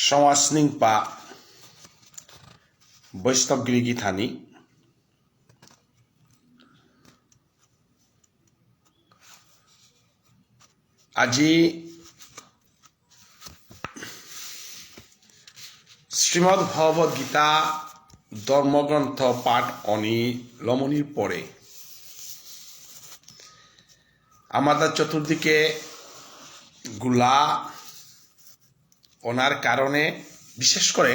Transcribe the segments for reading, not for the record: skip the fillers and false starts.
Sawasningpa Boistobgiri Githani আজি শ্রীমদ্ ভগবদ গীতা ধর্মগ্রন্থ পাঠ লমনির পরে আমাদের চতুর্দিকে গুলা ওনার কারণে বিশেষ করে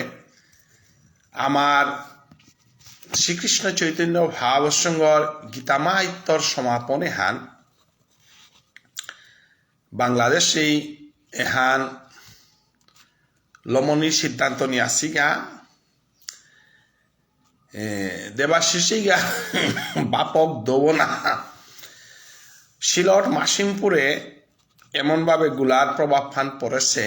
আমার শ্রীকৃষ্ণ চৈতন্য ভাবসঙ্গর গীতামাহিত্যর সমাপনে হান বাংলাদেশে এহান লমনির সিদ্ধান্ত নিয়ে আসিগা দেবাশিসিগা বাপক দেব না সিলট মাসিমপুরে এমনভাবে গুলার প্রভাব ফান পড়েছে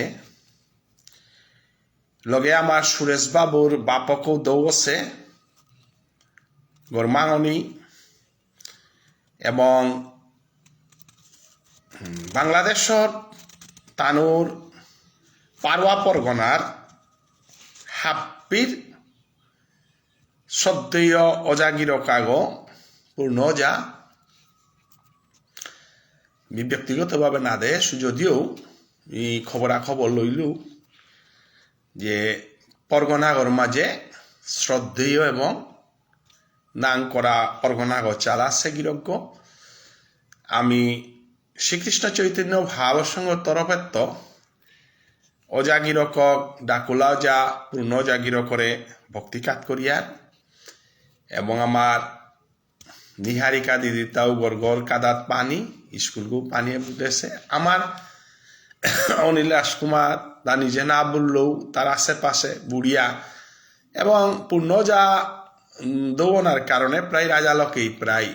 লগে আমার সুরেশ বাবুর বাপকও দৌড়ছে গরমাঙনি এবং বাংলাদেশর তানুর পারওয়া পরগনার হাপ্পির শ্রদ্ধেয় অজাগির কাগ পূর্ণ যা ব্যক্তিগতভাবে না দে যদিও এই খবরাখবর লইলু যে পরগনাগর মাঝে শ্রদ্ধেয় এবং নাং করা পরগনাগর চাল আছে গিরজ্ঞ আমি শ্রীকৃষ্ণ চৈতন্য ভাবসঙ্গ তরফেত্ত অজাগিরক ডাকুলা যা পূর্ণ জাগির করে ভক্তিকাত করিয়ার এবং আমার নিহারিকা দিদিতাও গরগর কাদাত পানি স্কুলগু পানি বুঝেছে আমার অনিল রাজকুমার তা নিজে না বললেও তার আশেপাশে বুড়িয়া এবং পূর্ণ যা দৌনার কারণে প্রায় রাজালকেই প্রায়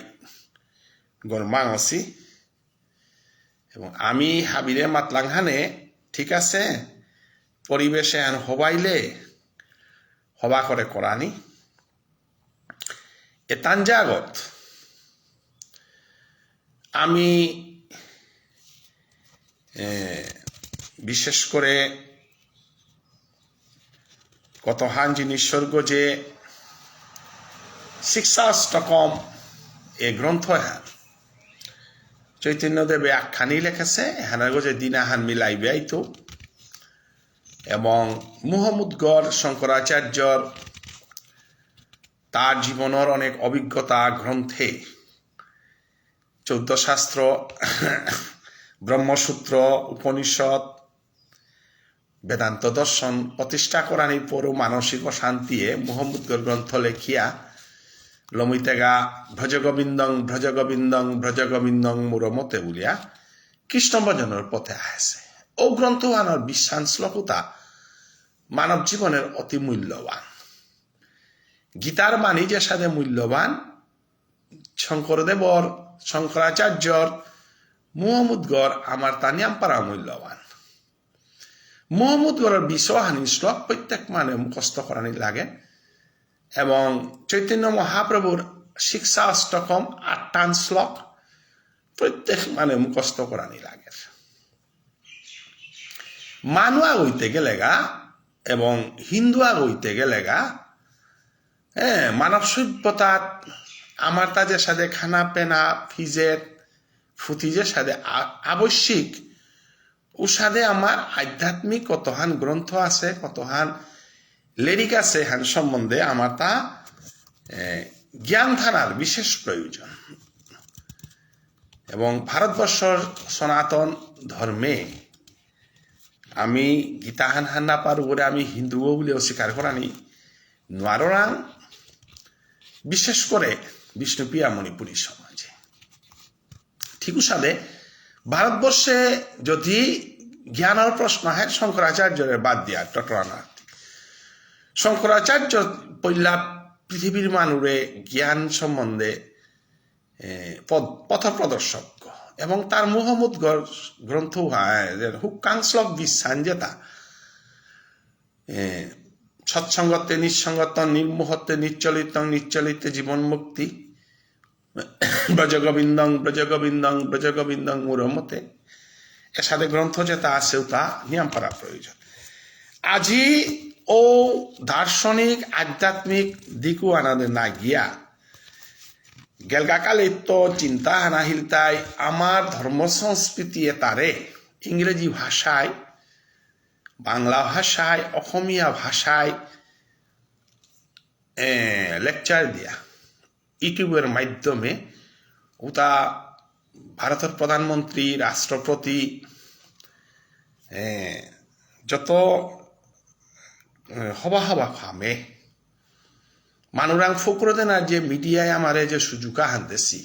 গরমাঙসি এবং আমি হাবিরে মাতলাংহানে ঠিক আছে পরিবেশে আন হবাইলে হবা করে করানি এতান জাগত আমি বিশেষ করে কতহান জিনিসর্গ যে শিক্ষাষ্টকম এ গ্রন্থ হ্যাঁ চৈতন্যদেবে আখ্যানি লেখেছে হ্যানার গজে দিনাহান মিলাইবে আইতো এবং মুহম্মদগড় শঙ্করাচার্যর তার জীবনের অনেক অভিজ্ঞতা গ্রন্থে 14 শাস্ত্র ব্রহ্মসূত্র উপনিষদ বেদান্ত দর্শন প্রতিষ্ঠা করানির পরও মানসিক শান্তিয়ে মুহম্মদগড় গ্রন্থ লেখিয়া লমিতেগা ভ্রজগোবিন্দং ভ্রজগোবিন্দং ভ্রজগোবিন্দং মুরমতে বলিয়া কৃষ্ণ ভজনের পথে আসে ও গ্রন্থ আনার বিশ্বাস শ্লোকতা মানব জীবনের অতি মূল্যবান গীতার বাণী যে সাথে মূল্যবান শঙ্করদেবর শঙ্করাচার্যর মুহম্মদগড় আমার তানিয়াম পারা মূল্যবান মুহম্মদগড়ের বিশ্বহানি শ্লোক প্রত্যেক মানে মুখস্থ করানি লাগে এবং চৈতন্য মহাপ্রভুর শিক্ষাষ্টকম 8টান শ্লোক প্রত্যেক মানে মুখস্থ করানি লাগে মানুয়া হইতে গেলেগা এবং হিন্দুয়া হইতে গেলেগা মানব সভ্যতার আমার তাদের সাথে খানা পেনা ফিজের ফুতিজের সাথে আবশ্যিক ও সাথে আমার আধ্যাত্মিক কতহান গ্রন্থ আছে কতহান লেরিক আছে হান সম্বন্ধে আমার তা জ্ঞান ধারার বিশেষ প্রয়োজন এবং ভারতবর্ষর সনাতন ধর্মে আমি গীতাহান হান না পারু বলে আমি হিন্দুও বলে অস্বীকার করানি নোয়ারাং বিশেষ করে বিষ্ণুপ্রিয়া মণিপুরী সমাজে ঠিক সাথে ভারতবর্ষে যদি জ্ঞানের প্রশ্ন হয় শঙ্করাচার্যের বাদ দিয়া টটরানা শঙ্করাচার্য পৈলা পৃথিবীর মানুরে জ্ঞান সম্বন্ধে পথ প্রদর্শক এবং তার মুহম্মদগড় গ্রন্থ হুকাংশ্লোক বিশ্বান যেটা সৎসঙ্গতে নিঃসঙ্গত নির্মোহতে নিশ্চলিত নিশ্চলিতে জীবন মুক্তি ব্রজগোবিন্দং ব্রজগোবিন্দং ব্রজগোবিন্দং মুরমতে এর সাথে গ্রন্থ যেটা আছে তা নিয়ম করা প্রয়োজন আজি ও দার্শনিক আধ্যাত্মিক দিকু আনাদে না গিয়া গেলগাকালিত চিন্তা হানাহিলতাই আমার ধর্ম সংস্কৃতি তারে ইংরেজি ভাষায় বাংলা ভাষায় অসমীয়া ভাষায় লেকচার দিয়া ইউটিউবের মাধ্যমে ওটা ভারতের প্রধানমন্ত্রী রাষ্ট্রপতি যত হবা হবা ফামে মানুরাং ফকরদেনার যে মিডিয়ায় আমারে যে সুযোগা হানতেছি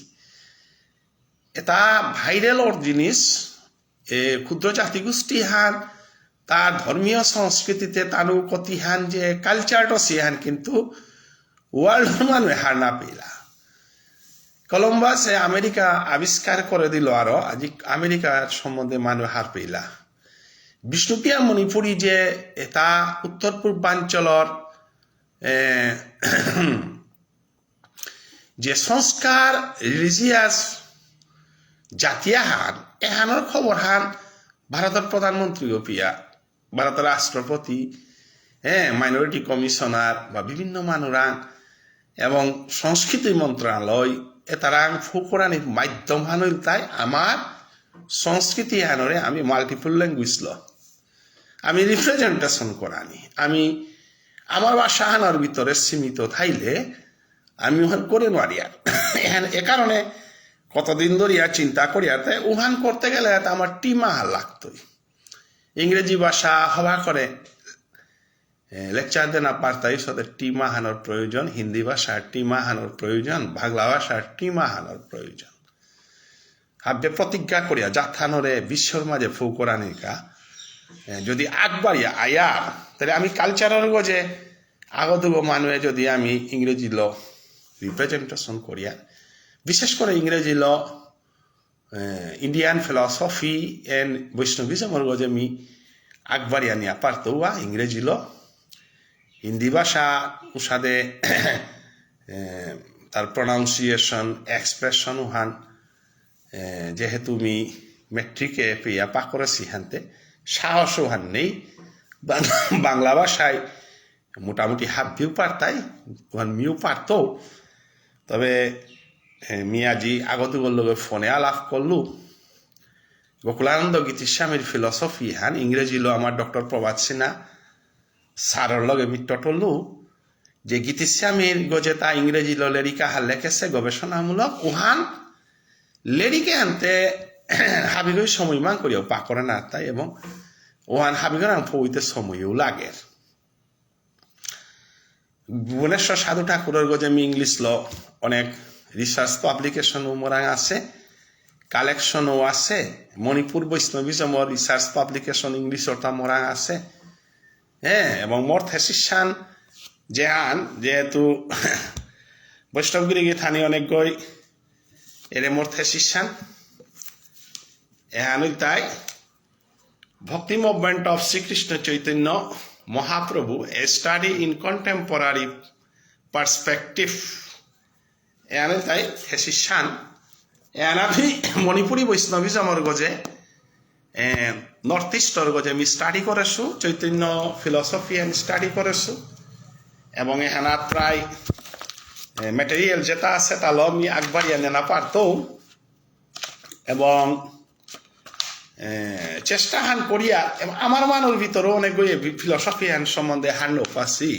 এটা ভাইরালর জিনিস ক্ষুদ্র জাতিগোষ্ঠী হান তার ধর্মীয় সংস্কৃতিতে তানু কতিহান যে কালচারটা সিহান কিন্তু ওয়ার্ল্ড মানুষ হার না পেলা কলম্বাসে আমেরিকা আবিষ্কার করে দিল আরো আজি আমেরিকার সম্বন্ধে মানুষ হার পেলা বিষ্ণুপ্রিয়া মণিপুরী যে এটা উত্তর পূর্বাঞ্চলর যে সংস্কার রিলিজিয়াস জাতীয় হান এহানোর খবর হান ভারতের প্রধানমন্ত্রী পিয়া ভারতের রাষ্ট্রপতি মাইনরিটি কমিশনার বা বিভিন্ন মানুরাং এবং সংস্কৃতি মন্ত্রণালয় এতারাং ফুকরানির মাধ্যম হানইল তাই আমার সংস্কৃতি হানরে আমি মাল্টিপল ল্যাঙ্গুয়েজ ল আমি রিপ্রেজেন্টেশন করানি আমি আমার ভাষা হানার ভিতরে সীমিত থাইলে আমি ওখান করে নোৱারি আর এ কারণে কতদিন ধরিয়া চিন্তা করিয়া তাই উহান করতে গেলে আমার টিমাহা লাগতই ইংরেজি ভাষা হবা করে লেকচার দেনা পারতাই সাথে টিমাহানোর প্রয়োজন হিন্দি ভাষার টিমাহানোর প্রয়োজন বাংলা ভাষার টিমাহানোর প্রয়োজন হাবে প্রতিজ্ঞা করিয়া যাথানরে বিশ্বর মাঝে ফৌকরানিকা যদি আগবাড়িয়া আয়ার তাহলে আমি কালচারের গজে আগদুগ মানুষে যদি আমি ইংরেজি ল রিপ্রেজেন্টেশন করিয়া বিশেষ করে ইংরেজি ল ইন্ডিয়ান ফিলসফি এন্ড বৈষ্ণবিজমের গজে আমি আগবাড়িয়া নিয়া পারতৌয়া ইংরেজি ল হিন্দি ভাষা উসাদে তার প্রনাউন্সিয়েশন এক্সপ্রেশন উহান যেহেতু আমি মেট্রিকে পেয়া পাকরেছি হানতে সাহস উহান নেই বাংলা ভাষায় মোটামুটি হাফ ভিউ পারতাই উহান মিউ পারত তবে মিয়াজি আগতুগর লগে ফোনে আলাপ করলু গোকুলানন্দ গীতিস্বামীর ফিলসফি হান ইংরেজি লো আমার ডক্টর প্রভাত সিনহা সারর লগে মিত্র টললু যে গীতিস্বামীর গজে তা ইংরেজি লো লেরিকা হার লেখেছে গবেষণামূলক উহান লেরিকে আনতে হাবিগই সময় মান করিও পাকরে না তাই এবং ওহান হাবিগর আং ফইতে সময়ও লাগের ভুবনেশ্বর সাধু ঠাকুরের গজে আমি ইংলিশ ল অনেক রিসার্চ পাবলিকেশন মোরাং আছে কালেকশনও আছে মণিপুর বৈষ্ণবিজমর রিসার্চ পাবলিকেশন ইংলিশ ওটা মোরাং আছে এবং মোর থেসিসান যেহান যেহেতু বৈষ্ণবগিরি থানি অনেক গই এরে মোর থেসিসান এহান তাই bhakti movement of Srikrishna Chaitanya Mahaprabhu a study in contemporary perspective এহান তাই থেসিসান এহান আমি মণিপুরী বৈষ্ণবিজমর গজে নর্থ ইস্টর গজে আমি স্টাডি করেছো চৈতন্য ফিলসফি আমি স্টাডি করেছো এবং এখানে প্রায় ম্যাটেরিয়াল যেটা আছে তা লো আমি আগবাড়িয়া নেনা পারতো এবং চেষ্টা হান করিয়া এবং আমার মানুষ ভিতরে অনেক ফিলসফি হান সম্বন্ধে হান পাচ্ছি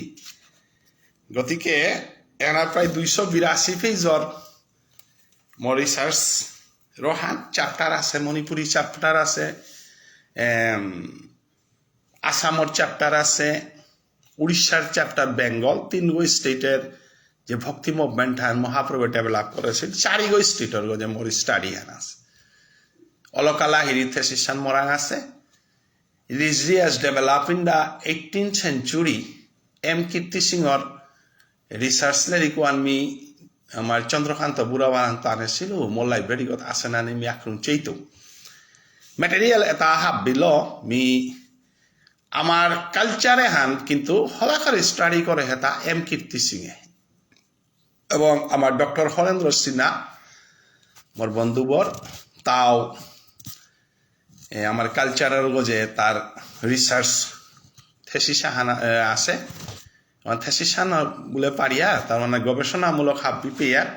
গতিকে এখানে প্রায় 282 পেজর মোর রিসার্চ রহান চ্যাপ্টার আছে মণিপুরি চ্যাপ্টার আছে আসামর চ্যাপ্টার আছে উড়িষ্যার চ্যাপ্টার বেঙ্গল 3 স্টেটের যে ভক্তি মুভমেন্ট হান মহাপ্রভু ডেভেলপ করেছে 4 স্টেটের যে মোর স্টাডি হান আছে অলকালা হিরি থেসিসান মোরাং আছে religious develop in the 18th century M Kirti সিংহর রিসার্চ লেরিকো আমি আমার চন্দ্রকান্ত বুড়াবান্ত আনেছিল মোর লাইব্রেরিগত আছে না মি আক্রম চেইতো ম্যাটেরিয়াল এটা হাবিল মি আমার কালচারে হান কিন্তু হলাকারে স্টাডি করে হেতা এম কীর্তি সিংহে এবং আমার ডক্টর হরেন্দ্র সিনহা মোর বন্ধুবর তাও আমার কালচারের গজে তার রিসার্চ থেসিস আছে থেসিস বলে পারিয়া তার মানে গবেষণামূলক হাব্বি পেয়ার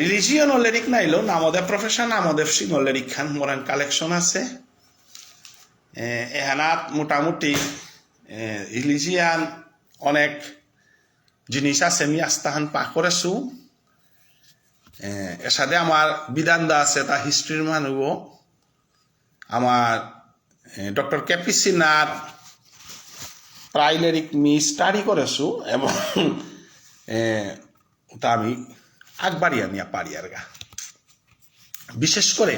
রিলিজিয়ন লিরিক নাইলো নামদে প্রফেশন নামদে সিঙ্গল লিরিক খান মোরান কালেকশন আছে এহানাত মোটামুটি রিলিজিয়ান অনেক জিনিস আছে আমি আস্তাহান পা করেছু এর সাথে আমার বিধানদা আছে তা হিস্ট্রির মানুষ আমার ডক্টর ক্যাপিসিনার প্রায় লিরিক মি স্টাডি করেছু এবং তা আমি আগবাড়ি আমি পারি আর গা বিশেষ করে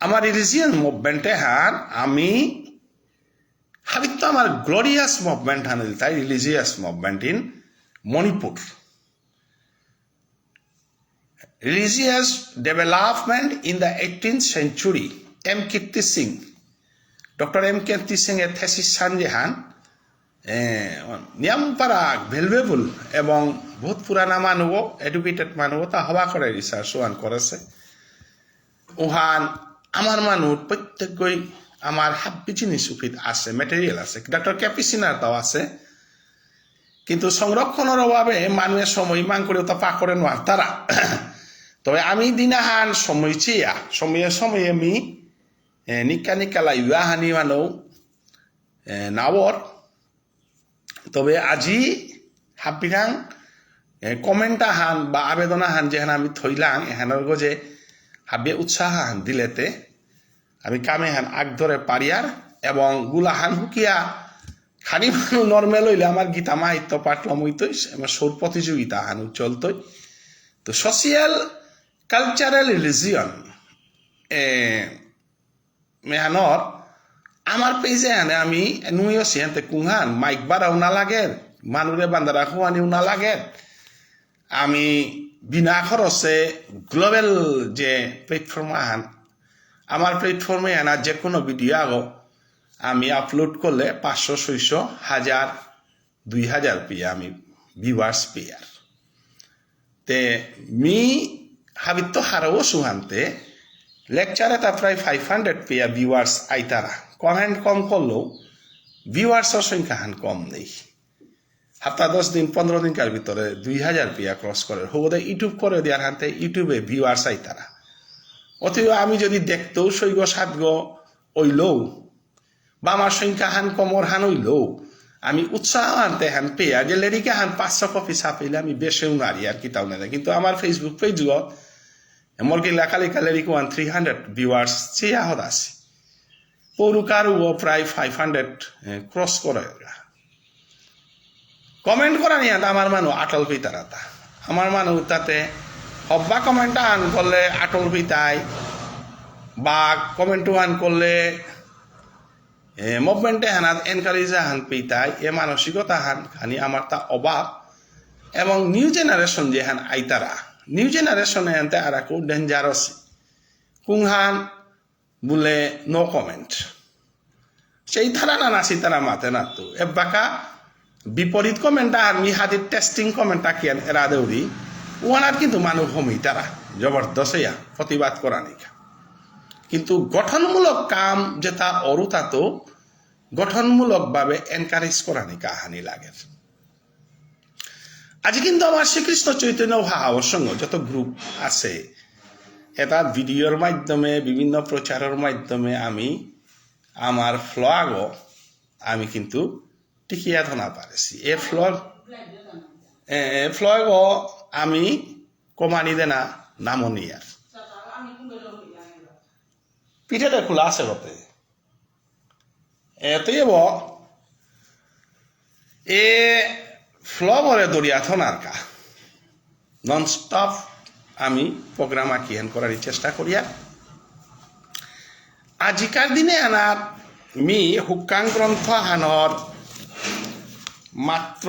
আমার রিলিজিয়ান মুভমেন্টে হান আমি হাবিত আমার গ্লোরিয়াস মুভমেন্ট হানিল তাই religious movement in Manipur religious development in the 18th century M. Kirti Singh Dr. M. Kirti Singh এর thesis sanjehan নিয়ম পারাক ভ্যালুয়েবল এবং বহুত পুরানা মানুষ এডুকেটেড মানুষ তা হওয়া করে রিসার্চ ওয়ান করেছে ওহান আমার মানুষ প্রত্যেকই আমার হাব্বি জিনিস উপিত আছে ম্যাটেরিয়াল আছে ডক্টর ক্যাপিসিনার তাও আছে কিন্তু সংরক্ষণের অভাবে মানুষের সময় ইমান করে তা পা করে নোয়ার তারা তবে আমি দিনাহান সময় চেয়া সময়ে আমি নিকা লাইবা হানি মানো নাওর তবে আজি হাবিরাং কমেন্ট হান বা আবেদন হান যেখানে আমি থইলাম এখানের গজে হাবিয়ে উৎসাহ হান দিলেতে আমি কামে হান আগ ধরে পারিয়ার এবং গুলাহান হুকিয়া খানি মানুষ নর্মেল হইলে আমার গীতা মাহিত্য পাঠলাম হইতই আমার সৌর প্রতিযোগিতা হান চলতই তো সোশিয়াল কালচারাল রিলিজিয়ন মেহানর আমার পেজে আনে আমি নুইও সিহান্তে কুংহান মাইক বাড়াও না লাগে মানুরে বান্দারা খুয়ানিও না লাগে আমি বিনা খরচে গ্লোবাল যে প্ল্যাটফর্ম আহান আমার প্ল্যাটফর্মে আনা যে কোনো ভিডিও আগো আমি আপলোড করলে 500 600 1000 2000 পেয়ে আমি ভিউয়ার্স পেয়ার তে মি হাবিত হারাও সুহান্তে লেকচারে তা প্রায় 500 পেয়া ভিউয়ার্স আইতারা কমেন্ট কম করলেও ভিউয়ার্সের সংখ্যা হান কম নেই সপ্তাহ 10 দিন 15 দিনকার ভিতরে 2000 পেয়া ক্রস করে হোদে ইউটিউব করে দেওয়ার হান্তে ইউটিউবে ভিউয়ার্স আইতারা অথচ আমি যদি দেখতেও 6-7 ওইলও বা আমার সংখ্যা হান কমর হান ওইলও আমি উৎসাহ আনতে হান পেয়া যে লেরিকা হান 500 কপি ছাপাইলে আমি বেশেও নারি আর কিতাও না কিন্তু আমার ফেসবুক পেজও মর্গি লেখালেখা লেরিক 300 ভিউয়ার্স চেয়া হদ আছে পৌরুকারও প্রায় 500 ক্রস করে কমেন্ট করা নিয়ে আমার মানুষ আটল পিতারাতা আমার মানুষ তাতে হব্বা কমেন্ট আন করলে আটল পিতাই বা কমেন্ট আন করলে মুভমেন্টে হানাত এনকারেজ হান পেতাই এ মানসিকতা হান খানি আমার তা অভাব এবং নিউ জেনারেশন যে হান আইতারা নিউ জেনারেশনে আনতে আর একটু ডেঞ্জারাস কুংহান বলে নো কমেন্ট সেই তারা না নাসি তারা মাতে না তো এবাকা বিপরীত কমেন্ট আর মিহাদির টেস্টিং কমেন্ট কিয়ান এরা দেউরি ওনার কিন্তু মানুষ হমি তারা জবরদস্ত প্রতিবাদ করা নিকা কিন্তু গঠনমূলক কাম যেটা অরুতা তো গঠনমূলকভাবে এনকারেজ করা নি কাহানি লাগে আজ কিন্তু আমার শ্রীকৃষ্ণ চৈতন্য ভাবের সঙ্গে যত গ্রুপ আছে এটা ভিডিওর মাধ্যমে বিভিন্ন প্রচারের মাধ্যমে আমি আমার ফ্লগও আমি কিন্তু টিকিয়া ধনা পারেছি এ ফ্লগও আমি কমানি দেনা নামনি আর পিঠেটা খোলা আছে গতে এতএব এ ফ্লগরে দরিয়া থনার কা নন স্টপ আমি প্রোগ্রাম আঁকিয়ান করার চেষ্টা করিয়া আজিকার দিনে আনার মি হুক্কাং গ্রন্থ হানর মাত্র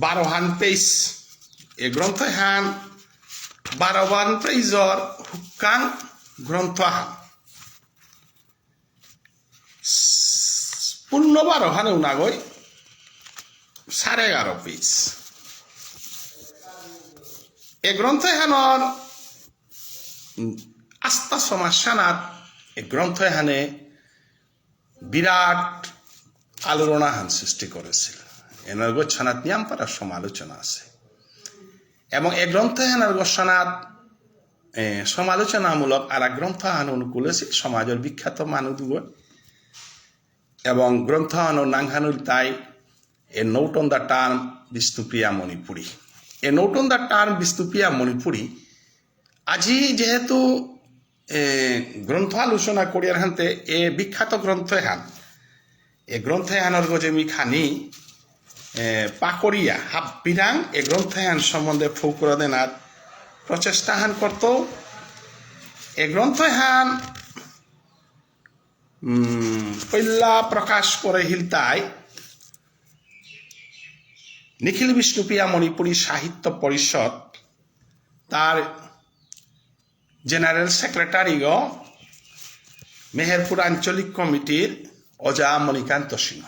12 পেজ এ গ্রন্থ হান 12 পেজর হুক্কাং গ্রন্থ হান পূর্ণ 12 হানেও না গই 11.5 পেজ এ গ্রন্থ হানর আস্থা সমাজ সানাত এই গ্রন্থ এখানে বিরাট আলোড়না হান সৃষ্টি করেছিল এনার গোছনাত নিয়াম পারার সমালোচনা আছে এবং এই গ্রন্থ এনার গোছনাত সমালোচনামূলক আর এক গ্রন্থ হান অনুকূল আছে সমাজের বিখ্যাত মানুষ এবং গ্রন্থ হানোর নাংহানুর তাই a note on the term Bishnupriya Manipuri a note on the term Bishnupriya Manipuri আজি যেহেতু গ্রন্থ আলোচনা করিয়ার হানতে এ বিখ্যাত গ্রন্থ হান এ গ্রন্থ হানোর গজেমি খানি পাকড়িয়া হাব বিরাং এ গ্রন্থ হান সম্বন্ধে ফৌকরা দেনার প্রচেষ্টা হান করত এ গ্রন্থ হান পৈলা প্রকাশ করে হিলতাই নিখিল বিষ্ণুপ্রিয়া মণিপুরী সাহিত্য পরিষদ তার জেনারেল সেক্রেটারি মেহেরপুর আঞ্চলিক কমিটির অজা মণিকান্ত সিংহ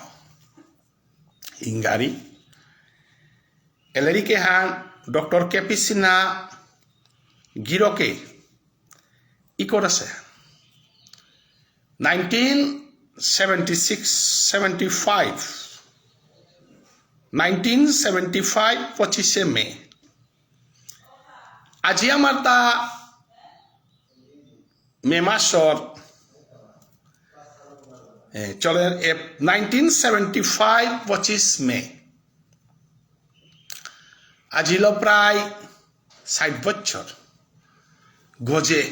ইংগারি এলেরিকে হান ডক্টর কেপি সিনহা গিরকে ই করেছে 1975 25 মে আজি আমার তা মে মাসর চলে 1975 25 মে আজিল প্রায় 60 বছর গজে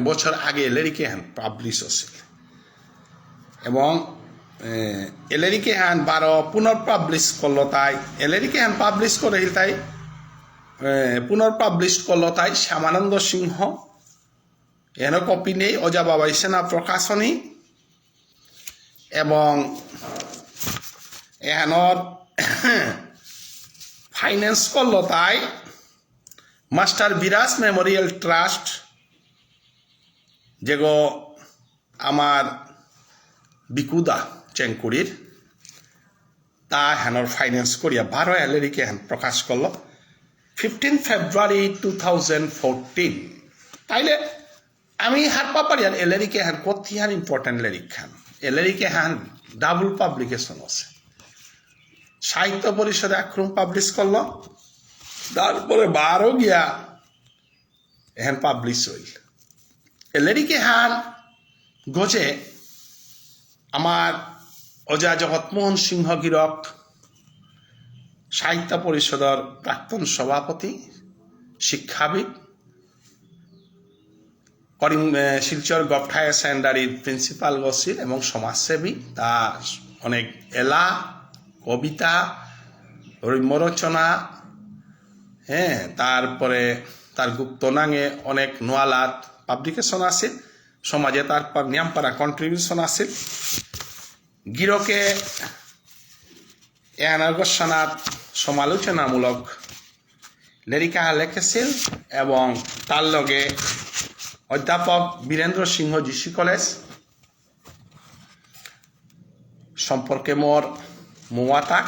বছর আগে এলেরিকে হান পাবলিশ হয়েছিল এবং এলেরিকে হান 12 পুনর্পাবলিশ করলো তাই এলেরিকে হান পাবলিশ করে তাই পুনর্পাবলিশ করলো তাই শ্যামানন্দ সিংহ এন কপি নেই অজা বাবাই সেনা প্রকাশনী এবং এহানোর ফাইন্যান্স করলো তাই মাস্টার বিরাজ মেমোরিয়াল ট্রাস্ট যেগো আমার বিকুদা চেঙ্কুড়ির তা হেনর ফাইন্যান্স করিয়া 12 এলেরিকে হেন প্রকাশ করলো 15 ফেব্রুয়ারি 2014 তাইলে আমি হারপা পারি আর এলেরিকে হেন কতি হান ইম্পর্টেন্ট লেরিক খান এলেরিকে হান ডাবল পাবলিকেশন আছে সাহিত্য পরিষদে আক্রম পাবলিশ করলো তারপরে 12 গিয়া এখন পাবলিশ হইল এলেরিকে হান গজে আমার অজা জগৎমোহন সিংহ গিরক সাহিত্য পরিষদের প্রাক্তন সভাপতি শিক্ষাবিদ শিলচর গভট হায়ার সেকেন্ডারির প্রিন্সিপাল গছিল এবং সমাজসেবী তা অনেক এলা কবিতা রম্যরচনা তারপরে তার গুপ্তনাঙে অনেক নোয়ালাত পাবলিকেশন আছে সমাজে তারপর নিয়ামপাড়া কন্ট্রিবিউশন আছে গিরকে এনাগসনাত সমালোচনামূলক লেরিকা লেখেছিল এবং তার লগে অধ্যাপক বীরেন্দ্র সিংহ জিসি কলেজ সম্পর্কে মোর মোয়াতাক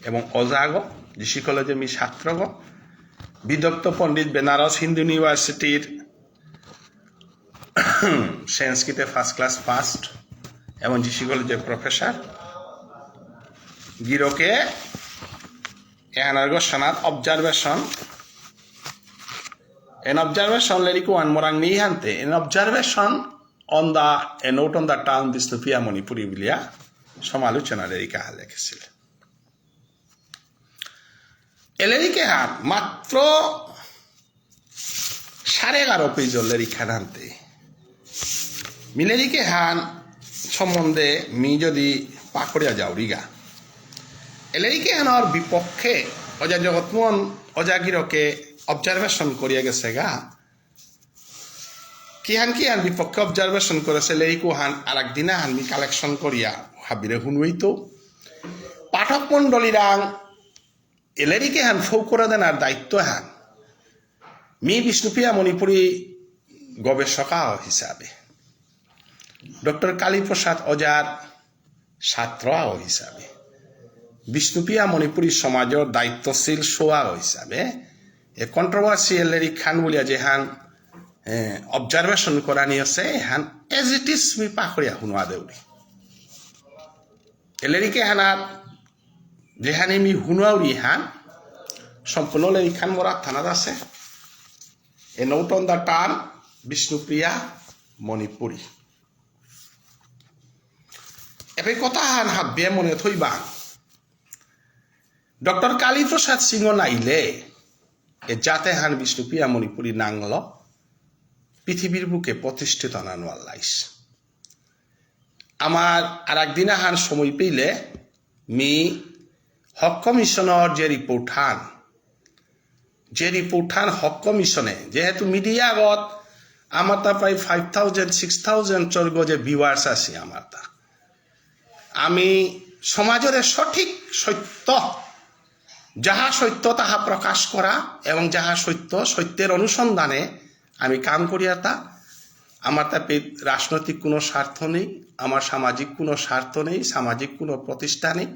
এবং অজাগ জিসি কলেজের মি ছাত্রগ বিদগ্ধ পণ্ডিত বেনারস হিন্দু ইউনিভার্সিটির সংস্কৃতে ফার্স্ট ক্লাস পাস্ট এবং জিসি কলেজের প্রফেসর গিরকে এনার্গসনাত observation an observation leriko an morang ni hante an observation on the a note on the town Bishnupriya Manipuri bilia সমালোচনা লেরিকা লিখেছিল এলেরিকে হাত মাত্র 11.5 পেজ লেরিকা হানতে মিলেরিকে হান সম্বন্ধে মি যদি পাকড়িয়া যাও রিগা এলেরিকে হানোর বিপক্ষে অজা জগৎমোহন অজাগিরকে অবজারভেশন করিয়া গেছে গা কিহান বিপক্ষে অবজারভেশন করেছে লেরিকো হান আর একদিনা হান মি কালেকশন করিয়া হাবিরে হুনইতো পাঠক মন্ডলীরাং এলেরিকে হান ফৌ করে দেনার দায়িত্ব হান মি বিষ্ণুপ্রিয়া মণিপুরী গবেষকা হিসাবে ডক্টর কালীপ্রসাদ অজার ছাত্র হিসাবে বিষ্ণুপ্রিয়া মণিপুরী সমাজের দায়িত্বশীল সোয়া হিসাবে এ কন্ট্রোভার্সিয়াল লেরিক খান বলিয়া যেহান observation korani ase han as it is mi pakhoria hunwa deuri elerike hanat jehani mi hunwauri han সম্পূর্ণ লেখান মরা থানাত আছে a note on the term Bishnupriya Manipuri এবে কথা হান হাব্বে মনে থইবা ডক্টর কালীপ্রসাদ সিংহ নাইলে এ যাতে হান বিষ্ণুপ্রিয়া মণিপুরী নাংল পৃথিবীর বুকে প্রতিষ্ঠিত নানোয়াল লাইস আমার আর একদিন হান সময় পেলে মি হক কমিশনের যে রিপোর্ট হান হক কমিশনে যেহেতু মিডিয়া আগত আমার তা প্রায় 5,000 6,000 চর্গ যে ভিউয়ার্স আছে আমার তা আমি সমাজের সঠিক সত্য যাহা সত্য তাহা প্রকাশ করা এবং যাহা সত্য সত্যের অনুসন্ধানে আমি কাম করিয়া তা আমার তা রাজনৈতিক কোনো স্বার্থ নেই আমার সামাজিক কোনো স্বার্থ নেই সামাজিক কোনো প্রতিষ্ঠা নেই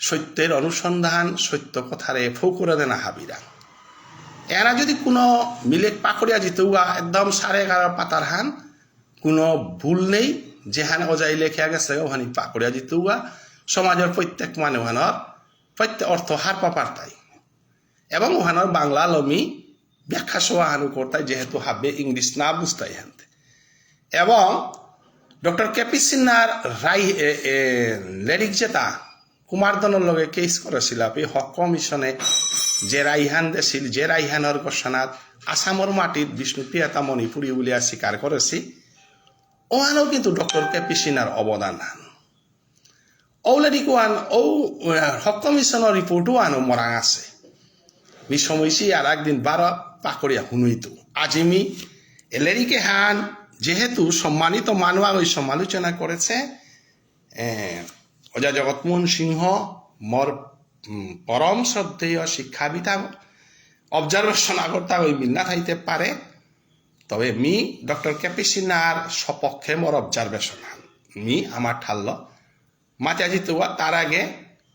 সত্যের অনুসন্ধান সত্য কথারে ফৌ করে দেনা হাবিরা এরা যদি কোনো মিলেক পাকড়িয়া জিতেউয়া একদম 11:30 পাতার হান কোনো ভুল নেই যেহান অজাই লেখা গেছে ওখানে পাকড়িয়া জিতেউয়া সমাজের প্রত্যেক মানুষের প্রত্যেক অর্থ হার পাপার তাই এবং ওখানের বাংলা লমি ব্যাখ্যা সোহানু করতাই যেহেতু হাবে ইংলিশ না বুঝতাই হানতে এবং ডক্টর কেপি সিনহার লেরিক যেটা কুমারদনের লগে কেস করেছিল এই হক কমিশনে যে রাইহান দেছিল যে রাইহানের ঘোষণাত আসামর মাটিত বিষ্ণুপ্রিয়া মণিপুরী বলিয়া স্বীকার করেছি ওহানও কিন্তু ডক্টর কেপি সিনহার অবদান হান অলরেডি কোয়ান ও হক কমিশনের রিপোর্টও আনো মরাং আছে মি সময়ছি আর একদিন 12 পাকড়িয়া শুনুইতো আজি মি এলেরিকে হান যেহেতু সম্মানিত মানুয়া ওই সমালোচনা করেছে অজা জগৎমোহন সিংহ মোর পরম শ্রদ্ধেয় শিক্ষাবিদ অবজারভেশন আগরতা ওই মিন্না থাইতে পারে তবে মি ডক্টর কেপি সিনহার সপক্ষে মোর অবজারভেশন হান মি আমার ঠাল্ল মাতিয়াজি তোয়া তার আগে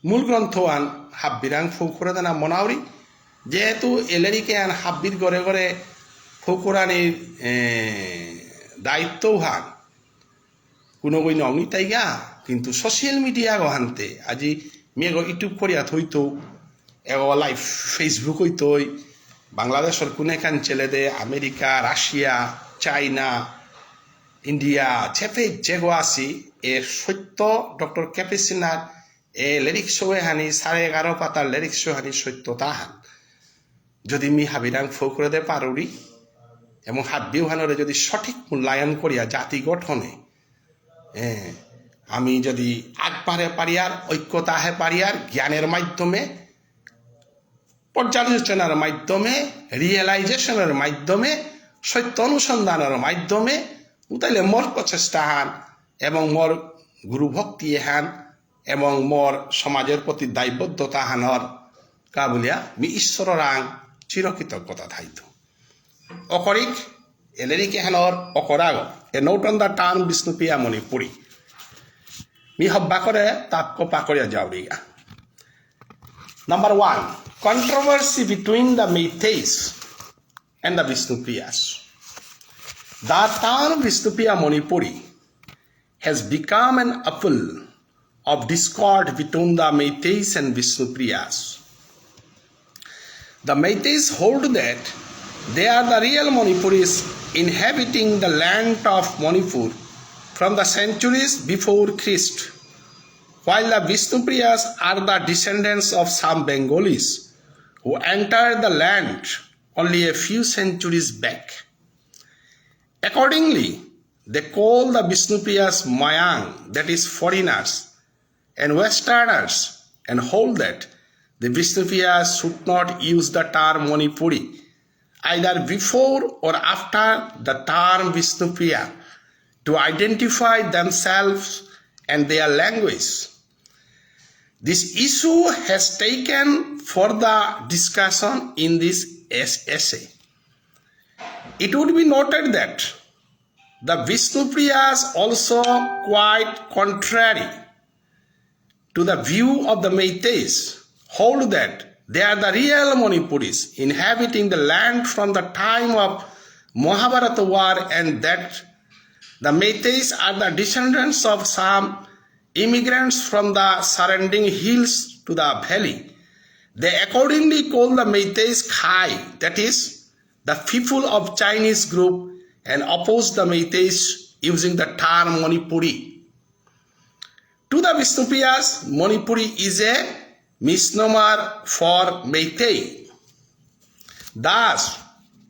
মূল গ্রন্থ আন হাব্বিরাং ফৌ করে দেনা মনাউরি যেহেতু এলেরিকে আন হাব্বির গড়ে গড়ে ফৌকুরানির দায়িত্বও হান কোনো বই নংনি তাইগা কিন্তু সোশ্যাল মিডিয়া গহানতে আজি মেঘ ইউটিউব করিয়া থইতো এগো লাইভ ফেসবুক হইতই বাংলাদেশের কোনে কান চেলে দে আমেরিকা রাশিয়া চাইনা ইন্ডিয়া চেপে যেগো আসি এর সত্য ডক্টর কেপি সিনহার এ লিরিক্স হানি 11:30 পাতার লিরিক্স হানি সত্যতা হান যদি মি হাবিরাং ফৌ করে দে পারুরি এবং হাব্বিউহানরে যদি সঠিক মূল্যায়ন করিয়া জাতি গঠনে আমি যদি আগবাড়ে পারিয়ার ঐক্যতা হে পারিয়ার জ্ঞানের মাধ্যমে পর্যালোচনার মাধ্যমে রিয়েলাইজেশনের মাধ্যমে সত্য অনুসন্ধানের মাধ্যমে তাইলে মোর প্রচেষ্টা হান এবং মোর গুরুভক্তি হান এবং মোর সমাজের প্রতি দায়বদ্ধতা হানর কা বলিয়া মি ঈশ্বরের রাং চিরকৃতজ্ঞতা থাইত অকরিক এলেরিকে হানর অকরাগ a note on the term Bishnupriya Manipuri মি হব্বা করে তাপক পাকড়িয়া যাওরিগা Number 1, controversy between the Meiteis and the Vishnupriyas. The term Vishnupriya Manipuri has become an apple of discord between the Meiteis and Vishnupriyas. The Meiteis hold that they are the real Manipuris inhabiting the land of Manipur from the centuries before Christ, while the Vishnupriyas are the descendants of some Bengalis who entered the land only a few centuries back. Accordingly, they call the Vishnupriyas Mayang, that is foreigners, and Westerners, and hold that the Vishnupriyas should not use the term Manipuri either before or after the term Vishnupriya to identify themselves and their language. This issue has taken further discussion in this essay. It would be noted that the Vishnupriyas also quite contrary to the view of the Meiteis hold that they are the real Manipuris inhabiting the land from the time of Mahabharata war and that the Meiteis are the descendants of some immigrants from the surrounding hills to the valley. They accordingly call the Meiteis Khai, that is, the people of Chinese group, and oppose the Meiteis using the term Manipuri. To the Vishnupiyas, Manipuri is a misnomer for Meitei. Thus,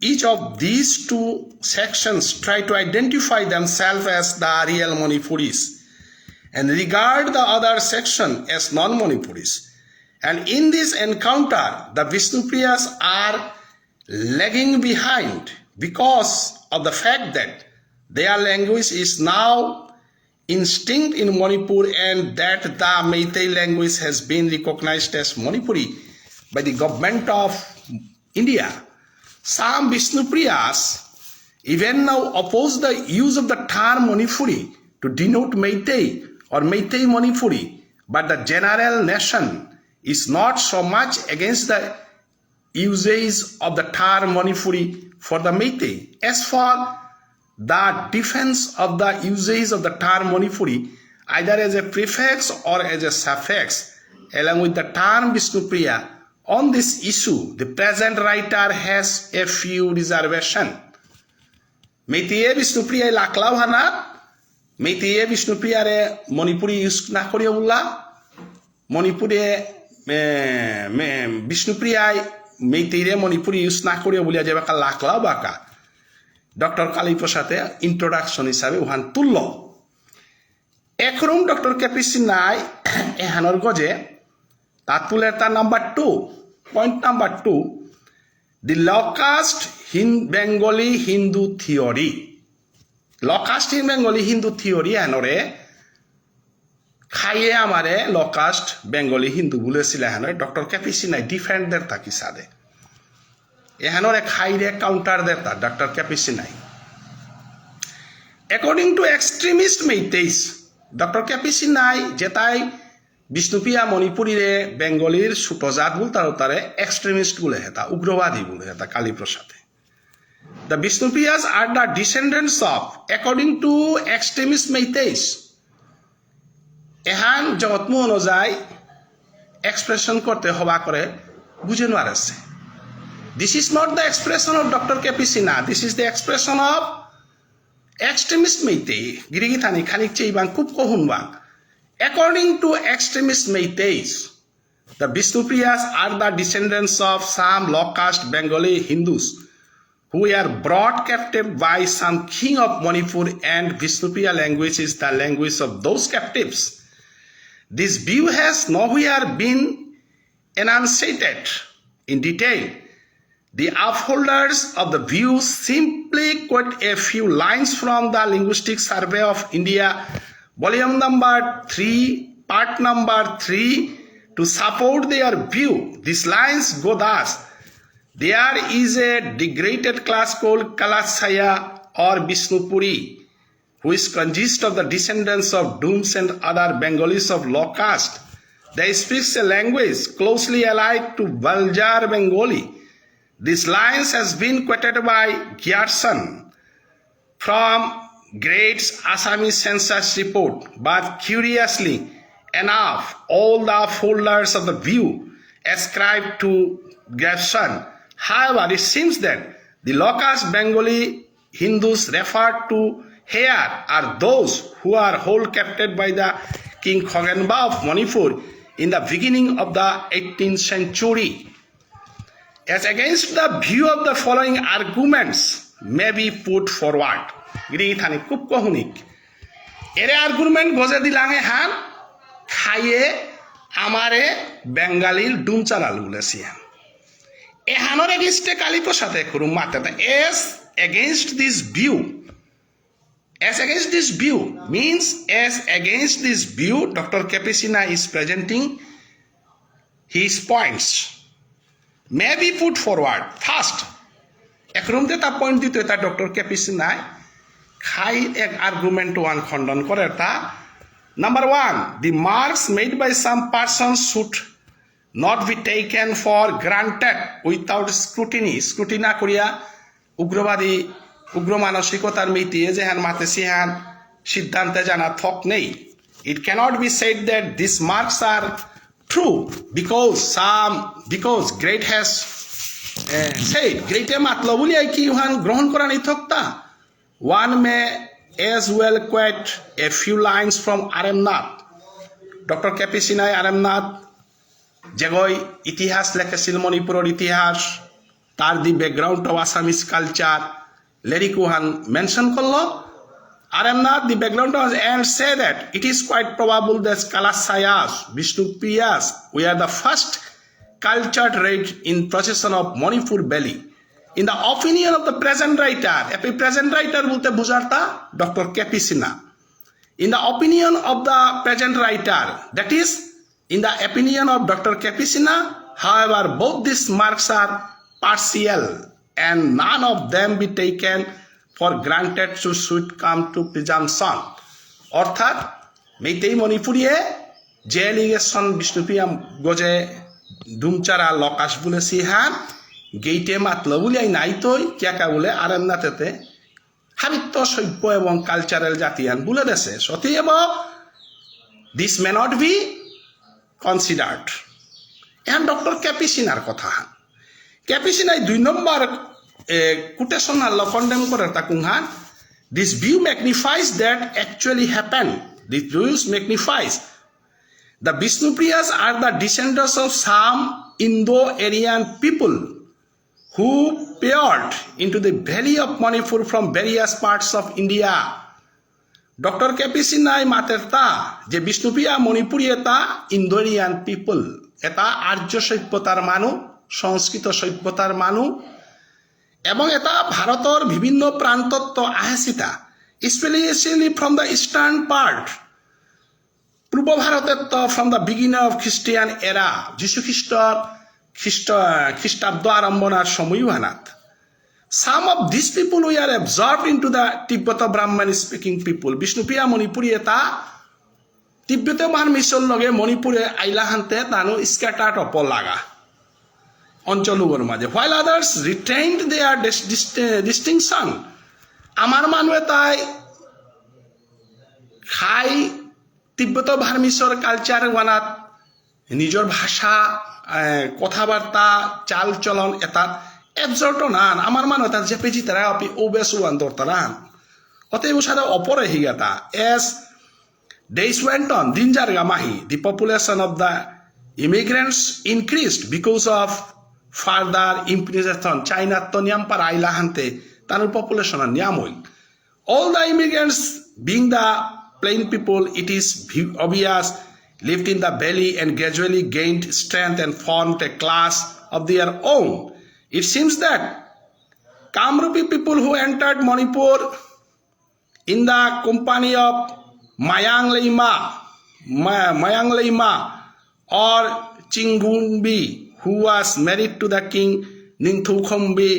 each of these two sections try to identify themselves as the real Manipuris and regard the other section as non-Manipuris. And in this encounter, the Vishnupiyas are lagging behind because of the fact that their language is now extinct in Manipur and that the Meitei language has been recognized as Manipuri by the government of India. Some Vishnupriyas even now oppose the use of the term Manipuri to denote Meitei or Meitei Manipuri, but the general nation is not so much against the usage of the term Manipuri for the Meitei. As for the defense of the usage of the term Manipuri, either as a prefix or as a suffix, along with the term Vishnupriya, on this issue, the present writer has a few reservations. Meitei Vishnupriya laklau hana, Meitei Vishnupriya re Manipuri use na koriya ulla, Manipuri Vishnupriya Meitei re Manipuri use na koriya ulla je baka laklau baka. Dr. Kali Prasade introduction hisabe uhan tullo. Ekrum Dr. S.k.c.b.s nai ehanor goje tatuleta number 2. Point number 2. The low-caste Bengali Hindu theory. Low-caste Bengali Hindu theory hanore khaiye amare low-caste Bengali Hindu bulesile hanore Dr. S.k.c.b.s nai defend der taki sade. Ehanore khaire counter der Dr. S.k.c.b.s nai. According to extremist Meiteis, Dr. S.k.c.b.s nai jetai Vishnupriya Manipuri re Bengalir Sutozat bultare extremist bule heta, Ugrovadi bule heta Kali Prasade. The Vishnupriyas are the descendants of, according to extremist Meiteis, ehan jogotmu onojai expression korte hoba kore buje noarase. This is not the expression of Dr. S.k.b.s na, this is the expression of extremist Meitei. Girigithani khanik cheibang kup kohunbang. According to extremist Meiteis, the Vishnupriyas are the descendants of some low-caste Bengali Hindus who were brought captive by some king of Manipur, and Vishnupriya language is the language of those captives. This view has nowhere been enunciated in detail. The upholders of the view simply quote a few lines from the Linguistic Survey of India, volume number 3, part number 3, to support their view. These lines go thus: there is a degraded class called Kalasaya or Vishnupuri, who is consist of the descendants of Dooms and other Bengalis of low caste. They speak a language closely allied to Baljar Bengali. This lines has been quoted by Gyarson from Great Assamese Census Report, but curiously enough, all the upholders of the view ascribed to Gyarson. However, it seems that the low-caste Bengali Hindus referred to here are those who are whole captured by the King Khoghenba of Manipur in the beginning of the 18th century. As against the view of the following arguments may be put forward. Girithani kup kohunik. Ere argument goje dilange han khaye amare Bengalir dumcharal bulesiam. E hanor against Kali Prasade kurum matata. As against this view, means as against this view, Dr. S.k.b.s is presenting his points. May be put forward. First, ekrum ta point dito eta Dr. S.k.b.s khai ek argument one khondon kore ta. Number 1, the marks made by some persons should not be taken for granted without scrutiny. Scrutiny koriya Ugrovadi উগ্র মানসিকতার মিটিয়ে যেহান মাতে সিহান সিদ্ধান্তে জানা থক নেই it cannot be said that these marks are true because great has said great matlo boli ai ki han grohon kora ni thokta one may as well quote a few lines from Aramnath Dr. K.P. Sinai Aramnath যেগই ইতিহাস লেখেছিল মণিপুরের ইতিহাস তার the background of Assamese culture লেরিকুহান mention করলো Aramnath the background of and say that it is quite probable that s.k.c.b.s Disscussion were the first cultured race in procession of Manipur Valley in the opinion of the present writer present writer bolte bujharta Dr. K.P. Sinha in the opinion of the present writer that is in the opinion of Dr. K.P. Sinha, however, both these marks are partial and none of them be taken for granted should come to presumption. অর্থাৎ মেইতেই মণিপুরিয়ে যে allegation Bishnupriya গজে দুমচারা লকাশ বলে সিহান গেইটে মাতলো বলে নাই তৈ কেকা বলে আরামনাথেতে সাহিত্য সভ্য এবং কালচারাল জাতিয়ান বলে দেশে সতীব this may not be considered. And Dr. K.P. Sinhaর কথা K.P. Sinha 2 নম্বর quotation আল্লাহ condemn করে তাকুংহান this view magnifies that actually happened this view magnifies the Vishnupriyas are the descendants of some Indo-Aryan people who poured into the valley of Manipur from various parts of India Dr. K.P. Sinha মাতেরতা যে Bishnupriya মণিপুরিয়তা ইন্দোরিয়ান people এটা আর্য সভ্যতার মানু সংস্কৃত সভ্যতার মানু এবং এটা ভারতের বিভিন্ন প্রান্তত্ব আহেসিতা specially from the eastern part পূর্ব ভারতের তো from the beginner of Christian এরা যীশু খ্রিস্টাব্দ আরম্ভনার সময়ুহানাত Some of these people were absorbed into the Tibeto-Brahmin speaking people. Vishnupriya Manipuri eta Tibeto-Brahmin mission loge Manipure ailahante tanu scattered upon laga. Oncholugur maje. While others retained their distinction. Amar manu etai khai Tibeto-Brahmin mission culture wanat nijor bhasha কথাবার্তা চাল চলন এটা এবজর্ট নান আমার মানে তার যে পেজি তারা আপনি ওবেসুয়ান দরতারান অতএব সাদা অপরে হিগাতা as days went on dinjar gamahi the population of the immigrants increased because of further immigration China to niampar aila hante tanur population niamoi all the immigrants being the plain people it is obvious lived in the valley and gradually gained strength and formed a class of their own. It seems that Kamrupi people who entered Manipur in the company of Mayang Leima or Chingunbi, who was married to the king Ningthukombi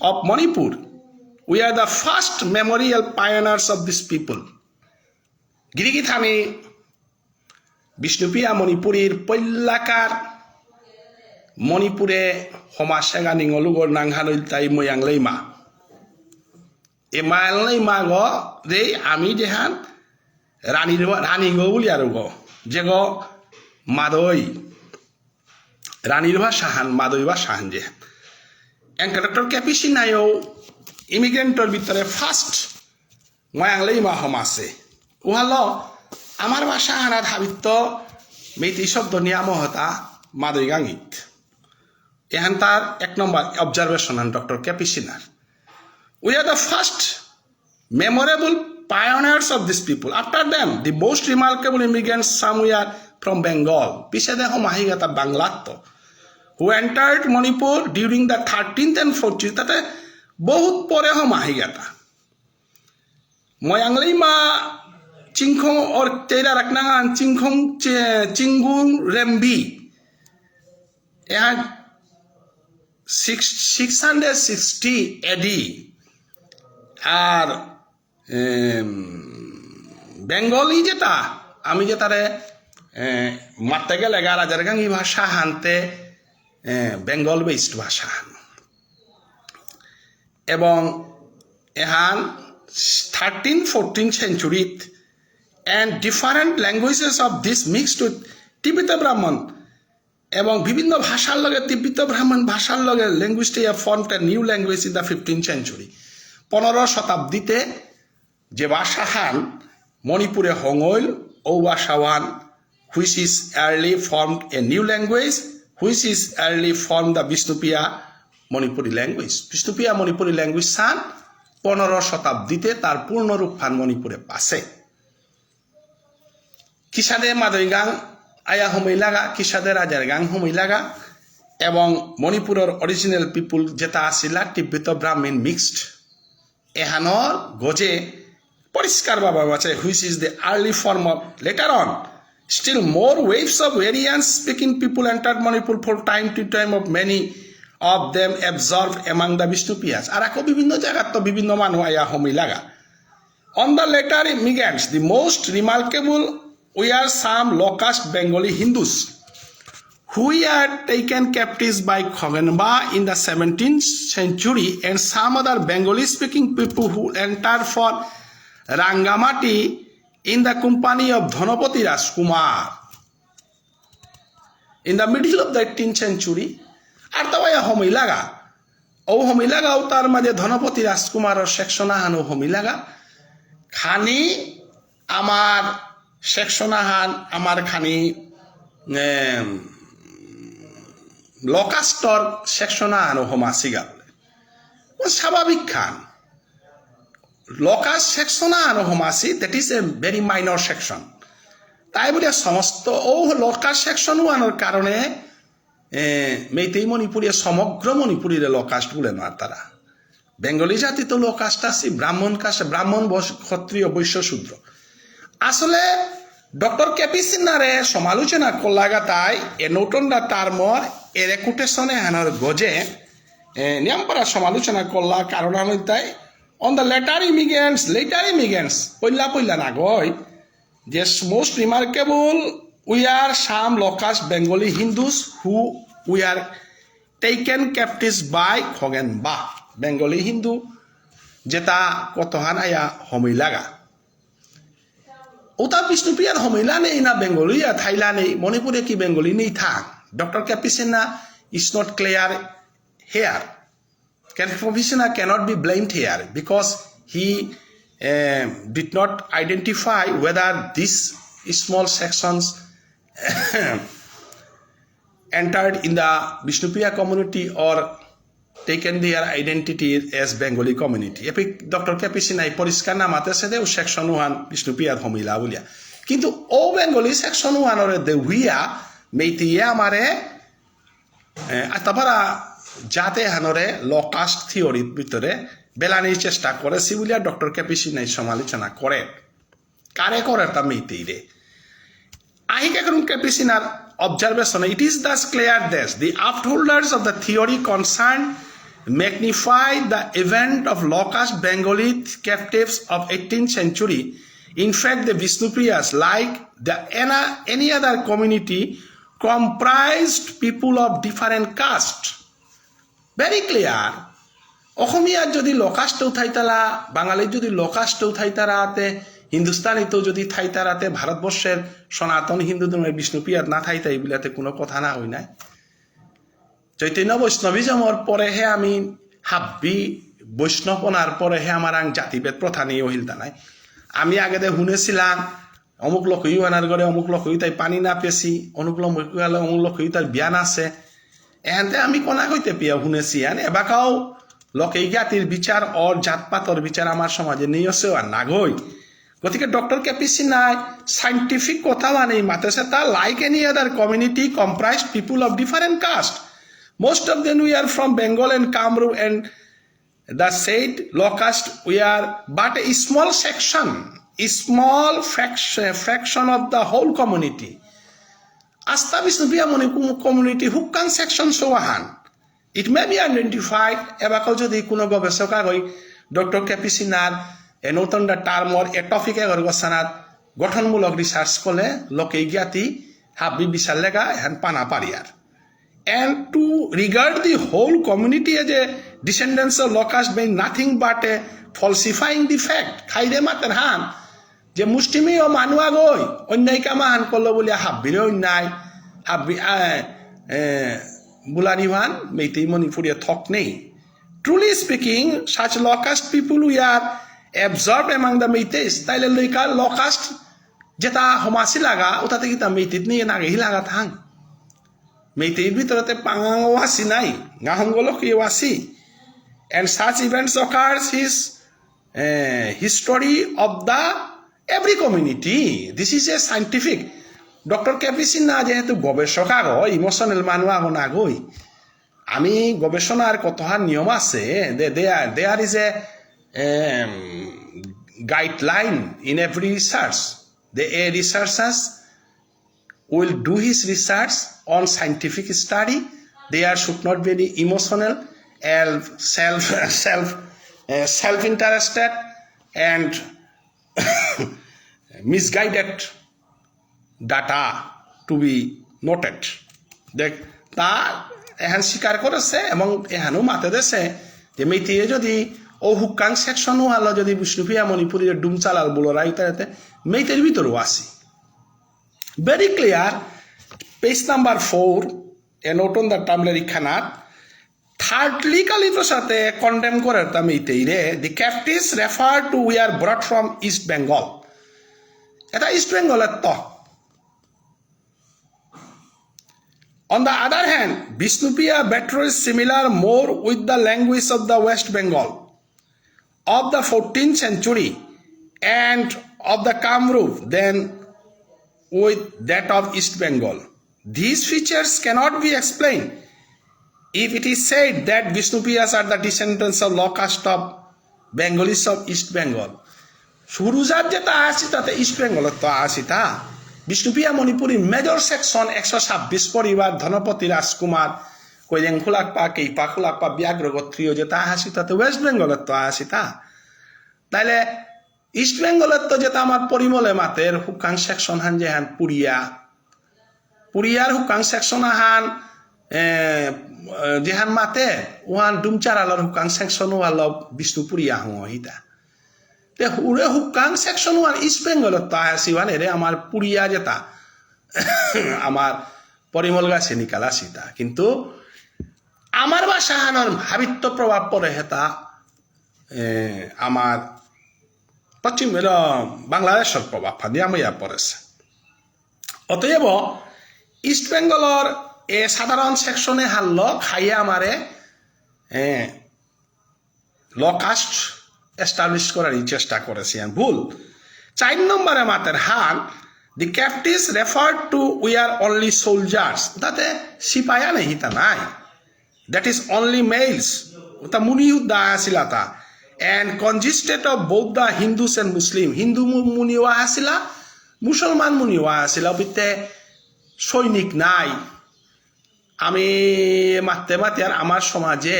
of Manipur, we are the first memorial pioneers of these people. Girigithami Vishnupriya Manipurir Pollakar মণিপুরে সমাজসেগা নিঙলুগর নাংহানইল তাই ময়াংলেইমা এ মায়াংলেইমা গ রে আমি যেহান রানীগ বলি আর গ যে গ মাদই রানীর বা সাহান মাদই বা সাহান যেহান এনকা ডক্টর K.P. Sinhaও ইমিগ্রেন্টর ভিতরে ফার্স্ট ময়াংলেইমা সমাজে উহাল আমার বা সাহানা ধাবিত মেইতি শব্দ নিয়াম হতা মাদই গাঙ্গিত এখান তার 1 নম্বর observation doctor K.P. Sinha we are the first memorable pioneers of these people after them the most remarkable immigrants somewhere from Bengal পিছে দেখো মাহিগাতা বাংলাত who entered Manipur during the 13th and 14th তাতে বহুত পরে মাহিগাতা ময়াংলেইমা চিংখং or তেরা রাখনাং চিংখং চিঙ্গুং রেম্বি এখান 660 AD আর Bengali যেটা আমি যে তারে মারতে গেলে রাজার গাঙ্গি ভাষা হানতে বেঙ্গল বেসড ভাষা এবং এহান 13-14 century and different languages of this mixed with Tibetan Brahman এবং বিভিন্ন ভাষার লগে তিব্বত ব্রাহ্মণ ভাষার লগে ল্যাঙ্গুয়েজটি formed a new language in the 15th century 15 শতাব্দীতে যে ভাষাহান মণিপুরে হঙইল ও ভাষাওয়ান which is early formed a new language which is early formed the Bishnupia Manipuri language Bishnupia Manipuri language সান 15 শতাব্দীতে তার পূর্ণরূপ ফান মণিপুরে পাছে কিসাদে মাদইগাং আয়া হমইলাগা কিসাদে রাজার গাং হমইলাগা এবং মণিপুরের অরিজিনাল পিপুল যেটা আসিলা তিব্বত ব্রাহ্মণ মিক্সড এহানর গজে পরিষ্কার বাবা আছে which is the early form of later on still more waves of variant speaking people entered Manipur for time to time of many of them absorbed among the Vishnupias আর আকো বিভিন্ন জায়গাত তো বিভিন্ন মানুষ আয়া হমইলাগা on the later immigrants the most remarkable were some low-caste Bengali Hindus who were taken captives by Khogenba in the 17th century and some other Bengali-speaking people who entered for Rangamati in the company of Dhanapati Rajkumar in the middle of the 18th century আর তাওয়া হমিলাগা ও হমিলাগাও তার মাঝে ধনপতি রাজকুমার সেকশনাহান ও হমিলাগা খানি আমার সেকশনাহান আমার খানি লকাস্টর সেকশনাহান ও হমাসিগা স্বাভাবিক খান লকাস সেকশনাহান ও হমাসি that is a very minor section তাই বলে সমস্ত ও লকাস সেকশন ওয়ানোর কারণে মেইতেই মণিপুরে সমগ্র মণিপুরের লকাস্ট বলে না তারা বেঙ্গলি জাতি তো লকাস্ট আছে ব্রাহ্মণ কাস্ট ব্রাহ্মণ ক্ষত্রিয় বৈশ্য শূদ্র আসলে ডক্টর কেপি সিনহারে সমালোচনা করলাগা তাই এ নতুনটা টার্মর এর রেকুটেশনে হানার গজে নিয়মপরা সমালোচনা করলা কারণ আমি তাই অন দ্য লেটার ইমিগ্রেন্টস পইলা না গয় যে most remarkable we are some low-caste Bengali Hindus who we are taken captives by Khogenba Bengali Hindu jeta kotohan aya homilaga uta Bishnupiyar homila nei na Bengali ya thaila nei Manipure ki Bengali nei thak Dr. Kepi Sinha is not clear here Kepi Sinha cannot be blamed here because he did not identify whether these small sections entered in the Bishnupia community or taken their identity as Bengali community. Epic Dr. Kepi Sinha poriskar namate sede o section 1 Bishnupia homila bolia. Kintu o Bengali section 1 ore de huia meitiye amare atapara jate hanore low caste theory bitore belani chesta kore sibulia Dr. Kepi Sinha samalochona kore. Kare kore ta meitire Kepi Sinha's observation, it is thus clear that the upholders of the theory concerned magnify the event of low-caste Bengali captives of 18th century. In fact, the Vishnupiyas, like any other community, comprised people of different caste. Very clear. অসমীয়ার যদি locust উঠাইতারা বাঙালির যদি locust উঠাইতারাতে Hindustani তো যদি থাইতারাতে ভারতবর্ষের সনাতন হিন্দু ধর্মের বিষ্ণুপিয়ার না থাইতাই বিলাতে কোনো কথা না হই নাই চৈতন্য বৈষ্ণবিজমর পরে হে আমি হাব্বি বৈষ্ণবনার পরে হে আমার আং জাতিভেদ প্রথা নিয়ে হিলতা নাই আমি আগেতে শুনেছিলাম অমুক লোক হইও আনার ঘরে অমুক লোক হই তাই পানি না পেছি অমুক লোক হই তার বিয়ান আছে এহান্তে আমি কোনা কইতে পিয়া শুনেছি আন এবাকাও লোকে জাতির বিচার অর জাতপাতর বিচার আমার সমাজে নিয়ে আসেও আর নাগই গতিকে ডক্টর কেপি সিনহাই সাইন্টিফিক কথা মানে মাতেছে তা like any other community comprised people of different caste most of them we are from Bengal and Kamrup and the said low caste we are but a small fraction of the whole community আস্থা বিষ্ণুপিয়া মনে community হুকান section সোয়াহান it may be identified এবাকল যদি কোনো গবেষকা হই doctor KP সিনহার এ নতুনটা টার্মর এ টপিকে গরগসানাত গঠনমূলক রিসার্চ করলে লোকে জ্ঞাতি হাবি বিশাল লেগা হ্যান পানা পারিয়ার and to regard the whole community as a descendants of locust being nothing but a falsifying the fact. Khaide mater han je muslimi o manua goi onnai kama han kollo boli habbire onnai habbi bulani han meitei manipuri thok nei. Truly speaking, such locust people we are absorbed among the Meiteis. Taile loika locust jeta homasi laga utate kita Meitit ni nage hilaga thang. Meitei bitorate pangang wasi nai ngaham golok wasi. And such events occurs his history of the every community. This is a scientific. Dr. S.k.c.b.s na jehetu gobeshok ago emotional manua ago nagoi. আমি গবেষণার কতহার নিয়ম আছে there is a guideline in every research. The researchers will do his research on scientific study. There should not be any emotional and self-interested and misguided data to be noted. তা এহান স্বীকার করেছে এবং এহানো মাতে দেশে যে মেইতিয়ে যদি ও হুকাং সেকশন হলো যদি বিষ্ণুপ্রিয়া মণিপুরের ডুম চালাল বলো রাইতাতে মেইতের ভিতরও আসি very clear page number 4 a note on the টামলারি খানাত থার্ডলি কালিটোর সাথে কন্ডেম করে তা মেইতেই রে the captives refer to we are brought from east Bengal এটা ইস্ট বেঙ্গলের তো On the other hand, Vishnupriya better is similar more with the language of the West Bengal of the 14th century and of the Kamrup than with that of East Bengal. These features cannot be explained if it is said that Vishnupriyas are the descendants of low caste of Bengalis of East Bengal. Surujat jeta ashi tate East Bengal to ashi ta. Bishnupriya Manipuri major section 126 পরিবার ধনপতি রাজকুমার কইলেন খুলাকপা কেইপা খুলাকপা ব্যাঘ্র গোত্রীয় যেটা হাসি তাতে West বেঙ্গলের তো আসি তা তাইলে ইস্ট বেঙ্গলের তো যেটা আমার পরিমলে মাতের হুকাং সেকশন হান যে হান পুরিয়ার হুকাং সেকশন হান যে হান মাতে ওহান ডুমচারালর হুকাং সেকশন ওয়াল বিষ্ণুপুরিয়া হিতা তে হুরে হুকাং সেকশন ওয়ান ইস্ট বেঙ্গলত তো আসি ওয়ান এরে আমার পুরিয়া যেটা আমার পরিমল গাছে নিকালা সীতা কিন্তু আমার ভাষা হানোর ভাবিত্ব প্রভাব পড়ে হেতা আমার পশ্চিম বাংলাদেশের প্রভাব ফাঁদি আমাইয়া পড়েছে অতএব ইস্ট বেঙ্গলর এ সাধারণ সেকশনে হারল খাইয়ে আমারে ল কাস্ট এস্টাবলিশ করার চেষ্টা করেছি ভুল 4 নম্বরে মাতের হান the captives refer to we are only soldiers তাতে সিপাহা নেই তা নাই দ্যাট ইজ অনলি মেলস ওটা মুনি উদ্দা আসিলা তা and consisted of both the Hindus and Muslim Hindu মুনিওয়া আসিলা মুসলমান মুনিওয়া আসিলা বিতে সৈনিক নাই আমি মাতে মাতে আর আমার সমাজে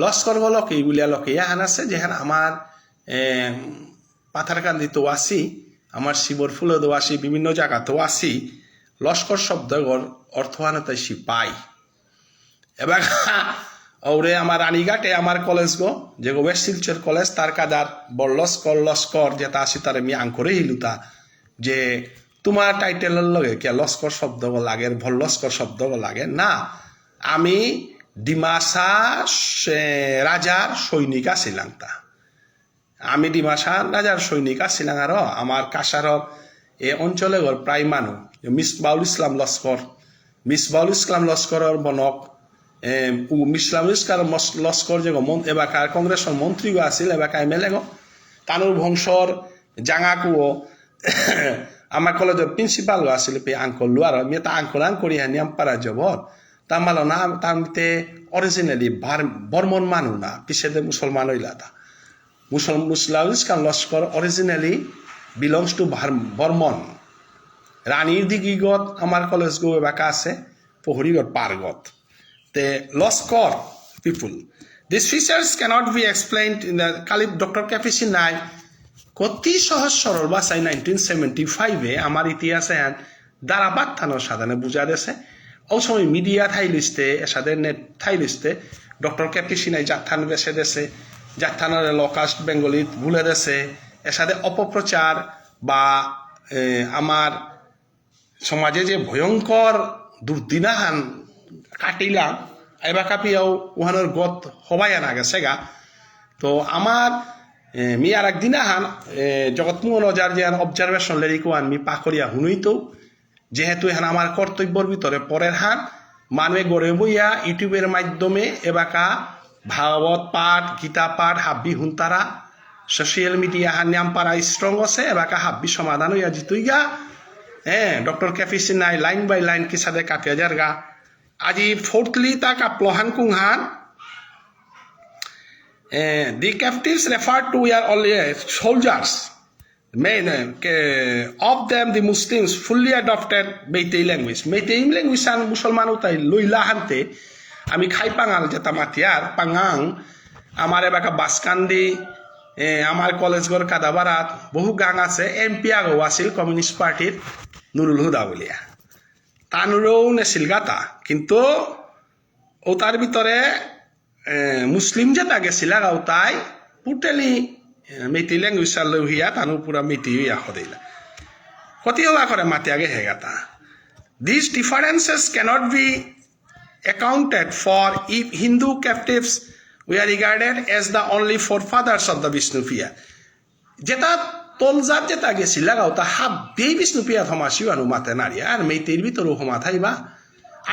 লস্কর লোক এইগুলিয়া লোক ইহান আছে যেখানে আমার পাথারকান্দিতেও আসি আমার শিবর ফুলেও আসি বিভিন্ন জায়গাতেও আসি লস্কর শব্দগর অর্থহানতাই সিপাই এবার ওরে আমার রানীঘাটে আমার কলেজ গো যে ওয়েস্ট শিলচর কলেজ তার কাদার বড় লস্কর যেটা আসি তার আমি আঙ্করে হিলুতা যে তোমার টাইটেলের লগে কে লস্কর শব্দ লাগে ভল লস্কর শব্দ লাগে না আমি ডিমাসা রাজার সৈনিক আছিলাম তা আমি ডিমাসা রাজার সৈনিক আছিলাম আর আমার কাছার এ অঞ্চলে প্রায় মানুষ মিসবাউল ইসলাম লস্করের বনক মিসবাউল ইসলাম লস্কর যে এবাকার কংগ্রেসের মন্ত্রীও আছিল এবাকা এমএলএ গো তানুর বংশর জাঙাকুও আমার কলেজের প্রিন্সিপাল আছিল পে আঙ্কল আর আমি তা আঙ্কল করি হানি পারা জবর তামালো না তামতে অরিজিনালি বর্মন মানু না পিছেদে মুসলমান হইলা তা মুসলাম ইসলাম Laskar originally belongs to Barman রানীর দিগিগত আমার কলেজ গো এবাকা আছে পহরিগত পারগত তে Laskar people this features cannot be explained in the কালি ডক্টর ক্যাপিসি নাই কতি সহজ সরল বাসাই 1975 এ আমার ইতিহাসে দারাবাদ থানোর সাধারণে বুঝা দেছে ও সময় মিডিয়া থাই লিস্টে এসাদের নেট থাই লিস্টে ডক্টর কেপি সিনাই জাথান বেছে দেছে জাথানের লকাস্ট বেঙ্গলিত ভুলে দেছে এর সাথে অপপ্রচার বা আমার সমাজে যে ভয়ঙ্কর দুর্দিনাহান কাটিলা এবার কাপিয়াও উহানোর গত হবাই আনা গেছে গা তো আমার মি আর একদিনাহান জগৎমোহন অজার যে অবজারভেশন লেরিকো আমি পাকরিয়া হুনুইতো যেহেতু এখন আমার কর্তব্যর ভিতরে পরের হান মানুষে গড়ে বইয়া ইউটিউবের মাধ্যমে এবাকা ভাগবত পাঠ গীতা পাঠ হাব্বি হুন্তারা সোশিয়াল মিডিয়া হান নাম পারা স্ট্রং আছে এবাকা হাব্বি সমাধান হইয়া জিতুইগা ডক্টর কেপি সিনাই লাইন বাই লাইন কি সাথে কাটিয়া যারগা আজি ফোর্থলি তা কাপলোহান কুংহান the captives referred to were only soldiers. Of them, the Muslims fully adopted Meitei language. Meitei language an Musalman utai loila hante. Ami khai pangal jeta matiar pangang. Amare baka baskandi. Amar college gor kadabarat. Bohu gang ase MP ago wasil Communist Party Nurul Huda bolia. Tanuro nesilgata. Kinto otar bitore মুসলিম যেটা গেছিলা গাও তাই পুটেলি Meitei language লহিয়া তানু পুরা মেইতি হইয়া হদিলা কতি হওয়া করে মাতি আগে হেগাতা this differences cannot be accounted for if Hindu captives we are regarded as the only forefathers of the Bishnupriya যেটা তলজাত যেটা গেছিলা গাও তা হাব্বেই বিষ্ণুপ্রিয়া থমাসিও আনু মাতে নারিয়া আর মেইতির ভিতরও হমা থাইবা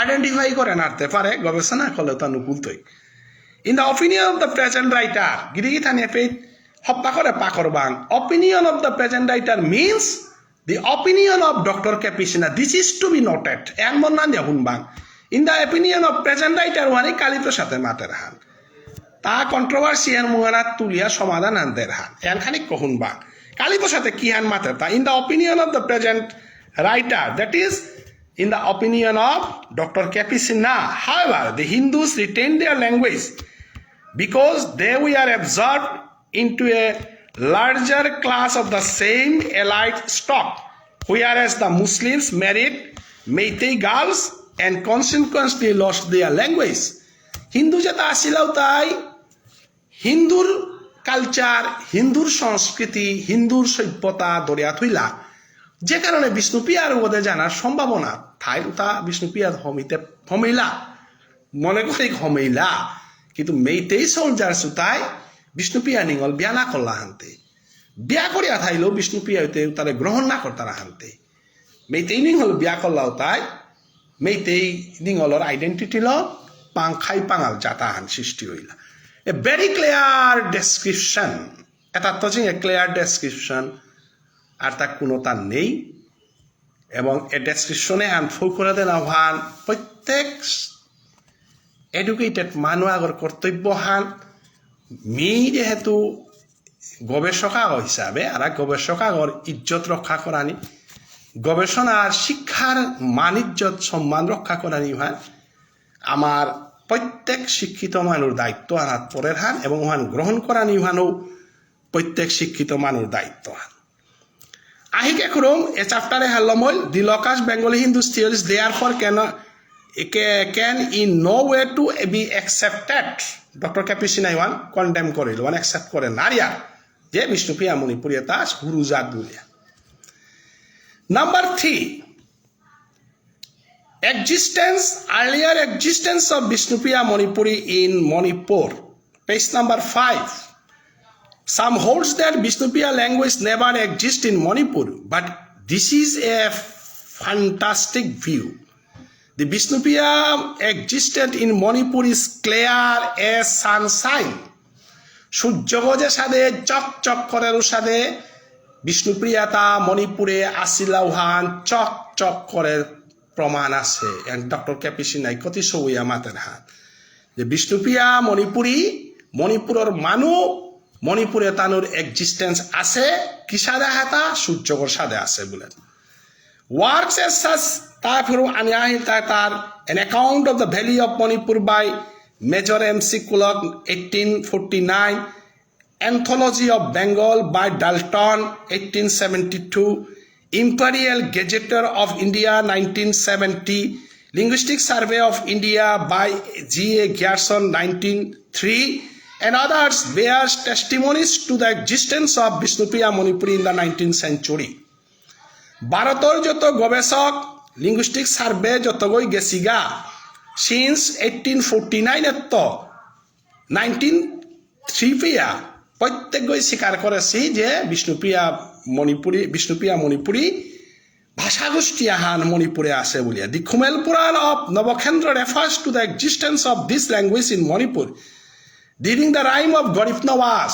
আইডেন্টিফাই করে নাড়তে পারে গবেষণা করলে তো অনুকূলতই In the opinion of the present writer, opinion of the present writer means the opinion of Dr. Kepi Sina. This is to be noted. In the opinion of present writer, wani kalito sate materhan. Ta controversy and muana tulia somadan anderhan. And khanik kohun bang. Kalito sate kihan materta. In the opinion of the present writer, that is, in the opinion of Dr. Kepi Sina. However, the Hindus retain their language because they were absorbed into a larger class of the same elite stock, whereas the Muslims married Meitei girls and consequently lost their language. Hindu jeta asilau tai Hindur culture, Hindur সংস্কৃতি, Hindur সভ্যতা দরিয়া থইলা যে কারণে বিষ্ণুপ্রিয়ার ওদের জানার সম্ভাবনা থাই উতা বিষ্ণুপ্রিয়ার হমিলা মনে করি হমিলা কিন্তু মেইতেই সোলজার সুতাই বিষ্ণুপ্রিয়া নিঙল বিয়া না করলা হানতে বিয়া করিয়া থাইলেও বিষ্ণুপ্রিয়া হইতে তারে গ্রহণ না করতারা হানতে মেইতেই নিঙল বিয়া করলাও তাই মেইতেই নিঙলর আইডেন্টিটি ল পাংখাই পাঙাল জাতা হান সৃষ্টি হইলা এ ভেরি ক্লিয়ার ডেসক্রিপশন এটা তো যে ক্লিয়ার ডেসক্রিপশন আর তা কোনো তার নেই এবং এ ডেসক্রিপশনে হান ফুল করে দেন আহ্বান প্রত্যেক এডুকেটেড মানুষ আগর কর্তব্য হান মি যেহেতু গবেষকা হিসাবে আর গবেষক আগর ইজ্জত রক্ষা করানি গবেষণার শিক্ষার মান ইজ্জত সম্মান রক্ষা করানি হান আমার প্রত্যেক শিক্ষিত মানুষ দায়িত্ব আনার পরের হান এবং হান গ্রহণ করানি হানও প্রত্যেক শিক্ষিত মানুষ দায়িত্ব হান আহিকে খুরুম এ চ্যাপ্টারে হাল্লমল দি লকাস Bengali Hindu theories therefore can in no way to be accepted. Dr. Kepi Sina one condemn koril one accept kore naria je Vishnupriya Manipuriya ta guruzat dulia. Number 3, earlier existence of Vishnupriya Manipuri in Manipur. Page number 5. Some holds that Vishnupriya language never exists in Manipur, but this is a fantastic view. The Vishnupriya existed in Manipur is clear as sunshine. সূর্যগজে সাদে চকচক করের সাদে বিষ্ণুপ্রিয়াতা মণিপুরে আসিলা Wuhan চকচক করে প্রমাণ আছে doctor K P Sinai কতি সবইয়া মাতের হাত যে বিষ্ণুপ্রিয়া মণিপুরের মানুষ মণিপুরে তানুর এক্সিস্টেন্স আছে কি সাদে হাতা সূর্যগর সাদে আছে বলেন works as such an account of the valley of Manipur by Major M.C. Kulak 1849, Anthology of Bengal by Dalton 1872, Imperial Gazetteer of India 1970, Linguistic Survey of India by G.A. Gerson 1903 and others bears testimonies to the existence of Bishnupriya Manipuri in the 19th century. ভারতের যত গবেষক linguistic survey যতগই গেছিগা since 1849 তো 1903 পিয়া প্রত্যেকই স্বীকার করেছি যে বিষ্ণুপ্রিয়া মণিপুরী ভাষাগোষ্ঠী আহান মণিপুরে আছে বলিয়া দি খুমেল পুরাণ of নবখেন্দ্র refers to the existence of this language in Manipur during the reign of গরিব নওয়াজ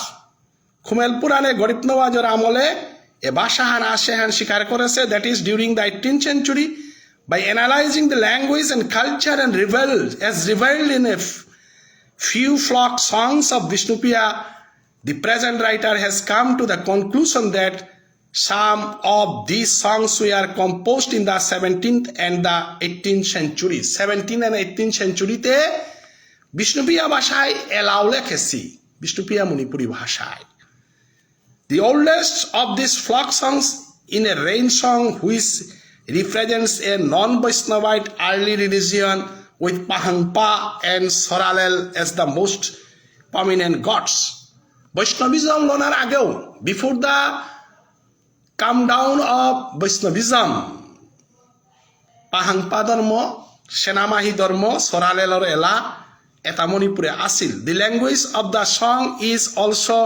খুমেল পুরাণে গরিব নওয়াজের আমলে এ ভাষাহান আসেহান স্বীকার করেছে that is during the 18th century by analyzing the language and culture and revealed in a few flock songs of Vishnupriya. The present writer has come to the conclusion that some of these songs were composed in the 17th and the 18th century. 17th and 18th century te Vishnupriya bhashai elao lekhesi Vishnupriya Manipuri bhashai. The oldest of these flock songs in a rain song which represents a non-Vaishnavite early religion with Pahangpa and Soralel as the most prominent gods. Vaishnavism lonar ageo, before the come down of Vaishnavism, Pahangpa dharma, Senamahi dharma, Soralelor ela, eta Manipure asil. The language of the song is also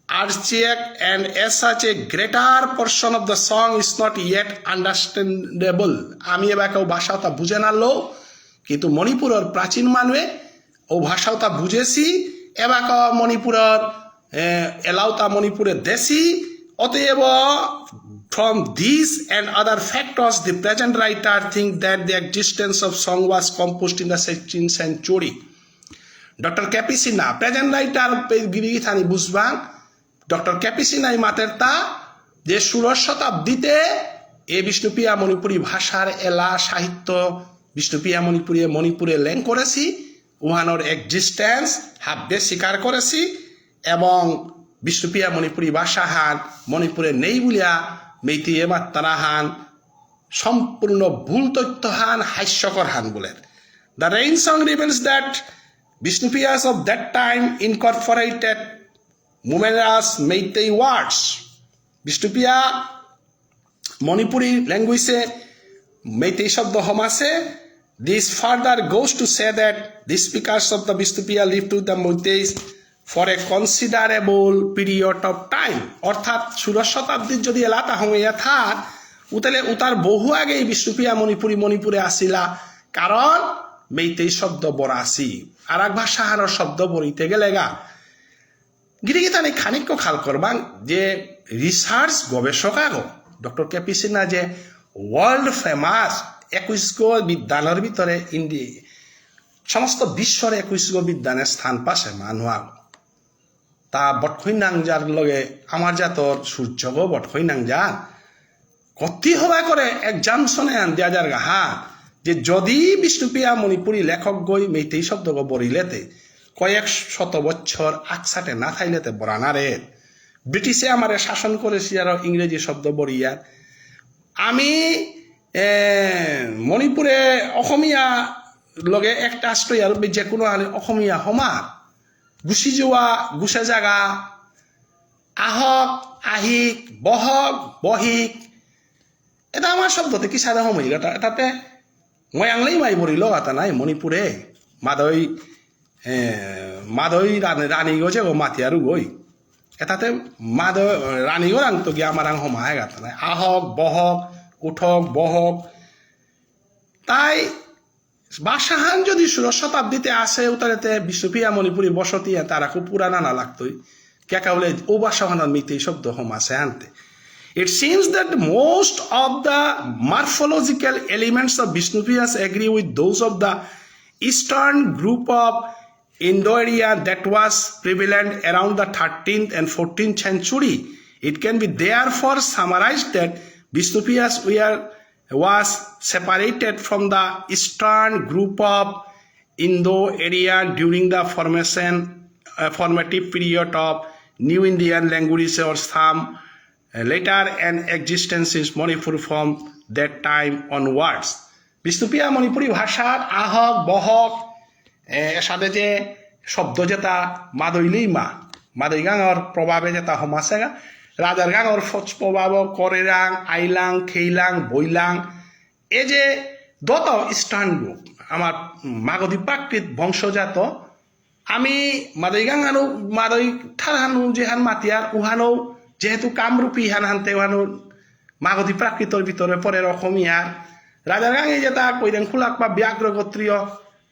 archaic and as such a greater portion of the song is not yet understandable. আমি এবাকেও ভাষাটা বুঝে নালো কিন্তু মণিপুরের প্রাচীন মানুষে ও ভাষাটা বুঝেছি এবাক মণিপুরের এলাউতা মণিপুরে দেশি অতএব from these and other factors the present writer think that the existence of song was composed in the 16th century. Dr. K.P. Sinha present writer গিরিগিথানি বুঝবাং ডক্টর কেপি সিনহাই মাতের তা যে 16 শতাব্দীতে এই বিষ্ণুপ্রিয়া মণিপুরী ভাষার এলা সাহিত্য বিষ্ণুপ্রিয়া মণিপুরে লেং করেছি উহানোর এক্সিস্টেন্স হাবদে স্বীকার করেছি এবং বিষ্ণুপ্রিয়া মণিপুরী ভাষা হান মণিপুরে নেই বলিয়া মেইতি এমাত্তারা হান সম্পূর্ণ ভুল তথ্য হান হাস্যকর হান বলেন the rain song reveals that Bishnupriyas of that time incorporated numerous Meitei words. Bishnupriya Manipuri language Meitei shabda homase. This further goes to say that the speakers of the Bishnupriya lived with the Meiteis for a considerable period of time. অর্থাৎ 16 শতাব্দীর যদি এলাকা হইয়া থাক উতালে উতার বহু আগে বিষ্ণুপ্রিয়া মণিপুরে আসিলা কারণ মেইতেই শব্দ বরাসি আর এক ভাষা হার শব্দ বরিতে গেলেগা গিরিগিতানি খানিক খাল করবাং যে রিসার্চ গবেষক আগো ডক্টর কেপি সিনহা যে ওয়ার্ল্ড ফেমাস 21 গো বিদ্যানের ভিতরে সমস্ত বিশ্বর 21 গো বিদ্যানের স্থান পাশে মানুষ আগো তা বটখই নাংজার লগে আমার জাতর সূর্যগো বটখই নাংজার কতি হওয়া করে এক্সামশনে আন দেয়া যার হা যে যদি বিষ্ণুপ্রিয়া মণিপুরী লেখক গই মেইতেই শব্দ গো বরিলেতে কয়েক শত বছর আকসাটে না থাইলেতে বরানারে ব্রিটিশে আমারে শাসন করেছি আর ইংরেজি শব্দ বরিয়া আমি মণিপুরে অসমীয়া লগে একটা আশ্রয় আর যে কোনো অসমীয়া হমা গুচি যোৱা গুছে জাগা আহক আহিক বহক বহিক এটা আমার শব্দতে কি সাদা সময় এটাতে মই আংলেই মাই বরি লগাতা নাই মণিপুরে মাদই রানী গছে গো মাতি আৰু গই এটাতে রানী গো আংতো গিয়া আমার আং হমায় গাতা নাই আহক বহক উঠক বহক তাই বাসাহান যদি 16 শতাব্দীতে আসে উতারেতে বিষ্ণুপ্রিয়া মণিপুরী বসতি তারা খুব পুরানা না লাগতোই কেকা বলে ও বাসাহানের মিতেই শব্দ হমাছে আনতে It seems that most of the morphological elements of Bishnupriya's agree with those of the eastern group of Indo-Aryan that was prevalent around the 13th and 14th century. It can be therefore summarized that Bishnupriya's was separated from the eastern group of Indo-Aryan during the formative period of New Indian languages or some later and existence is Manipur from that time onwards. Bishnupriya Manipuri ভাষার আহক বহক সাথে যে শব্দ যেটা মাদৈলেই মাদৈ গাঙর প্রভাবে যেটা সমাজেগা রাজার গাঙর ফচ প্রভাব করেরাং আইলাং খেইলাং বইলাং এ যে দত স্থানগুলো আমার মাগধী প্রাকৃত বংশজাত আমি মাদৈ গাঙানো মাদৈ থারহানু যেহান মাতিয়ার উহানো যেহেতু কামরূপী হান হানতে উহানো মাগধী প্রাকৃতর ভিতরে পরে অসমীয়ার রাজার গাঙে যেটা কইরেন খুলাক বা ব্যাঘ্র গোত্রীয়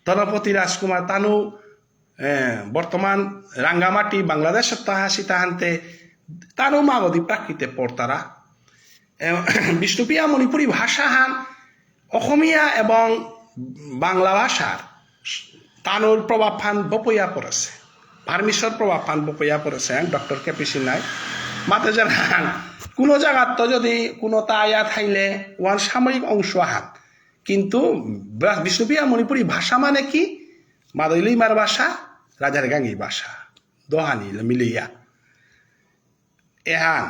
ধনপতি রাজকুমার তানু বর্তমান রাঙ্গামাটি বাংলাদেশের তাহাসি তাহান্তে তানু মাগধী প্রাকৃতে পড়তারা বিষ্ণুপ্রিয়া মণিপুরী ভাষা হান অসমীয়া এবং বাংলা ভাষার তানুর প্রভাব ফান বপইয়া পড়েছে ফার্মিসর প্রভাব ফান বপইয়া পড়েছে ডক্টর কে.পি. সিনহাই মাতে যেন কোনো জায়গার তো যদি কোনো তাইয়া থাইলে ওয়ান সাময়িক অংশ হান কিন্তু বিষ্ণুপ্রিয়া মণিপুরী ভাষা মানে কি মাদৈলিমার ভাষা রাজার গাঙ্গি ভাষা দোহানি মিলিয়া এহান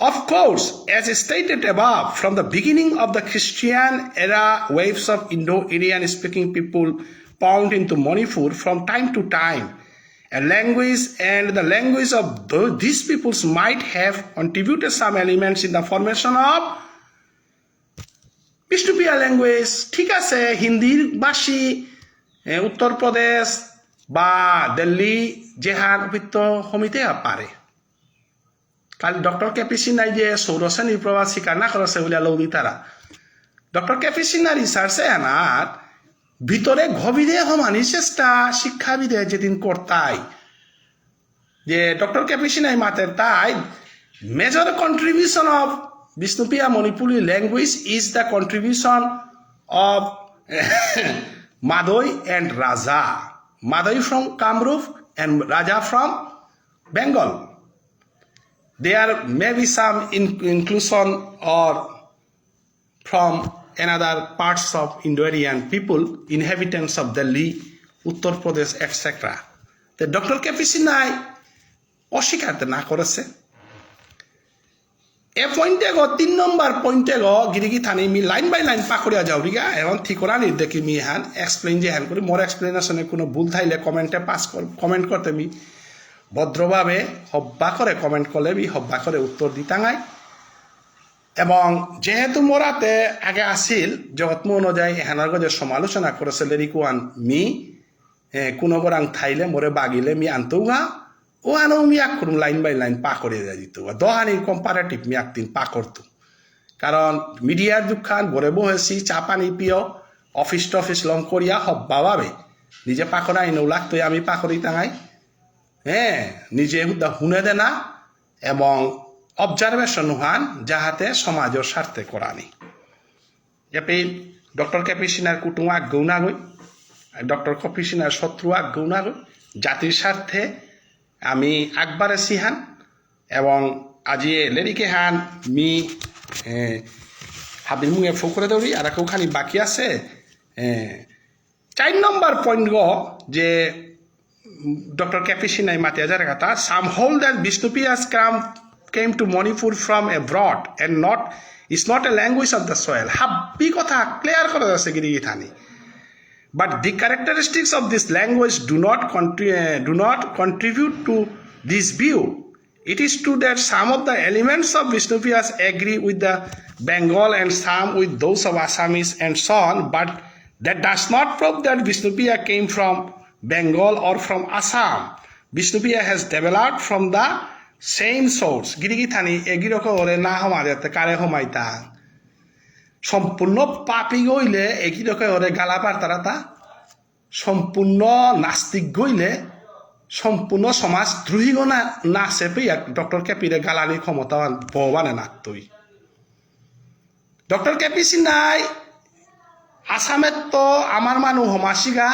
of course as stated above from the beginning of the Christian era waves of Indo-Aryan speaking people poured into Manipur from time to time a language and the language of these peoples might have contributed some elements in the formation of Bishnupriya language ঠিক আছে হিন্দির ভাষী উত্তরপ্রদেশ বা দিল্লি জেহার বৃত্ত সমিতি পারে কাল doctor KP. সিনহাই যে সৌরশ্রেণীর প্রভাব স্বীকার না করেছে বলে লৌদি তারা ডক্টর কে.পি. সিনহা রিসার্চে আনার ভিতরে গভীরে হমানি চেষ্টা শিক্ষাবিদে যেদিন করতাই যে ডক্টর কে.পি. সিনহাই মাতের তাই major contribution of Bishnupriya Manipuri language is the contribution of Madai and raja Madai from Kamrup and raja from Bengal there may be some inclusion or from another parts of Indo-Aryan people inhabitants of Delhi Uttar Pradesh etc. The Dr. K.P. সিনহাই অস্বীকার না করেছে এ পয়েন্টে গো 3 নম্বর পয়েন্টে গো গিরিগি থানি মি লাইন বাই লাইন পাকড়িয়া যাওরিগা এবং ঠিকরা দেখি মি হান এক্সপ্লেইন যে হান করে মোর এক্সপ্লেনেশনে কোনো ভুল থাইলে কমেন্টে পাস কমেন্ট করতে মি ভদ্রভাবে হব্বা করে কমেন্ট করলে মি হব্বা করে উত্তর দিতাঙাই এবং যেহেতু মোরাতে আগে আসিল জগৎম অনুযায়ী এহানার গজের সমালোচনা করেছে লেরিকুয়ান মি কোনো গরাং থাইলে মোরে বাগিলে মি আনতৌগা ও আনো মি আক করুম লাইন বাই লাইন পা করে দিত দহানির কম্পারেটিভ মি একদিন পা করতো কারণ মিডিয়ার যুগখান বরে বহেছি চা পানি পিও অফিস টফিস লং করিয়া হব্বা ভাবে নিজে পাকড়াই নৌ লাগতো আমি পাকড়ি টাঙাই নিজে হুনে দে না এবং অবজারভেশন হান যাহাতে সমাজের স্বার্থে করানি এপি ডক্টর কে.পি. সিনহার কুটুম আগ্গৌ না গই ডক্টর কে.পি. সিনহার শত্রু আগ্গৌ না গই জাতির স্বার্থে আমি আকবারে সিহান এবং আজি লেরিকে হান মি হাবির মুঙে ফো করে দৌড়ি আর কেউখানি বাকি আছে 4 নম্বর পয়েন্ট গ যে Dr. K.P. Sinhai Matia Jaragata, some hold that Vishnupriya's came to Manipur from abroad and is not a language of the soil. Habbi kotha clear kora jase giri thani. But the characteristics of this language do not contribute to this view. It is true that some of the elements of Vishnupriya's agree with the Bengal and some with those of Assamese and so on, but that does not prove that Vishnupriya came from Bengal or from Assam. Vishnupriya has developed from the same source. Girigi thani egiroko ore na homadete kare homaita. সম্পূর্ণ পাপি গইলে egiroko ore galapar tarata. সম্পূর্ণ নাস্তিক গইলে সম্পূর্ণ সমাজ দ্রোহী গনা না সেপে doctor KP. রে গালানি ক্ষমতাবান ভগবানে নাকতই ডক্টর কে.পি. সিনহাই আসামের তো আমার মানুষ হমাসিগা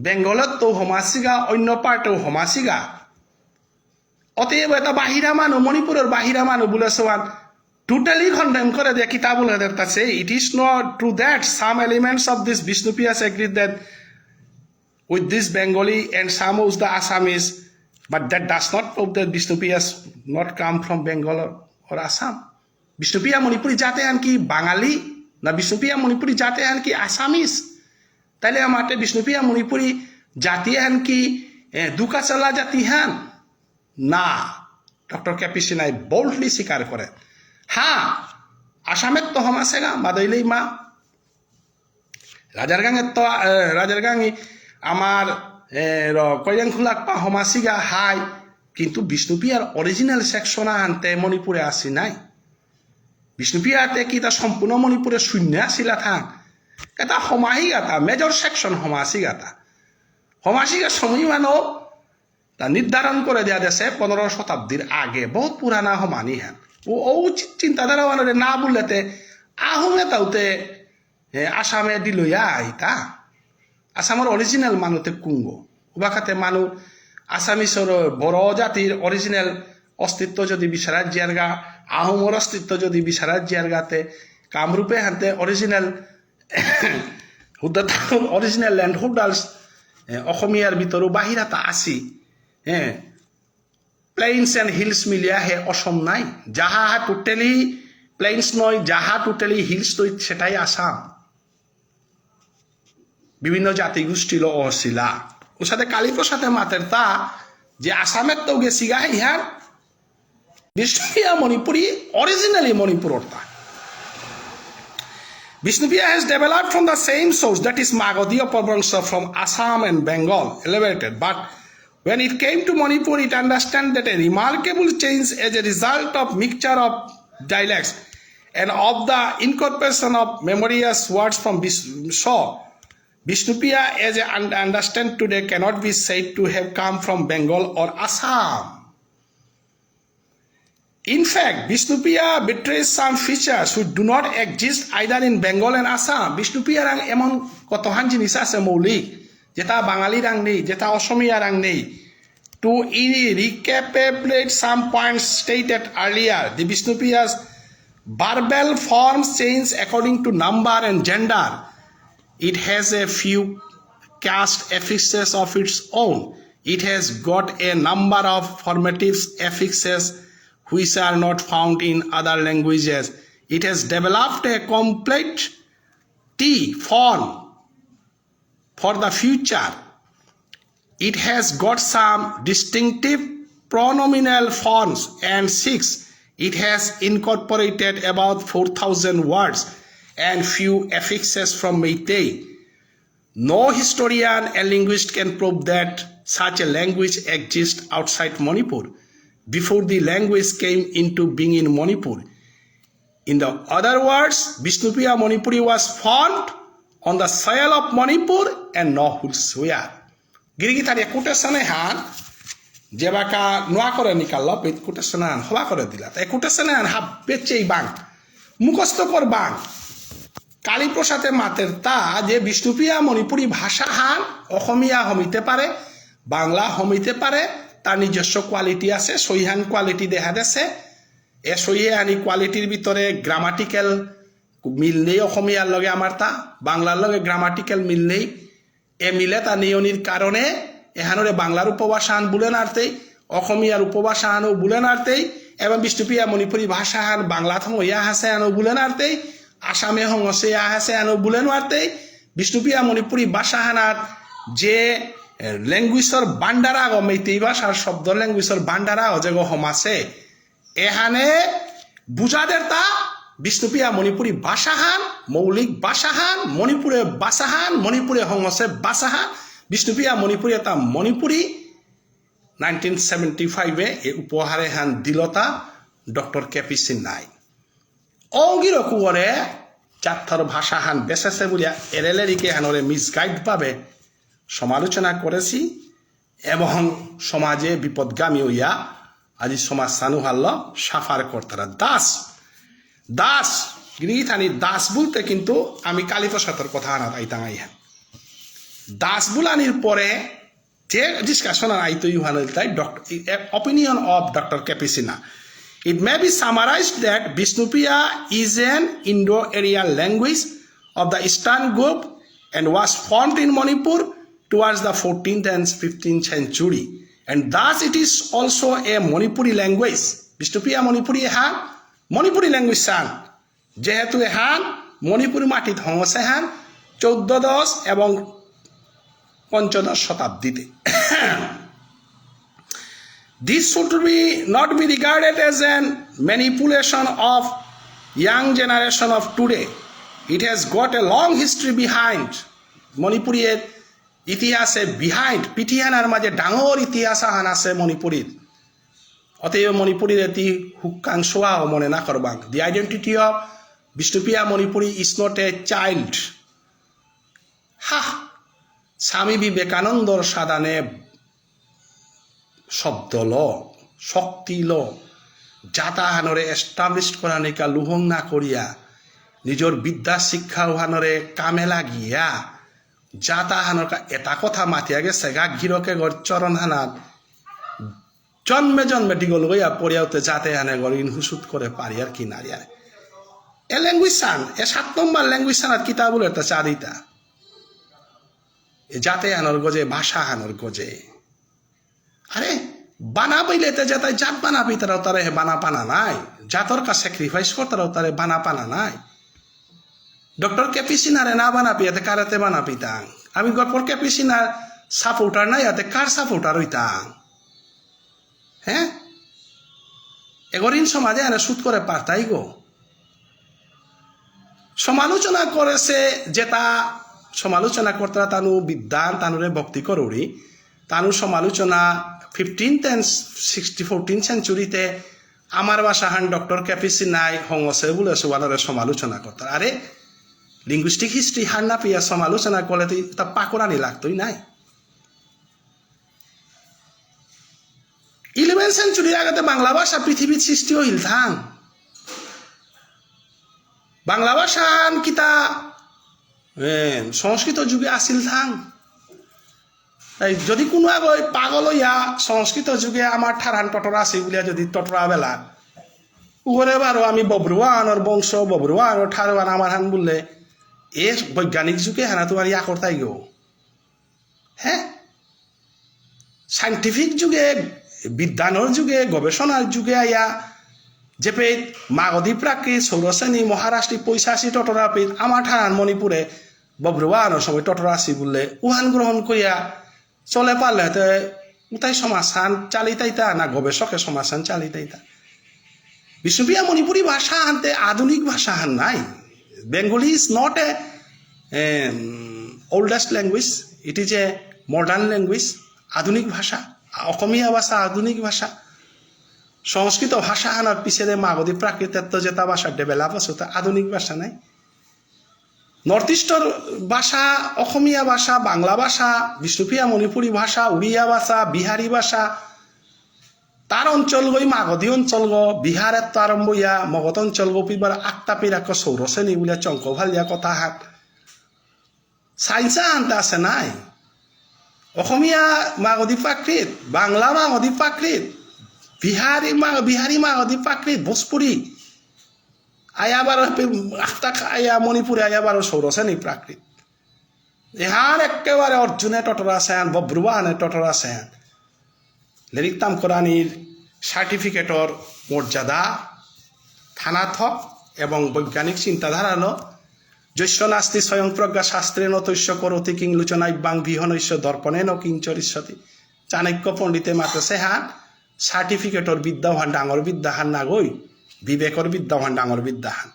বেঙ্গলত তো হমাসিগা অন্য পার্টেও হমাসিগা অতএব এটা বাহিরা মানুষ মণিপুরের বাহিরা মানুষ বলেছে টোটালি কন্ডেম করে দিয়ে কিতাব আছে it is not true that some elements of this Bishnupriyas agree that with this Bengali and some of the Assamese, but that does not prove that Vishnupriya not come from Bengal or Assam. Vishnupriya Manipuri jate an ki Bangali না বিষ্ণুপ্রিয়া মণিপুরি জাতি হেন কি Assamese তাইলে আমাতে বিষ্ণুপ্রিয়া মণিপুরি জাতি হেন কি দুকাচালা জাতি হেন না ডক্টর কেপি সিনহাই বোল্ডলি স্বীকার করেন হ্যাঁ আসামের তো হম আছে গা বাদইলেই মা রাজারগাঙে আমার কৈরাংখোলাক পা হমাসিগা হাই কিন্তু বিষ্ণুপ্রিয়ার অরিজিনাল সেকশন আনতে মণিপুরে আসি নাই বিষ্ণুপ্রিয়াতে কি তা সম্পূর্ণ মণিপুরে শূন্য আসিলা থাক এটা সমাহিগাতা মেজর সেকশন সমাসিগাতা সমাসিগা সময় মানো তা নির্ধারণ করে দেওয়া দেশে 15 শতাব্দীর আগে বহুত পুরানা সমানি হেন ও চিন্তাধারা মানে না বললেতে আহমে তাওতে আসামে দিলইয়া আইতা আসামের অরিজিনাল মানুতে কুঙ্গ উবাখাতে মানু আসামিসর বড় জাতির অরিজিনাল অস্তিত্ব যদি বিচারা জিয়ারগা আহমর অস্তিত্ব যদি বিচারা জিয়ারগাতে কামরূপে হাতে অরিজিনাল অরিজিনাল ল্যান্ড হোল্ডার্স অসমীয়ার ভিতরও বাহিরাতা আসি প্লেইনস এন্ড হিলস মিলিয়া হে অসম নাই যাহা টোটালি প্লেইনস নয় যাহা টোটালি হিলস নয় সেটাই আসাম বিভিন্ন জাতিগোষ্ঠীর অশিলা ওর সাথে কালীপ্রসাদের মাতের তা যে আসামের তো গেছি গা ইহার বিষ্ণুপ্রিয়া মণিপুরি অরিজিনালি মণিপুরর তা Vishnupriya has developed from the same source, that is Magadhi Apabhangsha from Assam and Bengal, elevated. But when it came to Manipur, it understood that a remarkable change as a result of mixture of dialects and of the incorporation of memorious words from Vishnupriya, as I understand today, cannot be said to have come from Bengal or Assam. In fact, Vishnupriya betrays some features which do not exist either in Bengal and Assam. Vishnupriya rang emon kotohan jinis ase moulik jeta Bangali rang nei, jeta Osomiya rang nei. To recapitulate some points stated earlier, the Vishnupriya's verbal forms change according to number and gender. It has a few caste affixes of its own. It has got a number of formative affixes which are not found in other languages. It has developed a complete T form for the future. It has got some distinctive pronominal forms and 6. It has incorporated about 4,000 words and few affixes from Meitei. No historian and linguist can prove that such a language exists outside Manipur before the language came into being in Manipur. In the other words, Vishnupriya Manipuri was formed on the soil of Manipur and no wholesale. Girigitari quotation han jebaka noa kore nikallo pet quotation han hoba kore dila. Ta quotation han hab pechei bang মুখস্থ কর বাং কালীপ্রসাদের মাতের তা যে বিষ্ণুপ্রিয়া মণিপুরি ভাষা হান অসমীয়া হমিতে পারে বাংলা হমিতে পারে তার নিজস্ব কোয়ালিটি আছে সহিহান কোয়ালিটি দেখা যাচ্ছে এ সহিহানি কোয়ালিটির ভিতরে গ্রামাটিক্যাল মিল নেই অসমীয়ার লগে আমার তা বাংলার লগে গ্রামাটিক্যাল মিল নেই এ মিলে তা নিয়নির কারণে এহানরে বাংলার উপভাষা হান বুলেন আরতেই অসমীয়ার উপভাষা হানও বুলেন আরতেই এবং বিষ্ণুপ্রিয়া মণিপুরি ভাষা হান বাংলা থং ইয়া হাসে আনো বুলেন আরতেই আসামে হংসে ইয়া হাসে আনো বুলেন আরতেই বিষ্ণুপ্রিয়া মণিপুরি ভাষা হানার যে ল্যাঙ্গুয়েজর বান্ডারা গো মেইতেই ভাষার শব্দ ল্যাঙ্গুয়েজর বান্ডারা অজেগো হমাসে এহানে বুঝাদের তা বিষ্ণুপ্রিয়া মণিপুরি ভাষাহান মৌলিক ভাষাহান মণিপুরে ভাষাহান মণিপুরে হংসে ভাষাহান বিষ্ণুপ্রিয়া মণিপুরি তা মণিপুরি 1975 এ উপহারে হান দিলতা ডক্টর কেপি সিনহাই অঙ্গির কুয়ারে চারথর ভাষাহান বেসেছে বলিয়া এরেলেরিকে হানরে মিসগাইড পাবে সমালোচনা করেছি এবং সমাজে বিপদগামী হইয়া আজি সমাজ সানু হাল্ল সাফার কর্তারা দাস গিরিথানি দাস বলতে কিন্তু আমি কালীপ্রসাদের কথা আনা আইতাঙাই হ্যাঁ দাস বুলানির পরে যে ডিসকাশন আইতো ইউহানের তাই opinion of Dr. Kepi Sinha. It may be summarized that Vishnupriya is an Indo-Aryan language of the Eastern group and was formed in Manipur towards the 14th and 15th century. And thus it is also a Manipuri language. Vishnupriya Manipuri han Manipuri language san. Jehetu han Manipur মাটিত হংসে হান 14দশ এবং 15দশ শতাব্দীতে This should be not be regarded as an manipulation of young generation of today. It has got a long history behind. মণিপুরের ইতিহাসে behind পিঠিয়ানার মাঝে ডাঙর ইতিহাস আহান আছে মণিপুরীর অতএব মণিপুরীর এটি হুকাংশোয়াও মনে না করবাং the identity of Bishnupriya Manipuri is not a child Swami বিবেকানন্দর সাদানে শব্দ ল শক্তি ল যাতাহানরে এস্টাবলিশ করা নিকা লুহং না করিয়া নিজের বিদ্যা শিক্ষা উহানরে কামে লাগিয়া যাতাহানর এটা কথা মাতিয়া গেছে গা গিরকে গর চরণ হানাত জন্মে জন্মে ডিগল গইয়া পড়িয়াতে যাতে হানে গর ইনহুসুত করে পারি আর কি নারী আর এ ল্যাঙ্গুয়েজ সান এ 7 নম্বর ল্যাঙ্গুয়েজ সানাত কিতাবুল একটা চারিতা এ যাতে হানর গজে ভাষা হানর গজে আরে বানা বইলেতে যাতে জাত বানাবি তারাও তারে বানা পানা নাই জাতর কা স্যাক্রিফাইস করতারাও তারে বানা পানা নাই ডক্টর কে পি সিনারে না বানাবি এতে কারাতে বানাবি তাং আমি গল্পর কে পি সিনার সাপোর্টার নাই এতে কার সাপোর্টার হইতাম হ্যাঁ এগরিন সমাজে এনে সুদ করে পারতাই গো সমালোচনা করেছে যেটা সমালোচনা করতে তানু বিদ্যান তানুরে ভক্তি করুরি তানু সমালোচনা 15th and 14th সেঞ্চুরিতে আমার বাসাহান ডক্টর ক্যাপিসি নাই হংসে বলে সুবানরে সমালোচনা করতে আরে লিঙ্গুইস্টিক হিস্ট্রি হার না পিয়া সমালোচনা করলে তা পাকড়ানি লাগতোই নাই 11th সেঞ্চুরির আগতে বাংলা ভাষা পৃথিবীর সৃষ্টি হইল থাং বাংলা ভাষান কিতা সংস্কৃত যুগে আসিল থাং যদি কোনো আগে পাগল হইয়া সংস্কৃত যুগে আমার ঠারান টটরা আছে বলিয়া যদি টটরা বেলা উগরে বারো আমি ববরুয়ানোর বংশ ববরুয়ানো ঠারওয়ান আমার হান বললে এ বৈজ্ঞানিক যুগে হানা তোমার ইয়া করতাই গো হ্যাঁ সাইন্টিফিক যুগে বিজ্ঞানের যুগে গবেষণার যুগে আইয়া যেপে মাগধী প্রাকৃত সৌরশ্রেণী মহারাষ্ট্রী পৈশাসী টটরা পেট আমার ঠারান মণিপুরে ববরুয়ানোর সময় টটরা আসি বললে উহান গ্রহণ করিয়া চলে পারলে উতাই সমাধান চালিতাইতা না গবেষকে সমাধান চালিতাইতা বিষ্ণুপ্রিয়া মণিপুরী ভাষা আনতে আধুনিক ভাষা হান নাই Bengali is not A oldest language it is a modern language আধুনিক ভাষা অসমীয়া ভাষা আধুনিক ভাষা সংস্কৃত ভাষা আনার পিছনে মাগধী প্রাকৃতিক যেটা ভাষা ডেভেলপ আছে আধুনিক ভাষা নাই নর্থ ইস্টর ভাষা অসমীয়া ভাষা বাংলা ভাষা বিষ্ণুপ্রিয়া মণিপুরী ভাষা উড়িয়া ভাষা বিহারী ভাষা তার অঞ্চল গই মাগধী অঞ্চল গ বিহারের তো আরম্ভ ইয়া মগধ অঞ্চল গো পিবার আক্তা পিরাক সৌরশ্রেণী বলিয়া চঙ্ক ভালিয়া কথা হাত সাইন্সা আনতে আছে নাই অসমীয়া মাগধী প্রাকৃত বাংলা মাগধী প্রাকৃত বিহারী মাগধী প্রাকৃত ভোজপুরি আয়াবার আয়া মণিপুরে আয়াবার সৌরশ্রেণী প্রাকৃত এহার একেবারে অর্জুনে টটরা সেন বব্রুবানে টটরা সেন লেরিকতাম কোরআনির সার্টিফিকেটর মর্যাদা থানাথক এবং বৈজ্ঞানিক চিন্তাধারালো জৈশ্য নাস্তি স্বয়ংপ্রজ্ঞা শাস্ত্রে নতৈশ্য করতি কিংলোচনায় বাং বিহনৈশ্য দর্পণে ন কিঞ্চরিষ্যতি চাণক্য পণ্ডিতে মাতে সেহান সার্টিফিকেটর বিদ্যাহান ডাঙর বিদ্যাহান না গই বিবেকর বিদ্যাহান ডাঙর বিদ্যাহান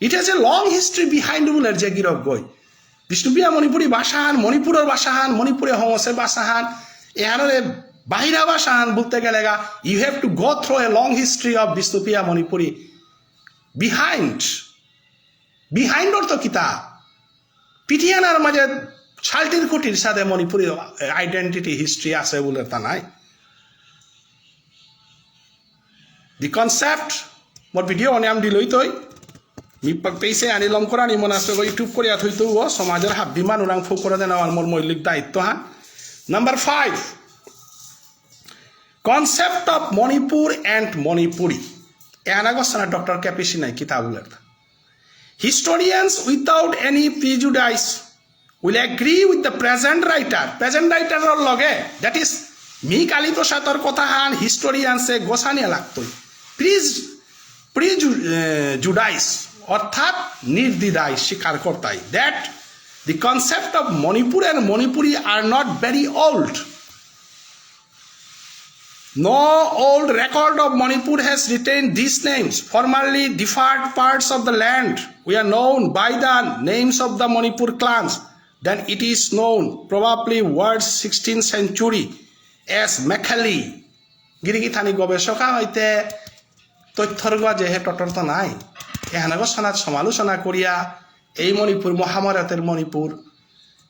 it has a long history behind বুলের যে গিরক গই বিষ্ণুপ্রিয়া মণিপুরী ভাষাহান মণিপুরের ভাষাহান মণিপুরে হংসের ভাষাহান এহারে বাহিরা ভাষাহান বলতে গেলে গা you have to go through a long history of Bishnupriya Manipuri behind অর্থ কিতা পিঠিয়ানার মাঝে শালটির খুঁটির সাথে মণিপুরী আইডেন্টিটি হিস্ট্রি আছে বলে তা নাই দি কনসেপ্ট মোর ভিডিও অনিয়াম দিলই তৈ মিপাক পেইছে আনি লম করা নি মনে আসবে ইউটিউব করিয়া থইতো ও সমাজের হাব্বিমান ওরাং ফোক করে দেন আমার মোর মৌলিক দায়িত্ব হান number 5 concept of Manipur and Manipuri এনাগসনা ডক্টর ক্যাপিসি নাই কিতাবুলের historians without any prejudice will agree with the present writer লগে that is মি কালী প্রসাদর কথা হান historians এ গোসানিয়া লাগতই প্রিজুডাইস অর্থাৎ নির্দ্বিধায় স্বীকার করতাই that the concept of Manipur and Manipuri are not very old. No old record of Manipur has retained these names. Formerly different parts of the land were known by the names of the Manipur clans. Then it is known, probably words 16th century, as Mekhali. গিরিগি থানি গবেষকা হইতে তথ্যর যেহে তটর্থ নাই এহান গবেষণার সমালোচনা করিয়া এই মণিপুর মহাভারতের মণিপুর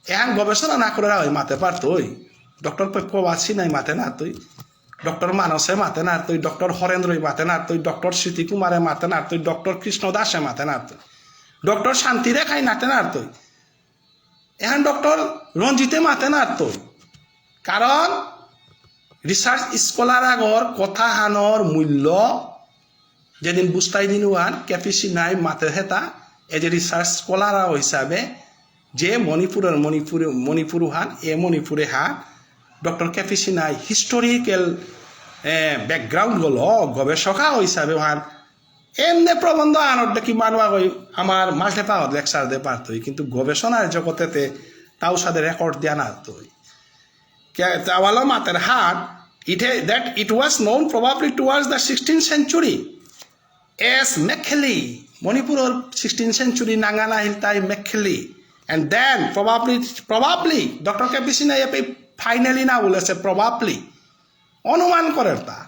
এহান গবেষণা না করে হয় মাতে পারতই ডক্টর পক্ষবাসী নাই মাতে না তুই ডক্টর মানসে মাতে না তুই ডক্টর হরেন্দ্রই মাতে না তুই ডক্টর স্মৃতি কুমারে মাতে না তুই ডক্টর কৃষ্ণ দাসে মাতে না তুই ডক্টর শান্তি রেখাই নাতে না তুই এহান ডক্টর রঞ্জিতে মাতে না তুই কারণ রিসার্চ স্কলার আগর কথা হানর মূল্য যেদিন বুঝতাই দিন ওয়ান ক্যাপিসি নাই মাতে হেতা এজ এ রিসার্চ স্কলার হিসাবে যে মণিপুর হান এ মণিপুরে হান ডক্টর ক্যাপিসি নাই হিস্টোরিক্যাল ব্যাকগ্রাউন্ড গুলো গবেষকা হিসাবে হান এমনি প্রবন্ধ আনর দেখি মানুয়া গই আমার মাঝে পাওয়ার লেকচার দে পারতই কিন্তু গবেষণার জগতেতে তাও সাথে রেকর্ড দেয়া না তুই Tawala Matar had that it was known probably towards the 16th century as Mekhali. Manipur 16th century Nangana Hiltai Mekhali. And then probably Dr. Kapisina finally now will say probably. Onuman Korerta.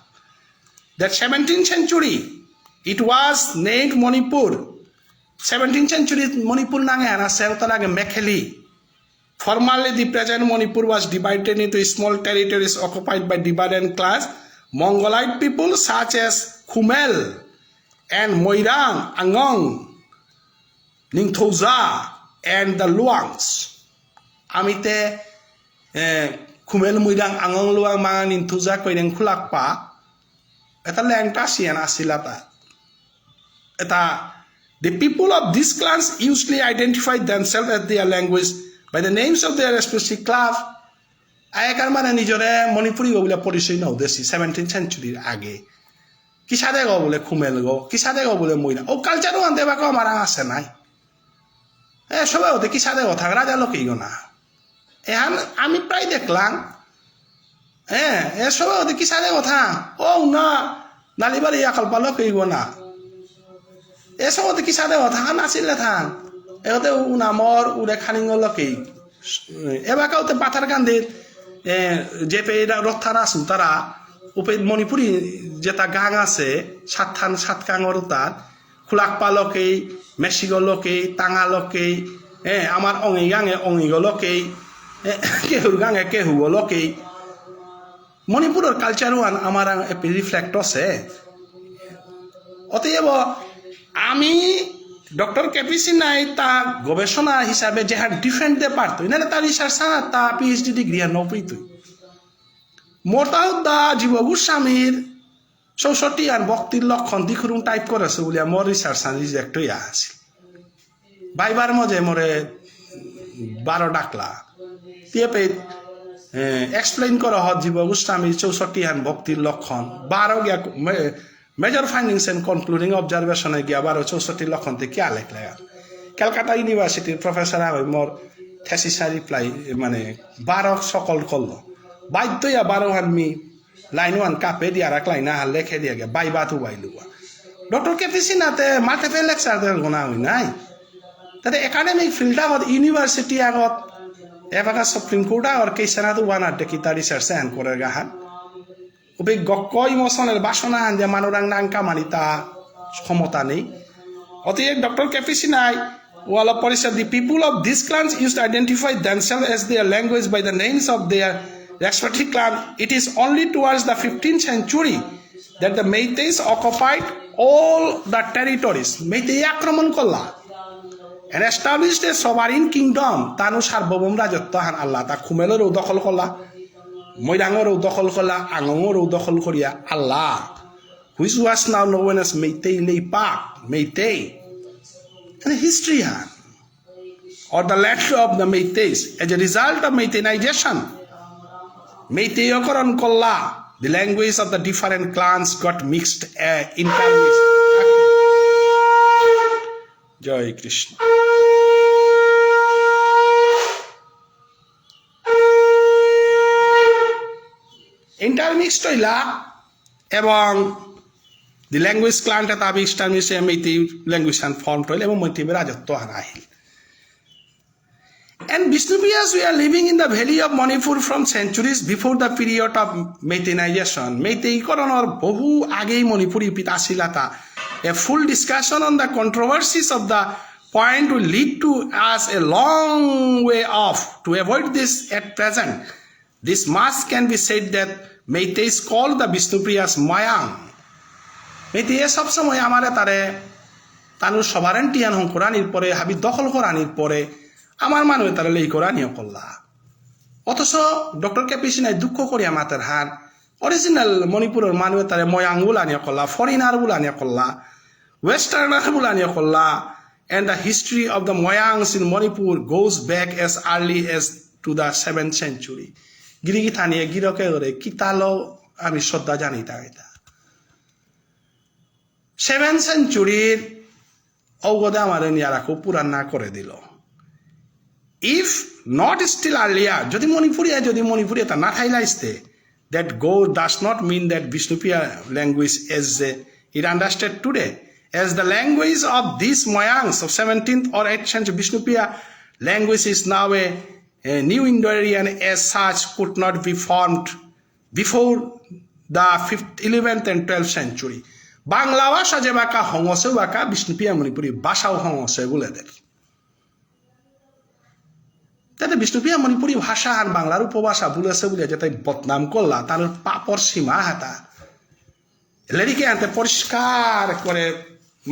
That 17th century it was named Manipur. 17th century Manipur Nangana Sertanaga Mekhali. Formerly, the present Manipur was divided into small territories occupied by Tibetan class, Mongolite people such as Khumel and Moirang, Angong, Ningthoza, and the Luangs. Amite Khumel, Moirang, Angong, Luang, Mang, Ningthoza, Koireng Kulakpa, eta Langtasian Asilata. Eta the people of these clans usually identified themselves as their language by the names of their specific class. Ayakar মানে নিজরে মণিপুরি গো বলে পরিচয় নাও দেশি 17th century আগে কি সাদে গো বলে খুমেল গো কি সাদে গো বলে মইরা ও কালচারও আনতে বাকো আমার আছে নাই সবাই ওতে কি সাদে কথা রাজা লোকই গো না এখন আমি প্রায় দেখলাম সবাই ওতে কি সাদে কথা ও না নালিবাড়ি আকালপা লোকই গো না এসব ওতে কি সাদে কথা নাছিলে থান এতে উনামর উড়ে খানিঙ্গ লোকেই এবার কাউতে পাথার কান্দির যে পেয়েরা রথার আসুন তারা উপে মণিপুরি যেটা গাং আছে সাত কাঙর তার খুলাকপা লোকেই মেশিগ লোকেই টাঙা লোকেই আমার অঙি গাঙে অঙিগ লোকেই কেহুর গাঙে কেহুগ লোকেই মণিপুরের কালচারওয়ান আমার রিফ্লেক্ট আছে অতএব আমি ডক্টর কেপিসি নাই তা গবেষণা হিসাবে যে ডিফেন্ড দে পারত না তার রিসার্চ তা পিএইচডি ডিগ্রি আর নপইতই মোটাউদ্দা জীব গোস্বামীর 64 আর ভক্তির লক্ষণ দিখুরুম টাইপ করেছে বলে মোর রিসার্চ রিজেক্ট হইয়া আছে বাইবার মজে মোরে 12 ডাকলা তিয়েপে এক্সপ্লেইন করা হয় জীব গোস্বামীর 64 আর ভক্তির লক্ষণ 12 গিয়া Major findings and concluding observation gya 1264 লক্ষণ তে কিয়া লেখলা কলকাতা ইউনিভার্সিটির professor I more thesis reply মানে 12 সকল করলো বাধ্যয়া 12 আনমি লাইন 1 কাপে দিয়া রাখলাই না লেখে দিয়া গে বাইবা তু বাইলুয়া ডক্টর কেপিসি নাতে মাল্টিপল লেকচার দের গোনা হই নাই তাতে একাডেমিক ফিল্ড অফ ইউনিভার্সিটি আগত এবাকা সুপ্রিম কোর্ট আর কেসনা তু ওয়ানার তে কিতা রিসার্চ এন্ড করে গাহান ওই গক্ক ইমোশনের বাসনা আন যে মানুরাং নাংকা মানিতা ক্ষমতা নেই অতএব ডক্টর কেপিসি নাই ওয়ালা পরিষদ the people of this clans used identify themselves as their language by the names of their respective clan. It is only towards the 15th century that the Meiteis occupied all the territories. Meitei আক্রমণ করলা and established a sovereign kingdom. Tanu সার্বভৌম রাজত্ব হান আল্লাহ তা খুমেলেরও দখল করলা ময়রাঙরও দখল করলা আঙঙরও দখল করিয়া আল্লাহ which was now known as Meitei Leipak Meitei and history han or the land of the Meiteis as a result of Meiteinization Meiteiokoron kolla the language of the different clans got mixed intermixed জয় কৃষ্ণ। ইন্টারমিক্সড হইলা এবং the language ক্লান্টে তাবি ইস্টারমিক্সে Meitei language আন form হইল এবং মৈতেই রাজত্ব হানা Ahil. And Bishnupiyas were living in the valley of Manipur from centuries before the period of Meiteinization. Meiteikoronor bohu agei Manipuri pitasilata. A full discussion on the controversies of the point will lead to us a long way off. To avoid this at present, this much can be said that Meiteis called the Bishnupiyas Mayang. Meitei সব সময় আমারে তারে তানুর sovereignty আন হংকরানির পরে হাবি দখল করানির পরে আমার মানুষ তারা লেই করা নিয়ে করলা। অথচ ডক্টর কেপিসি নাই দুঃখ করিয়া মাতের হান অরিজিনাল মণিপুরের মানুষ তারা ময়াং বলা নিয়ে করলা, ফরেনার বলা নিয়ে করলা, ওয়েস্টার্নার বলা নিয়ে করলা। And the history of the Moyangs in Manipur goes back as early as to the 7th century. গিরিগি থানিয়ে গিরকে করে কিতালো আমি শ্রদ্ধা জানি তাইতা 7th century অবগদে আমাদের নিয়ারাকো পুরান না করে দিল। If not still earlier, যদি মণিপুরিয়া তা না থাইলাইস্তে, that go does not mean that Bishnupiya language as it understood today, as the language of these Moyangs of 17th or 8th century Bishnupiya language is now a new Indo-Aryan as such could not be formed before the 11th and 12th century. Bangla ভাষা যে বাঁকা হংসে বাঁকা বিষ্ণুপিয়া মণিপুরি ভাষাও হংসে বলেদের। তাতে বিষ্ণুপিয়া মণিপুরি ভাষা আর বাংলার উপভাষা বলেছে বলে যে তাই বদনাম করলা তার পাপর সীমা হাতা লেরিকে আনতে পরিষ্কার করে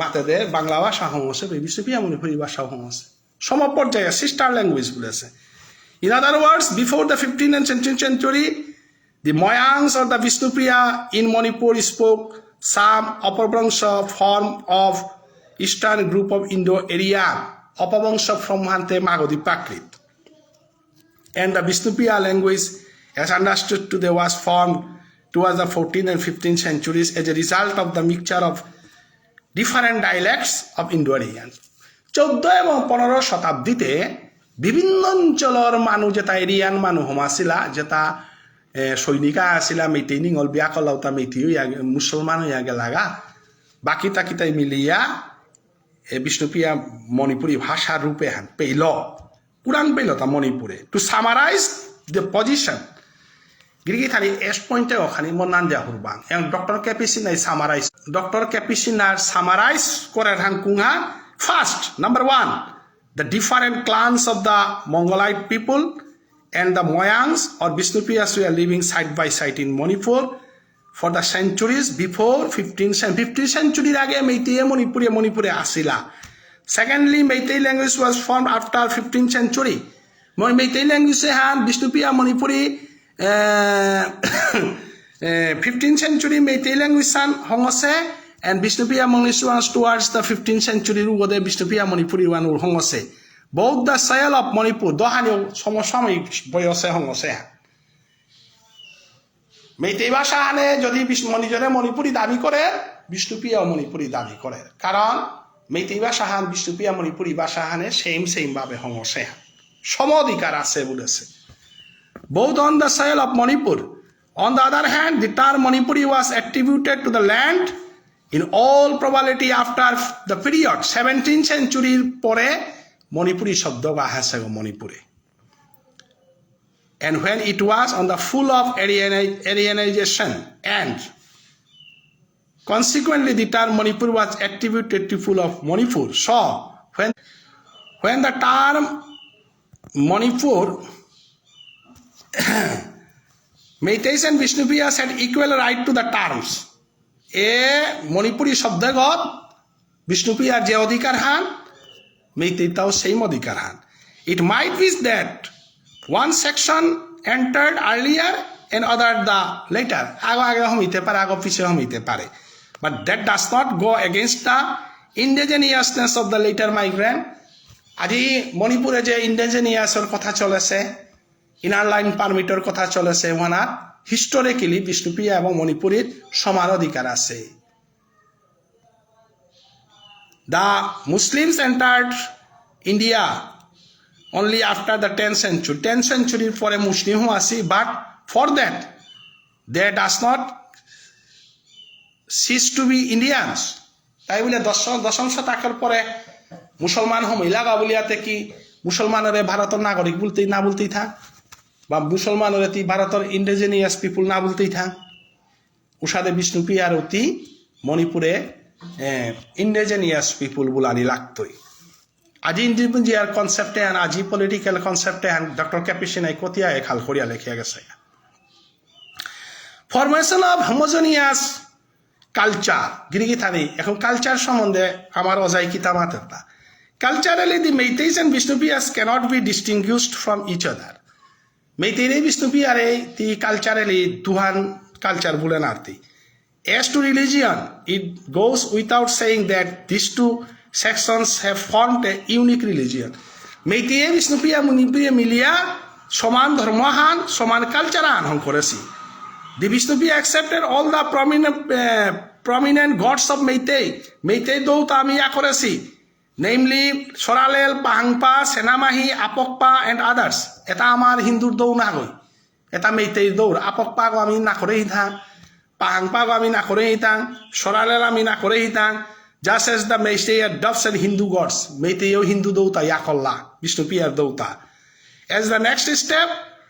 মাতে দে বাংলা ভাষা হংসে বিষ্ণুপিয়া মণিপুরি ভাষাও হংসে সমপর্যায়ে সিস্টার ল্যাঙ্গুয়েজ বলেছে। In other words, before the 15th and 16th century, the Moyangs or the Bishnupiya in Manipur spoke some Apabhangsha form of eastern group of Indo-Aryan, Apabhangsha from Hante Magadi Prakrit. And the Bishnupiya language, as understood today, was formed towards the 14th and 15th centuries as a result of the mixture of different dialects of Indo-Aryan. 14 এবং 15 শতাব্দীতে বিভিন্ন অঞ্চলের মানুষ যেটা এরিয়ান মানুষ হমাছিলা যেটা সৈনিকা আসিলা মেইতেই নিঙল বিয়া কলাউতা মেইতেই মুসলমান হইয়া গেলাগা বাকি তাকিতাই মিলিয়া বিষ্ণুপিয়া মণিপুরি ভাষা রূপে হান পেইল কুরান পেইল তা মণিপুরে। টু সামারাইজ দ্য পজিশন গিরিগি থানি এস পয়েন্টে ওখানে মনান যা হুরবাং এবং ডক্টর ক্যাপিসিনাই সামারাইজ ডক্টর ক্যাপিসিনার সামারাইজ করে হান কুঙা first number 1 the different clans of the Mongolite people and the Moyangs or Bishnupiyas were living side by side in Manipur for the centuries before 15th century age Meitei Manipure asila. Secondly, Meitei language was formed after 15th century. Meitei language han Bishnupiya Manipuri 15th century Meitei language san hongose and Bishnupiya Manipuri towards the 15th century ugode Bishnupiya Manipuri one hongose. Both the soil of Manipur dohani সমসাময়িক বয়সে হংসে মেইতেই ভাষা আনে যদি নিজরে মণিপুরি দাবি করে বিষ্ণুপিয়া মণিপুরি দাবি করে কারণ মেইতেই ভাষা হান বিষ্ণুপিয়া মণিপুরি ভাষা হানে সেম ভাবে হংসে সম অধিকার আছে বলেছে। Both on the soil of Manipur. On the other hand, the term Manipuri was attributed to the land in all probability after the period 17th century পরে Manipuri শব্দ আহাছে মণিপুরে। And when it was on the full of Aryanization and consequently the term Manipur was attributed to full of Manipur. So when the term Manipur Meiteis and Bishnupiyas had equal right to the terms. Manipuri শব্দগত বিষ্ণুপিয়ার যে অধিকার হান মেইতেইতাও সেই অধিকার হান। It might be that one section entered earlier and other the later. আগে হইতে পারে আগে পিছে হইতে পারে। But that does not go against the indigenousness of the later migrant. আজি মণিপুরে যে ইন্ডিজেনিয়াসের কথা চলেছে ইনার লাইন পারমিটের কথা চলেছে ওনার হিস্টোরিক্যালি বিষ্ণুপিয়া এবং মণিপুরের সমান অধিকার আছে। The Muslims entered India only after the 10th century. 10th century for a Muslim who asi, but for that, they does not cease to be Indians. তাই বলে দশম শতকের পরে মুসলমান মহিলা বলিয়াতে কি মুসলমানের ভারতের নাগরিক বলতেই না বলতেই থাক বা মুসলমানের ভারতের ইন্ডিজিনিয়াস পিপুল না বলতেই থাক উষাদে বিষ্ণুপ্রিয়ার অতি মণিপুরে ইন্ডিজিনিয়াস পিপুল বুলানি লাগতই আজি ইন্ডিজিনিয়ার কনসেপ্টে আন আজি পলিটিক্যাল কনসেপ্টে আন ডক্টর ক্যাপিসিনাই কতিয়া খাল করিয়া লেখিয়া গেছে ফরমেশন অফ হোমোজেনিয়াস কালচার গিরিগি থানি এখন কালচার সম্বন্ধে আমার অজাই কিতাব মাত্রা culturally the Meiteis and Bishnupriyas cannot be distinguished from each other মেইতেইরে বিষ্ণুপ্রিয়ারে তি কালচারালি দুহান কালচার বুলেন আরতি as to religion it goes without saying that these two sections have formed a unique religion Meitei Bishnupriya মুনিপ্রিয়া মিলিয়া সমান ধর্মহান সমান কালচার আনহন করেছি The Vishnupriya accepted all the prominent gods of Meitei. Meitei Douta Amiya Koresi, namely Soralel, Pahangpa, Senamahi, Apokpa, and others. Eta Amar Hindu Dou Nagoi. Eta Meitei Dour. Apokpa go Ami Nakore Hitang, Pahangpa go Ami Nakore Hitang, Soralel Ami Nakore Hitang, just as the Meitei adopts and Hindu gods. Meitei Hindu Douta Yakolla, Vishnupriya Douta. As the next step,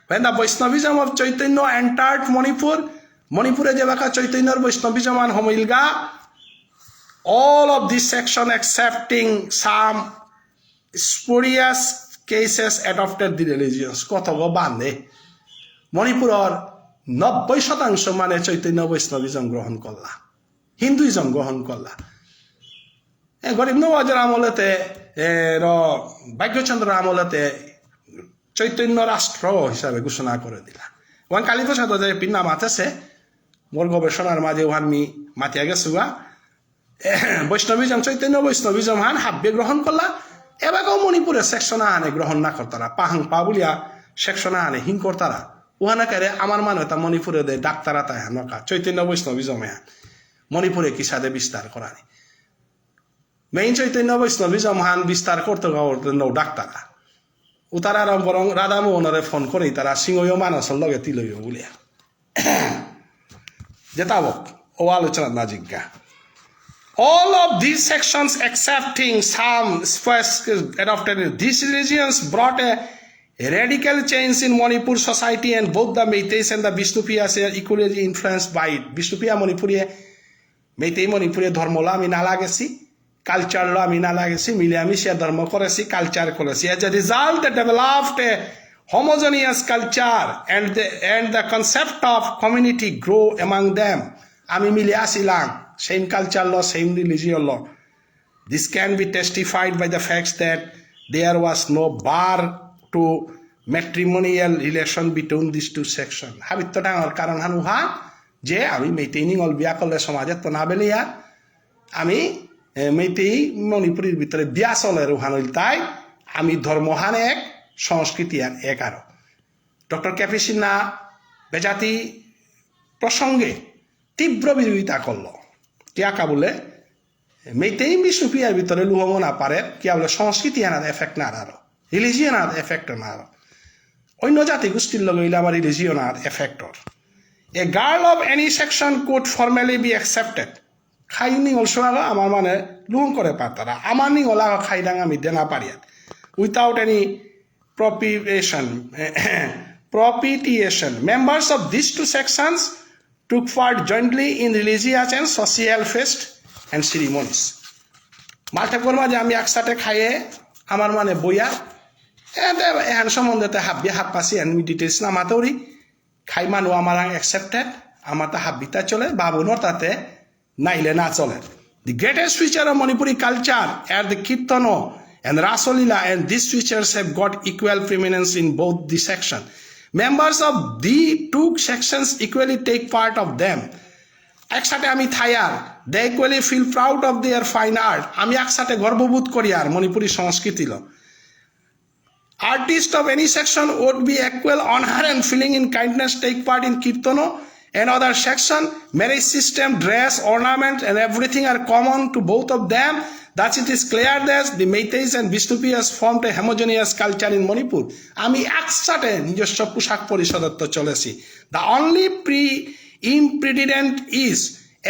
when the Vaishnavism of Chaitanya entered Manipur, Manipure Jevaka Chaitanya Vaishnavism and Homilga, all of this section excepting some spurious cases adopted the religions. Kotogo Bande. Manipur or 90% মানে Chaitanya Vaishnavism গ্রহণ করলা Hinduism গ্রহণ করলা গরিব নওয়াজের আমলেতে ভাগ্যচন্দ্র আমলেতে চৈতন্য রাষ্ট্র হিসাবে ঘোষণা করে দিলা ওয়ান কালীপ্রসাদ পিন্না মাতেছে মোর গবেষণার মাঝে ওহান মি মাতিয়া গেছুয়া বৈষ্ণবিজম চৈতন্য বৈষ্ণবিজম হান হাব্যে গ্রহণ করলা এবারও মণিপুরের সেকশন আনে গ্রহণ না করতারা পাহাং পা বলিয়া সেকশন আনে হিং করতারা ওহানা কারে আমার মানে তা মণিপুরে দে ডাক্তারা তাই হানকা চৈতন্য বৈষ্ণবিজমে হান মণিপুরে কি সাদে বিস্তার করানি মেইন চৈতন্য বৈষ্ণবিজম হান বিস্তার করতে নৌ ডাক্তারা উতারা বরং রাধামোহনরে ফোন করে তারা সিংহীয় মানসর লগে তিলইও বলিয়া যেতাবক ও আলোচনা না জিজ্ঞা all of these sections excepting some adopted these religions brought a radical change in Manipur society and both the Meiteis and the Vishnupiyas are equally influenced by it. Vishnupiya Manipuria Meitei Manipuria ধর্মলা আমি না লাগেছি culture লো আমি না লাগেছি মিলিয়ামিশিয়া ধর্ম করেছি culture করেছি as a result they developed a homogeneous culture and the concept of community grow among them আমি মিলে আসিলাম same culture law same religion law this can be testified by the fact that there was no bar to matrimonial relation between these two sections হাবিত্য ডাঙর কারণ হানুহা যে আমি মেইতেইনিং all বিয়া করলে সমাজে তো না বেলিয়া আমি মেইতেই মণিপুরের ভিতরে বিয়া চলে রুহান হইল তাই আমি ধর্মহান এক সংস্কৃতি আর এক আরো ডক্টর ক্যাপিসিনা বেজাতি প্রসঙ্গে তীব্র বিরোধিতা করল কিয়াকা বলে মেইতেই বিষ্ণুপ্রিয়ার ভিতরে লুহমো না পারে কিয়া বলে সংস্কৃতি আনার এফেক্ট না আরো রিলিজিয়ন আর এফেক্ট না আরো অন্য জাতি গোষ্ঠীর লগে হইলে আমার রিলিজিয়ন আর এফেক্টর a girl of any section could formally be accepted খাই নিঙল সোয়াগা আমার মানে লুহং করে পাতারা আমার নিঙলা খাইদাং আমি দেনা পারিয়া without any propitiation. Members of these two sections took part jointly in religious and social feasts and ceremonies. মাল্টা করবা যে আমি একসাথে খাইয়ে আমার মানে বইয়া এহান সম্বন্ধে হাব্বি হাত পাশি এন ডিটেলস না মাতৌরি খাই মানু আমার অ্যাকসেপ্টেড আমার তা হাব্বিতা চলে বাবুনর তাতে নাইলে না চলে The greatest feature of Manipuri culture are the Kirtano and Rasolila, and these features have got equal preeminence in both the sections. Members of the two sections equally take part of them. একসাথে আমি থাইয়ার they equally feel proud of their fine art. আমি একসাথে গর্ববোধ করি আর মণিপুরি সংস্কৃতি লো Artists of any section would be equal honor and feeling in kindness take part in Kirtano and other section. Marriage system, dress, ornament and everything are common to both of them. Thus it is clear that the Meiteis and Bishnupiyas formed a homogeneous culture in Manipur. আমি একসাথে নিজস্ব পোশাক পরিষদত্ব চলেছি। The only impediment is,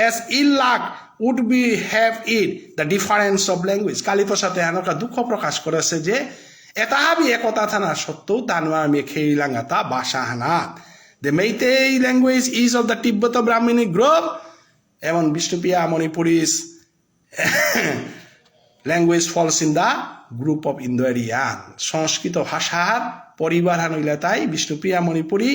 as ill luck would be have it, the difference of language. কালীপ্রসাদে এনকা দুঃখ প্রকাশ করেছে যে এটা হাবি একতা থানা সত্ত্বেও তানওয়া মেখেইলাঙ্গাতা ভাষাহানাত। The Meitei language is of the Tibeto-Brahminic group, এবং Bishnupiya Manipuri's language falls in the group of Indo-Aryan. সংস্কৃত ভাষার পরিবার হইলে তাই Bishnupiya Manipuri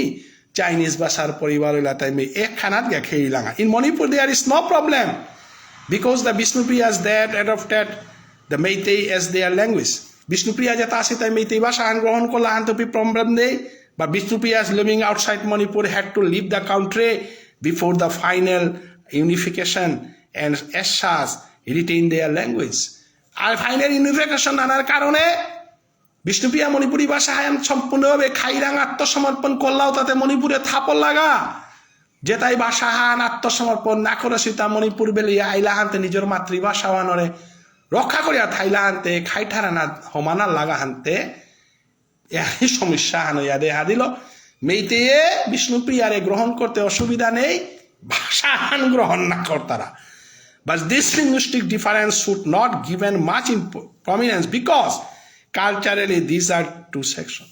Chinese ভাষার পরিবার হইলে তাই মে একখানাত গে খেইলাঙ্গা। In Manipur there is no problem because the Bishnupiyas that adopted the Meitei as their language. Bishnupiya যেটা আছে তাই Meitei ভাষা গ্রহণ করলে আন্তপি প্রবলেম নেই, but Bishnupiyas living outside Manipur had to leave the country before the final unification and as such retain their language. আর final unification আনার কারণে বিষ্ণুপ্রিয়া মণিপুরি ভাষা সম্পূর্ণভাবে খাইরাং আত্মসমর্পণ করলেও তাতে মণিপুরে থাপল লাগা যেটাই ভাষাহান আত্মসমর্পণ না করে সীতা মণিপুর বেলিয়ে আইলাহান্তে নিজের মাতৃভাষা হানরে রক্ষা করিয়া থাইলাহান্তে খাইঠারানা সমানা লাগা হান্তে এই সমস্যা হান ইয়া দেখা দিল। মেইতেয়ে বিষ্ণুপ্রিয়ারে গ্রহণ করতে অসুবিধা নেই, ভাষাহান গ্রহণ না করতারা। But this linguistic difference should not given much prominence because culturally these are two sections.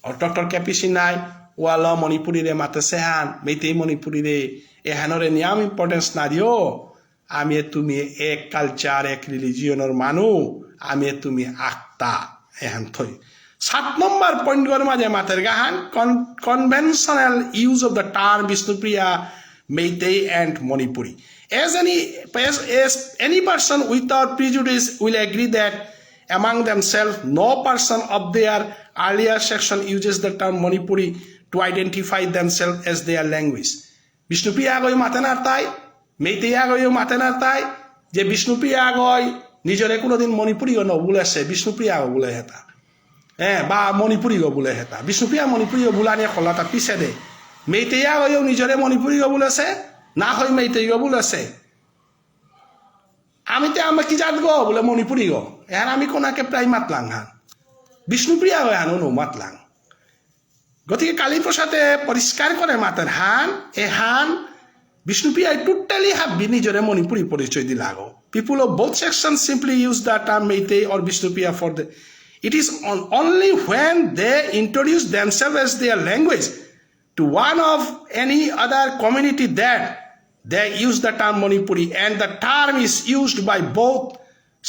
Or Dr. S.k.c.b.s নাই ওয়ালা মণিপুরীরে মাতে সেহান মেইতেই মণিপুরীরে এহানরে নিয়াম ইম্পর্টেন্স না দিও। আমি তুমি এক কালচার এক রিলিজিয়নের মানু, আমি তুমি আক্তা এহান থই। 7 নম্বর পয়েন্টর মাঝে মাতের গাহান conventional use of the term Bishnupriya, Meitei and Manipuri. As any person without prejudice will agree that among themselves no person of their earlier section uses the term Manipuri to identify themselves as their language. Bishnupriya agoi matenar tai, Meitei agoi matenar tai, je Bishnupriya agoi নিজরে কোনোদিন মণিপুরীও ন বলেছে বিষ্ণুপ্রিয়া বলে হেতা বা মণিপুরীও বলে হেতা বিষ্ণুপ্রিয়া মণিপুরীও বুলানিয়ে খোলাটা পিছে দে মেইতেই আগইও নিজরে মণিপুরীও বলেছে না হয় মেইতেইও বলেছে আমি তে আমি কি জাত গো বলে মণিপুরী গো এর আমি কোনাকে প্রায় মাতলাং হান বিষ্ণুপ্রিয়া হয় হানো মাতলাং। গতিকে কালীপ্রসাদে পরিষ্কার করে মাতের হান এ হান বিষ্ণুপ্রিয়া টোটালি হাবি নিজরে মণিপুরী পরিচয় দিল আগো। People of both sections simply use the term Meitei or Bishnupriya for the. It is only when they introduce themselves as their language to one of any other community that they use the term Manipuri, and the term is used by both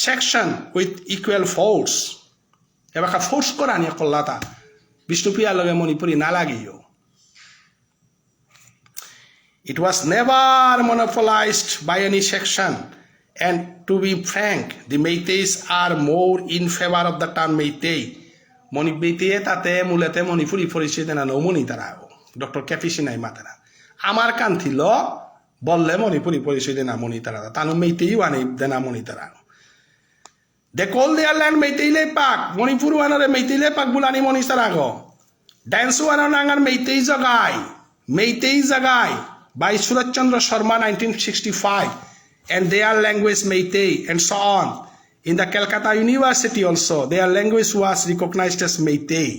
sections with equal force. এবার force করা নিয়ে কল্লাতা বিষ্ণুপ্রিয়া লগে মণিপুরি না লাগিও। It was never monopolized by any section, and to be frank, the Meiteis are more in favor of the term Meitei. Meitei তাতে মূলতে মণিপুরি পরিচয় দেনা নমনি তারা ডক্টর S.k.c.b.s নাই মাতারা আমার কান থিল বললে মণিপুরি পরিচয় দেনা মনি তারা তানু মেইতেই আনি দেনা মনি তারা They call their land Meitei Lepak, Manipur wanare Meitei Lepak bulani moni তারা গো ড্যান্স ওয়ানার মেইতেই জাগাই by Surat Chandra Sharma 1965, and their language Meitei and so on. In the Calcutta University also, their language was recognized as Meitei.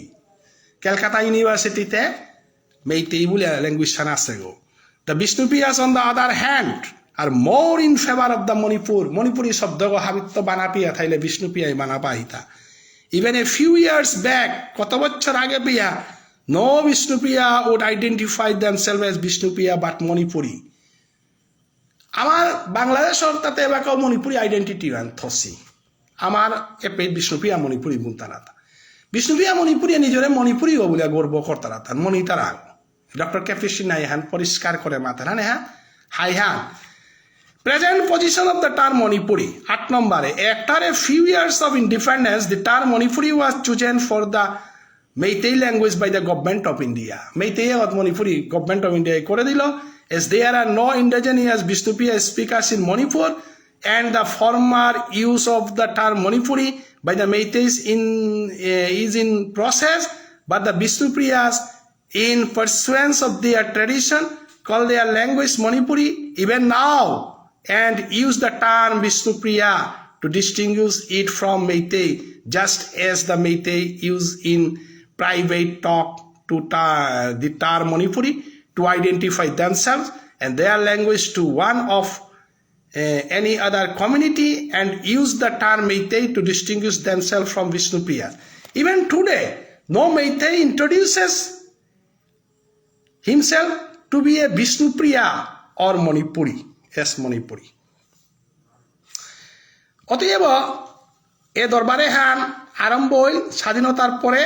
Calcutta University te Meitei bule language sanase go. The Bishnupiyas on the other hand are more in favor of the Manipur. Manipuri shabda go habitto banapiya thaile Bishnupiyai banapahita. Even a few years back, koto bochchor age piya no Bishnupriya would identify themselves as Bishnupriya but Manipuri. আমার বাংলাদেশের তাতে এবার Manipuri identity থসি আমার এপে বিষ্ণুপ্রিয়া মণিপুরি বুনতারাতা বিষ্ণুপ্রিয়া মণিপুরি নিজরে মণিপুরি বলে গর্ব করতারাতা মণিতারা doctor S.k.b.s নাই হান পরিষ্কার করে মাতারা হ্যাঁ হাই হান present position of the term Manipuri 8 নম্বরে after a few years of independence the term Manipuri was chosen for the Meitei language by the government of India. Meitei or Manipuri government of India করে দিল as there are no indigenous Bishnupriya speakers in Manipur and the former use of the term Manipuri by the Meiteis is in process, but the Bishnupriyas in pursuance of their tradition call their language Manipuri even now and use the term Bishnupriya to distinguish it from Meitei, just as the Meitei use in private talk to the term Manipuri to identify themselves and their language to one of any other community and use the term Meitei to distinguish themselves from Vishnupriyas. Even today, no Meitei introduces himself to be a Vishnupriya or Manipuri, as Manipuri. অতএব এ দরবারে হান আরম্ভ হইল স্বাধীনতার পরে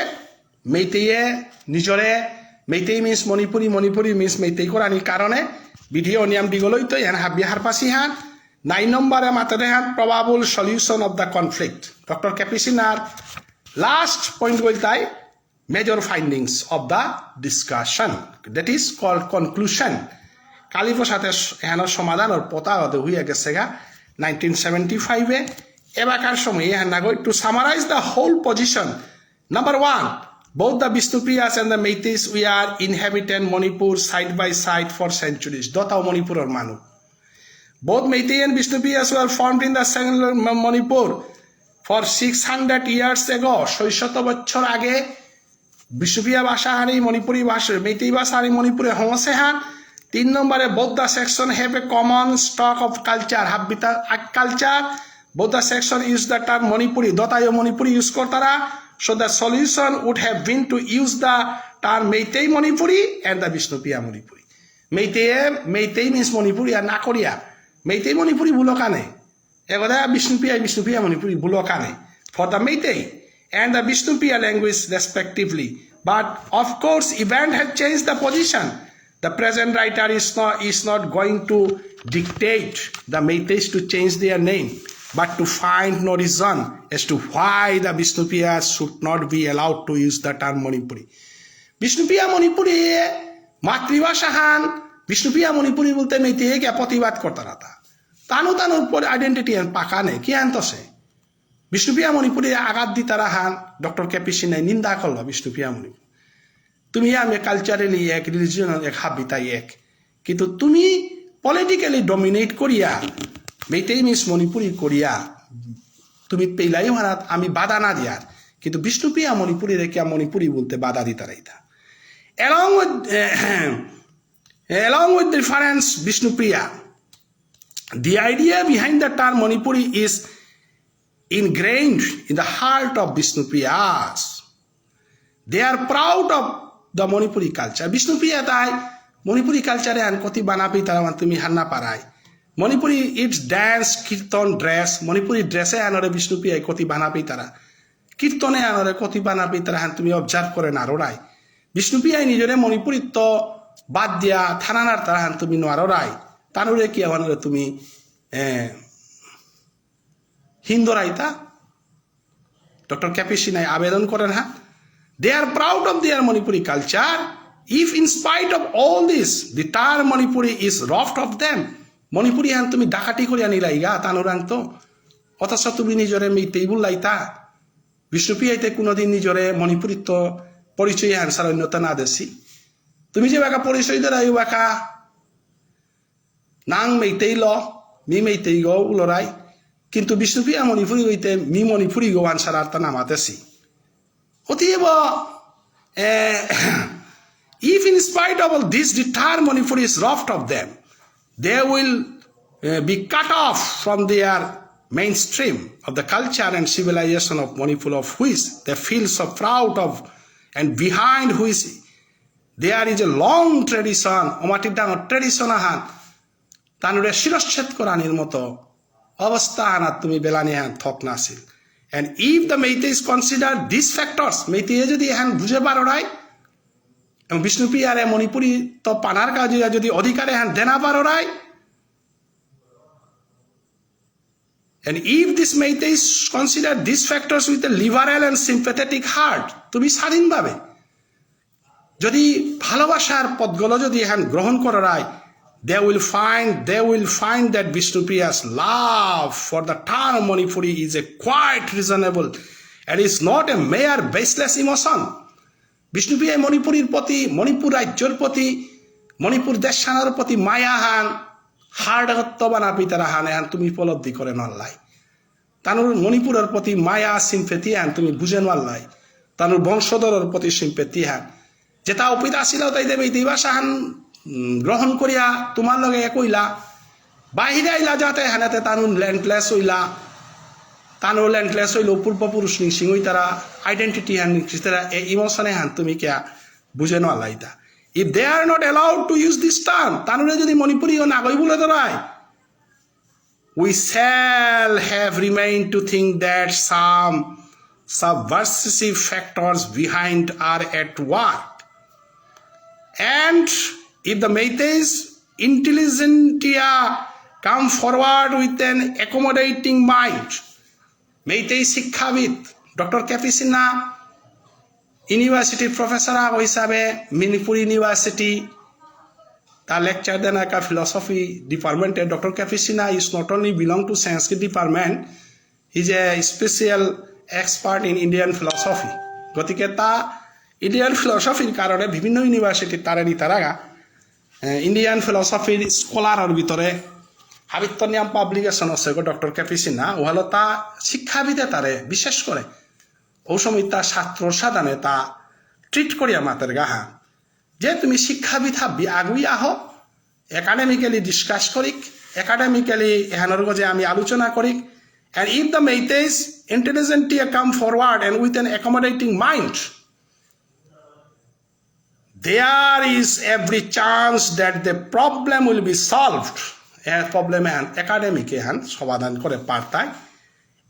মেইতেইয়ে নিজরে Meitei means Manipuri Manipuri means Meitei করানির কারণে video নিয়ম দিগলৈ তো N হাবি হারপাসি হান 9 নম্বরে মাতারে হান probable solution of the conflict doctor ক্যাপিসিনার লাস্ট পয়েন্ট বলতাই major findings of the discussion that is called conclusion কালিফোর সাথে এহানোর সমাধান ওর পতা হতে হইয়া গেছে গা 1975 এবাকার সময় এহানাগৈ to summarize the whole position number 1 both the Vishnupriyas and the Meiteis we are inhabitant Manipur side by side for centuries dotao Manipur or manu both Meitei and Vishnupriyas were formed in the Manipur for 600 years ago 600 বছর আগে Vishnupriya ভাষা হানি Manipuri ভাষা Meitei ভাষা হানি Manipur হমসে হান 3 নম্বরে both the section have a common stock of culture habita culture both the section use the term Manipuri dotao Manipuri use করতারা so the solution would have been to use the term Meitei Manipuri and the Vishnupriya Manipuri Meitei means Manipuri আর না করিয়া Meitei Manipuri bulokane egoda Vishnupriya Manipuri bulokane for the Meitei and the Vishnupriya language respectively but of course event had changed the position the present writer is not going to dictate the Meiteis to change their name but to find no reason as to why the Vishnupriyas should not be allowed to use the term Manipuri. Vishnupriya Manipuri মাতৃভাষা হান Vishnupriya Manipuri বলতে মেইতেই কে প্রতিবাদ করতে রাতা তানুর পর identity পাকা নেই কি আনতছে Vishnupriya Manipuri আঘাত দি তারা হান ডক্টর কেপিসি নাই নিন্দা করলো Vishnupriya Manipuri তুমি আমি কালচারালি এক রিলিজিয়ন এক হাবিতাই এক কিন্তু তুমি পলিটিক্যালি ডমিনেট করিয়া মেইতেই মিন্স মণিপুরি করিয়া তুমি পেইলাই হারাত আমি বাধা না দিয়ার কিন্তু Vishnupriya Manipuri রেখে মণিপুরি বলতে বাধা দিতে raita along with the reference Vishnupriya the idea behind the term Manipuri is ingrained in the heart of Vishnupriyas they are proud of the Manipuri culture Vishnupriya তাই Manipuri culture and koti banapi tara তুমি Hannah পারাই Manipuri its dance kirtan dress Manipuri dress e anore Vishnupriya koti banapi tara kirtone anore koti banapi tara han তুমি observe করে না রোরাই Vishnupriya নিজরে Manipuri তো বাদ দিয়া থানানার তারা han তুমি নোয়ারোরাই তানুরে কি আনরে তুমি হিন্দরাইতা ডক্টর ক্যাপিসি নাই আবেদন করেন হ্যাঁ they are proud of their Manipuri culture if in spite of all this the term Manipuri is robbed of them Manipuri han তুমি ডাকাতি করিয়া নিলাইগা তানুরান তো অথচ তুমি নিজরে মেইতেই বললাইতা Vishnupriyaতে কোনদিন নিজরে Manipuri তো পরিচয় হান সারণ্যতা না দেছি তুমি যে বাকা পরিচয় দেরাই বাকা নাং মেইতেই ল মি মেইতেই গো উলরাই কিন্তু Vishnupriya Manipuri হইতে মি Manipuri গো আনসার আর্তা নামাতেছি অতএব if in spite of all this the term Manipuri is robbed of them they will be cut off from their mainstream of the culture and civilization of Manipur of which they feel so proud of and behind which there is a long tradition omatic dang tradition ahan tanure শিরশ্ছেদ করানির মতো অবস্থা আনা তুমি বেলানি হান থক নাছিল and if the Meiteis consider these factors Meitei যদি হান বুঝে পারো রাই এবং Vishnupriya আর Manipuri তো পানার কাজে যদি অধিকারে হান দেনা পারো রাই and if this Meiteis consider these factors with a liberal and sympathetic heart তুমি স্বাধীনভাবে যদি ভালোবাসার পথগুলো যদি হান গ্রহণ করো রাই they will find that Vishnupriya's love for the term Manipuri is a quite reasonable and is not a mere baseless emotion Vishnupriya Manipurir প্রতি মণিপুর রাজ্যের প্রতি মণিপুর দেশানার প্রতি মায়া হান হার্ডগত্ব বানাবি তারা হান তুমি উপলব্ধি করে নল্লাই তানুর মণিপুরের প্রতি মায়া সিম্পেথি হ্যান তুমি বুঝে নাল্লাই তানুর বংশধরের প্রতি সিম্পেথি হ্যান যেটা অপিত আসিল তাই দেবে এই ভাষা হান গ্রহণ করিয়া তোমার লগে কইলা বাহিরে আইলা যাতে হানাতে তানুর ল্যান্ডলেস হইলা তানুর ল্যান্ডলেস হইল পূর্বপুরুষ নিংসিং হই তারা আইডেন্টিটি হ্যান তারা এই ইমোশনে হ্যান তুমি কেয়া বুঝে নাল্লাইতা if they are not allowed to use this term তানুরে যদি মণিপুরী ও নাগই বলে ধরায় we shall have remained to think that some subversive factors behind are at work. And if the Meiteis intelligentsia come forward with an accommodating mind, Meitei শিক্ষাবিদ doctor ক্যাপিসিনা university professor হিসাবে Manipur university তার lecture দেন একটা philosophy ডিপার্টমেন্টে doctor ক্যাপিসিনা is not only belong to Sanskrit department, he is a special expert in Indian philosophy. গতিকে তা Indian ফিলসফির কারণে বিভিন্ন university তারাগা Indian ফিলসফির স্কলারের ভিতরে হাবিত্যনিয়াম পাবলিকেশন আছে ডক্টর ক্যাপিসিনা ওহালো তা শিক্ষাবিদে তারে বিশেষ করে ও সময় তা ছাত্র সাধানে তা ট্রিট করিয়া মাতের গাহা যে তুমি শিক্ষাবিদ হাবি আগুই আহ একাডেমিক্যালি ডিসকাস করিক একাডেমিক্যালি এহানোর গজে আমি আলোচনা করিক and if the Meiteis intelligentsia come forward and with an accommodating mind, there is every chance that the problem will be solved. A problem and academic hand সমাধান করে পারতায়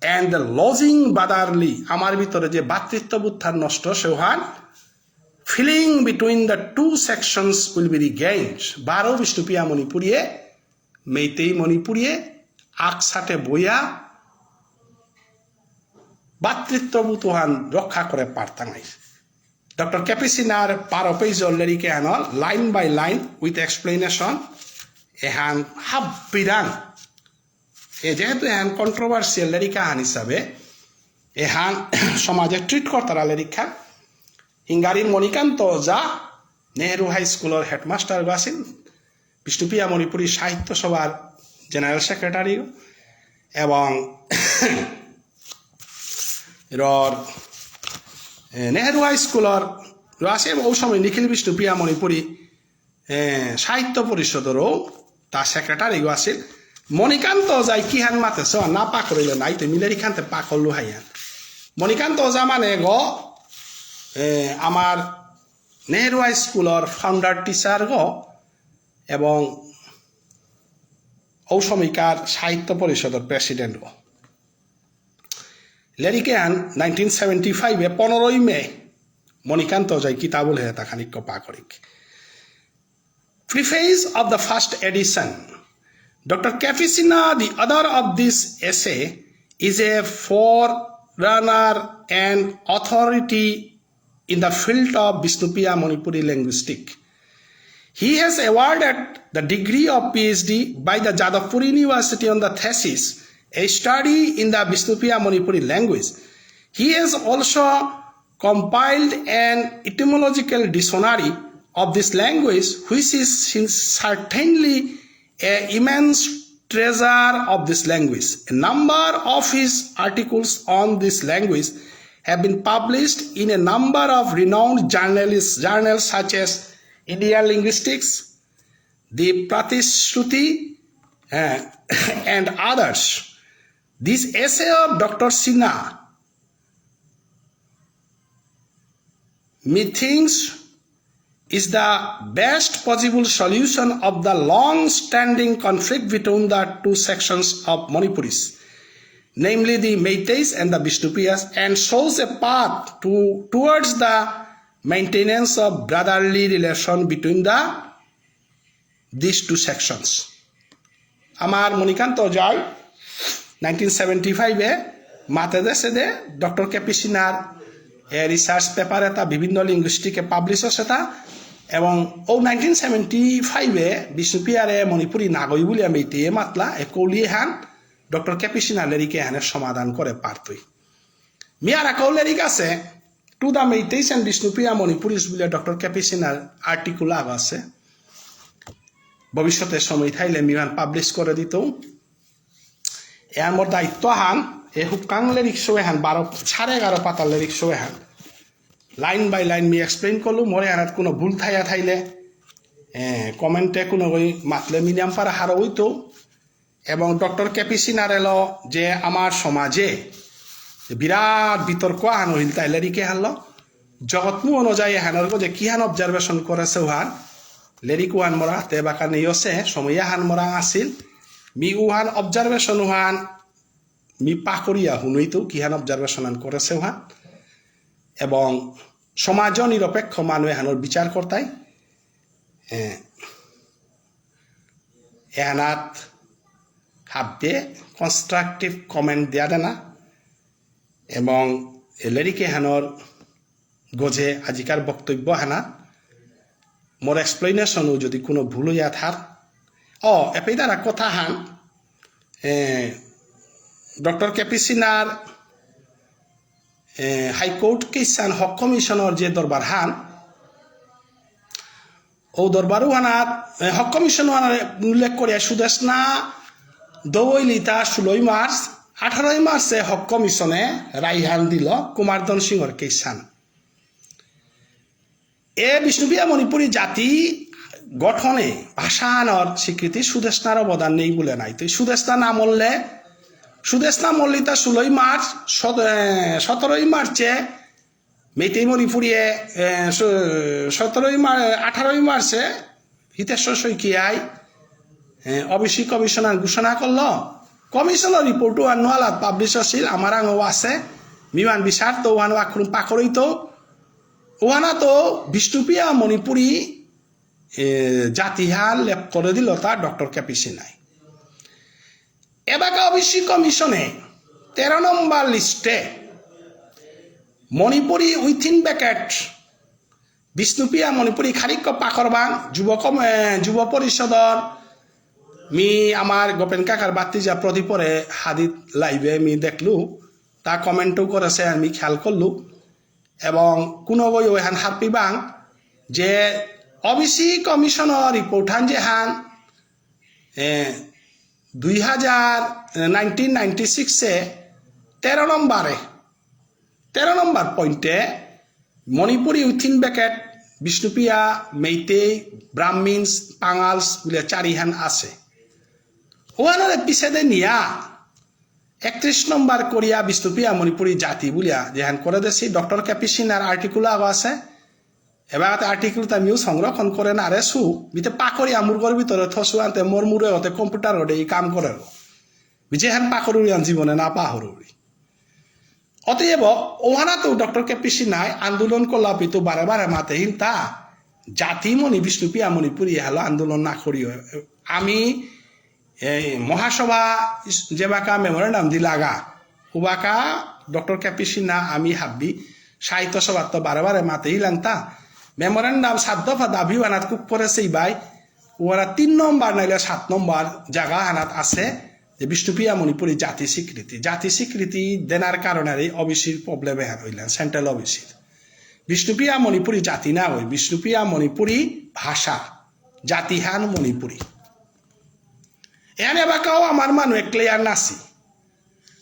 and the losing brotherly আমার ভিতরে যে ভাতৃত্ববোধ নষ্ট Sehan feeling between the two sections will be regained. বারো বিষ্ণুপ্রিয়া মণিপুরিয়ে মেইতেই মণিপুরিয়ে আকসাটে বইয়া ভাতৃত্ববোধ রক্ষা করে পারতাম ডক্টর ক্যাপিসিনার 12 পেজ লিরিকে আনল line by line with explanation এহান হাবিরান যেহেতু এহান কন্ট্রোভার্সিয়াল লিরিকা হান হিসাবে এহান সমাজে ট্রিট করতারা লিরিকা হিঙ্গারির মণিকান্ত ওজা নেহেরু হাই স্কুলের হেডমাস্টার আছেন বিষ্ণুপ্রিয়া মণিপুরী সাহিত্য সভার জেনারেল সেক্রেটারি এবং নেহেরু হাই স্কুলের আছে ও সময় নিখিল বিষ্ণুপ্রিয়া মণিপুরী সাহিত্য পরিষদেরও তার সেক্রেটারি আছিল মণিকান্ত ওজাই কি হান মাতেছ না পা করিল নাই তো মিলেরি খানতে পা করলু হাইয়ান মণিকান্ত ওজা মানে আমার নেহেরু হাই স্কুলের ফাউন্ডার টিচার এবং ও সময়কার সাহিত্য পরিষদের প্রেসিডেন্ট লেরিকেন 1975 15 মে মণিকান্ত যাই কিতাবুল হে তা খানিক পা করিক Preface of the first edition. Dr. Capicina, the author of this essay, is a forerunner and authority in the field of Bishnuppriya Manipuri linguistics. He has awarded the degree of PhD by the Jadavpur University on the thesis, a study in the Bishnuppriya Manipuri language. He has also compiled an etymological dictionary of this language, which is certainly an immense treasure of this language. A number of his articles on this language have been published in a number of renowned journals such as Indian Linguistics, the Pratishruti, and others. This essay of Dr. Sinha, methinks, is the best possible solution of the long-standing conflict between the two sections of Manipuris, namely the Meiteis and the Bishnupriyas, and shows a path towards the maintenance of brotherly relation between these two sections. আমার মণিকান্ত জয় 1975 মাতে দেশে দে doctor ক্যাপিসিনার research পেপারে তা বিভিন্ন লিঙ্গুইস্টিকে publish হচ্ছে তা এবং ও 1975 বিষ্ণুপ্রিয়ারে মণিপুরী নাগই বলে আমি এটিয়ে মাতলা এ কৌলিয়ে হান ডক্টর ক্যাপিসিনা লেরিকে হানের সমাধান করে পারতই মিয়ারা কৌলেরিক আছে to the মেইটেইস and Bishnupriya Manipuris বলে ডক্টর ক্যাপিসিনার আর্টিকুল আছে ভবিষ্যতে সময় থাইলে মিহান পাবলিশ করে দিত এর মোর দায়িত্ব হান এ হুকাং লিরিক্স এহান 11:30 পাতার লিরিক্স এহান লাইন বাই লাইন মি এক্সপ্লেইন করলো মরে হানাত কোনো ভুল থাইলে কমেন্টে কোনো ওই মাতলে মিনিয়াম পারা হারো হইতো এবং ডক্টর কেপি সিনারেল যে আমার সমাজে বিরাট বিতর্ক আন হইল তাই লেরিকে হারল জগৎমু অনুযায়ী হানর যে কিহান অবজারভেশন করেছে উহান লেরিক উহান মরা তে বাকা নিয়সে সময় হান মরা আসিল মি উহান অবজারভেশন উহান মি পাকরিয়া হুনইতো কিহান অবজারভেশন করেছে উহান এবং সমাজ নিরপেক্ষ মানুষ হানোর বিচার করতাই এহানাত হাববে কনস্ট্রাকটিভ কমেন্ট দেয়া দেনা এবং লেরিকে হানোর গজে আজিকার বক্তব্য হানা মোর এক্সপ্লেনেশনও যদি কোনো ভুল হইয়া থার এপেই দ্বারা কথা হান ডক্টর কেপি সিনার হাইকোর্ট কেসান হক কমিশনের যে দরবার হান ও দরবারও হানাত হক কমিশন উল্লেখ করিয়া সুদেশনা দৌলিতা 16 মার্চ 18 মার্চে হক কমিশনে রায়হান দিল কুমারধন সিংহর কেসান এ বিষ্ণুপ্রিয়া মণিপুরী জাতি গঠনে ভাষানোর স্বীকৃতি সুদেশনার অবদান নেই বলে নাই তো সুদেশনা না মরলে সুদেশনা মল্লিতা 16 মার্চ 17 মার্চে মেইতেই মণিপুরিয়ে 18 মার্চে হিতেশ্বর শইকিয়ায় অবিসি কমিশনার ঘোষণা করল কমিশনের রিপোর্টও আনোয়ালাত পাবলিশ আছিল আমার আঙও আছে মিমান বিচার তো ওহানো আখরুম পাকড়ইতো ওহানা তো বিষ্ণুপ্রিয়া মণিপুরী জাতিহান লেপ করে দিল তার ডক্টর কেপি সিনাই এবাকা অবিসি কমিশনে 13 নম্বর লিস্টে মণিপুরী উইথিন ব্যাকেট বিষ্ণুপ্রিয়া মণিপুরী খারিক পাকরবান যুব পরিষদর মি আমার গোপেন কাকার বাতিজা প্রদীপরে হাদিত লাইভে মি দেখলু তা কমেন্টও করেছে আমি খেয়াল করলু এবং কোনো বই ওহান হারপিবাং যে অবিসি কমিশনের রিপোর্ট হান যে হান 1996-এ 13 নম্বর পয়েন্টে মণিপুরী উইথিন ব্যাকেট বিষ্ণুপ্রিয়া মেইতেই ব্রাহ্মিনস পাঙালস বলে চারিহান আছে ওহানের পিছেদে নিয়া 31 নম্বর করিয়া বিষ্ণুপ্রিয়া মণিপুরী জাতি বলিয়া যেহান করে দেছি ডক্টর কেপি সিনার আর্টিকুল আগো আছে এবার আর্টিকুল আমিও সংরক্ষণ করে না রে সু বিতে পাকড়ি আমুরগর ভিতরে থসু আনতে মোর মুরে হতে কম্পিউটার ওটে এই কাম করে যেহান পাকড়ি আন জীবনে না পাহরি অতএব ওহানা তো ডক্টর কেপি সিনাই আন্দোলন করলাপি তো বারে বারে মাতে তা জাতি মণি বিষ্ণুপ্রিয়া মণিপুরী হালো আন্দোলন না করিও আমি মহাসভা যে বাকা মেমোরেন্ডাম দিলাগা উবাকা ডক্টর কেপি সিনা আমি হাব্বি সাহিত্য সভা তো বারে বারে মাতে তা মেমোরেন্ডাম 7 দফা দাবি আনাত কুক করেছে ভাই ওরা 3 নম্বর নাইলে 7 নম্বর জায়গা আনাত আছে যে বিষ্ণুপ্রিয়া মণিপুরী জাতি স্বীকৃতি দেনার কারণে অবিসির প্রবলেম হ্যাঁ হইলেন সেন্ট্রাল অবিসির বিষ্ণুপ্রিয়া মণিপুরী জাতি না হই বিষ্ণুপ্রিয়া মণিপুরী ভাষা জাতি হান মণিপুরী এনে বাকাও আমার মানুষ ক্লিয়ার নাসি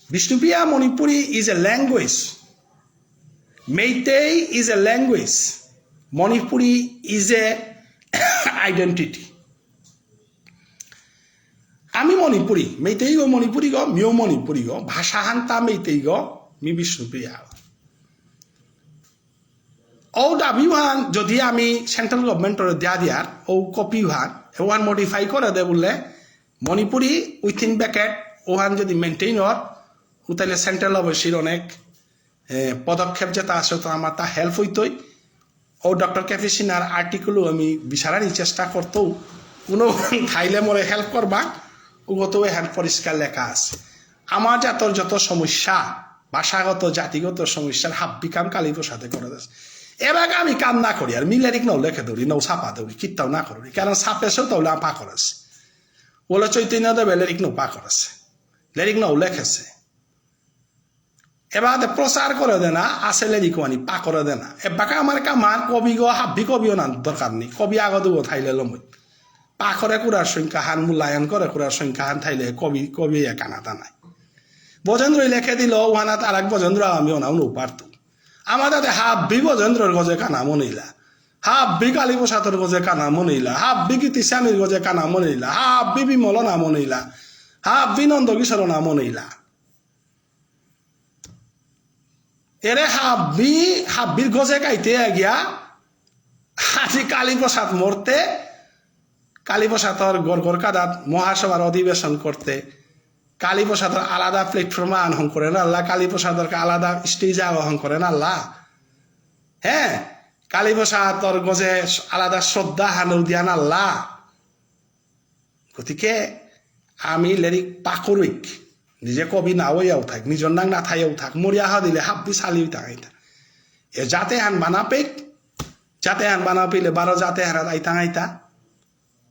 Bishnupriya Manipuri is a language Meitei is a language Manipuri is a identity আমি মণিপুরী মেইতেই গো মণিপুরী গো মিও মণিপুরী গো ভাষা হান্তা মেইতেই গো মি বিষ্ণুপ্রিয়া ও দাবি হান যদি আমি সেন্ট্রাল গভর্নমেন্টর দিয়া দিয়ার ও কপি হান ওহান মডিফাই করে দে বললে মণিপুরী উইথিন ব্যাকেট ওহান যদি মেনটেইন হর তাহলে সেন্ট্রাল অবশ্যই অনেক পদক্ষেপ যেটা আছে তো আমার তা হেল্প হইতই ও ডক্টর কেপি সিনার আর্টিকেলও আমি বিচারানি চেষ্টা করতেও কোনো খাইলে মরে হেল্প করবা ওগত এখান পরিষ্কার লেখা আছে আমার জাতর যত সমস্যা ভাষাগত জাতিগত সমস্যার হাব্বি কাম কালী প্রসাদে করে দিয়েছে এবার আমি কাম না করি আর মিলারিক নৌ লেখে দৌড়ি নৌ ছাপা দৌড়ি কিত্তাও না করি কারণ ছাপেছেও তাহলে পা করেছে ওলে চৈতন্য দেবে লেরিক নৌ পা করেছে লেরিক নৌ লেখেছে এবার প্রচার করে দে না আছে লেরিক আনি পা করে দে না এবাকে আমার কামার কবি গো হাব্বি কবিও না দরকার নেই কবি আগত থাইলে লমই পাখরে কুড়ার সংখ্যা হান মূল্যায়ন করে কুড়ার সংখ্যা হান থাইলে কবি কানাতা নাই বজেন্দ্র লেখে দিল ওহানাত আর এক বজেন্দ্র আমি ওনাও পারতো আমাদের হাব্বি বজেন্দ্রর গজে কানা মনিলা হাব্বি কালী প্রসাদর গজে কানা মনিলা হাব্বি গীতিস্বামীর গজে কানা মনিলা হাব্বি বিমল না মনিলা হাব্বি নন্দকিশোর না মনিলা এরে হাব্বির গজে গাইতে গিয়া আজি কালী প্রসাদ মরতে কালী প্রসাদর গড় কাদাত মহাসভার অধিবেশন করতে কালী প্রসাদর আলাদা প্ল্যাটফর্মে আহ্বান করেন আল্লাহ কালী প্রসাদরকে আলাদা স্টেজে আহ্বান করেন আল্লাহ হ্যাঁ কালী প্রসাদর গজে আলাদা শ্রদ্ধা হানুর দিয়ান আল্লাহ গতিকে আমি লেরিক পাকরিক নিজে কবি না ওইয়াও থাক নিজর নাং না থাইয়াও থাক মরিয়া হা দিলে হাব্বি চালিও থাকাইতা এ যাতে হান বানাপেক যাতে হান বানাপিলে 12 যাতে হানাত আইতা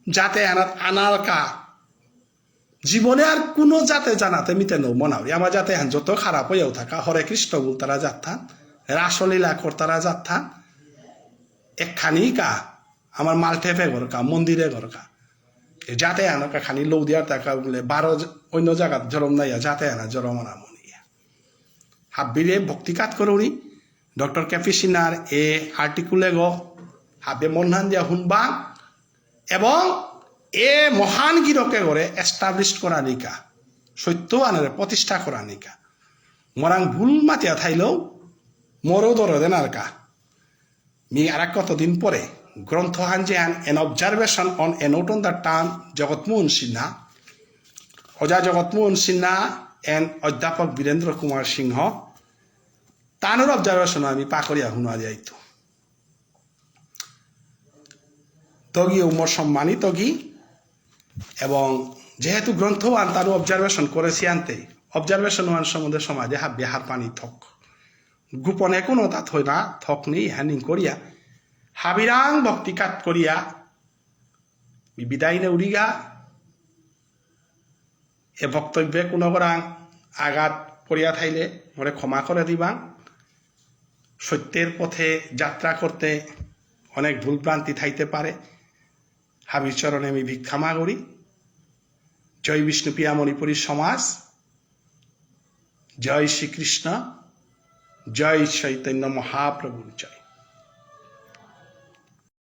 যাতে হানাত আনার কা জীবনে আর কোনো জাতে জানাতে মিতে নৌ মনাও আমার যাতে হান যত খারাপ হইয়াও থাকা হরে কৃষ্ণ বল তারা যাত্থান রাসলীলা করতারা যাত্থান একখানি কা আমার মালটেপে গরকা মন্দিরে গরকা যাতে আনকা খানি লৌ দিয়ার টাকা বলে 12 অন্য জায়গাত জরম নাইয়া যাতে আনা জরমানা মনিয়া হাব্বিরে ভক্তিকাত করুনি ডক্টর ক্যাপিসিনার এ আর্টিকুলে গ হাবে মনহান দিয়া হুনবা এবং এ মহান গিরকে করে এস্টাবলিশ করা নিকা সত্য আনারে প্রতিষ্ঠা করা নিকা মরাং ভুল মাতিয়া থাইলেও মরো দর দেন আর কা মি আর কতদিন পরে গ্রন্থ হানজে an observation on a note on the term Jagatmohan Sinha অজা জগৎমোহন সিনহা এন অধ্যাপক বীরেন্দ্র কুমার সিংহ তানোর অবজারভেশন আমি পাকরিয়া হুনা যাইতো তগি উমর সম্মানিত গি এবং যেহেতু গ্রন্থ আন তার অবজারভেশন করেছি আনতে অবজারভেশন ওয়ান সম্বন্ধে সমাজে হাব্বে হার পানি থক গোপনে কোনো তাত হয় না থক নেই হ্যানিং করিয়া হাবিরাং ভক্তিকাত করিয়া বিদায় নে উড়িগা এ বক্তব্যে কোনো গরাং আঘাত পড়িয়া থাইলে মরে ক্ষমা করে দিবা সত্যের পথে যাত্রা করতে অনেক ভুলভ্রান্তি থাইতে পারে হাবির চরণে আমি ভিক্ষামা করি জয় বিষ্ণুপ্রিয়া মণিপুরী সমাজ জয় শ্রীকৃষ্ণ জয় চৈতন্য মহাপ্রভুর জয়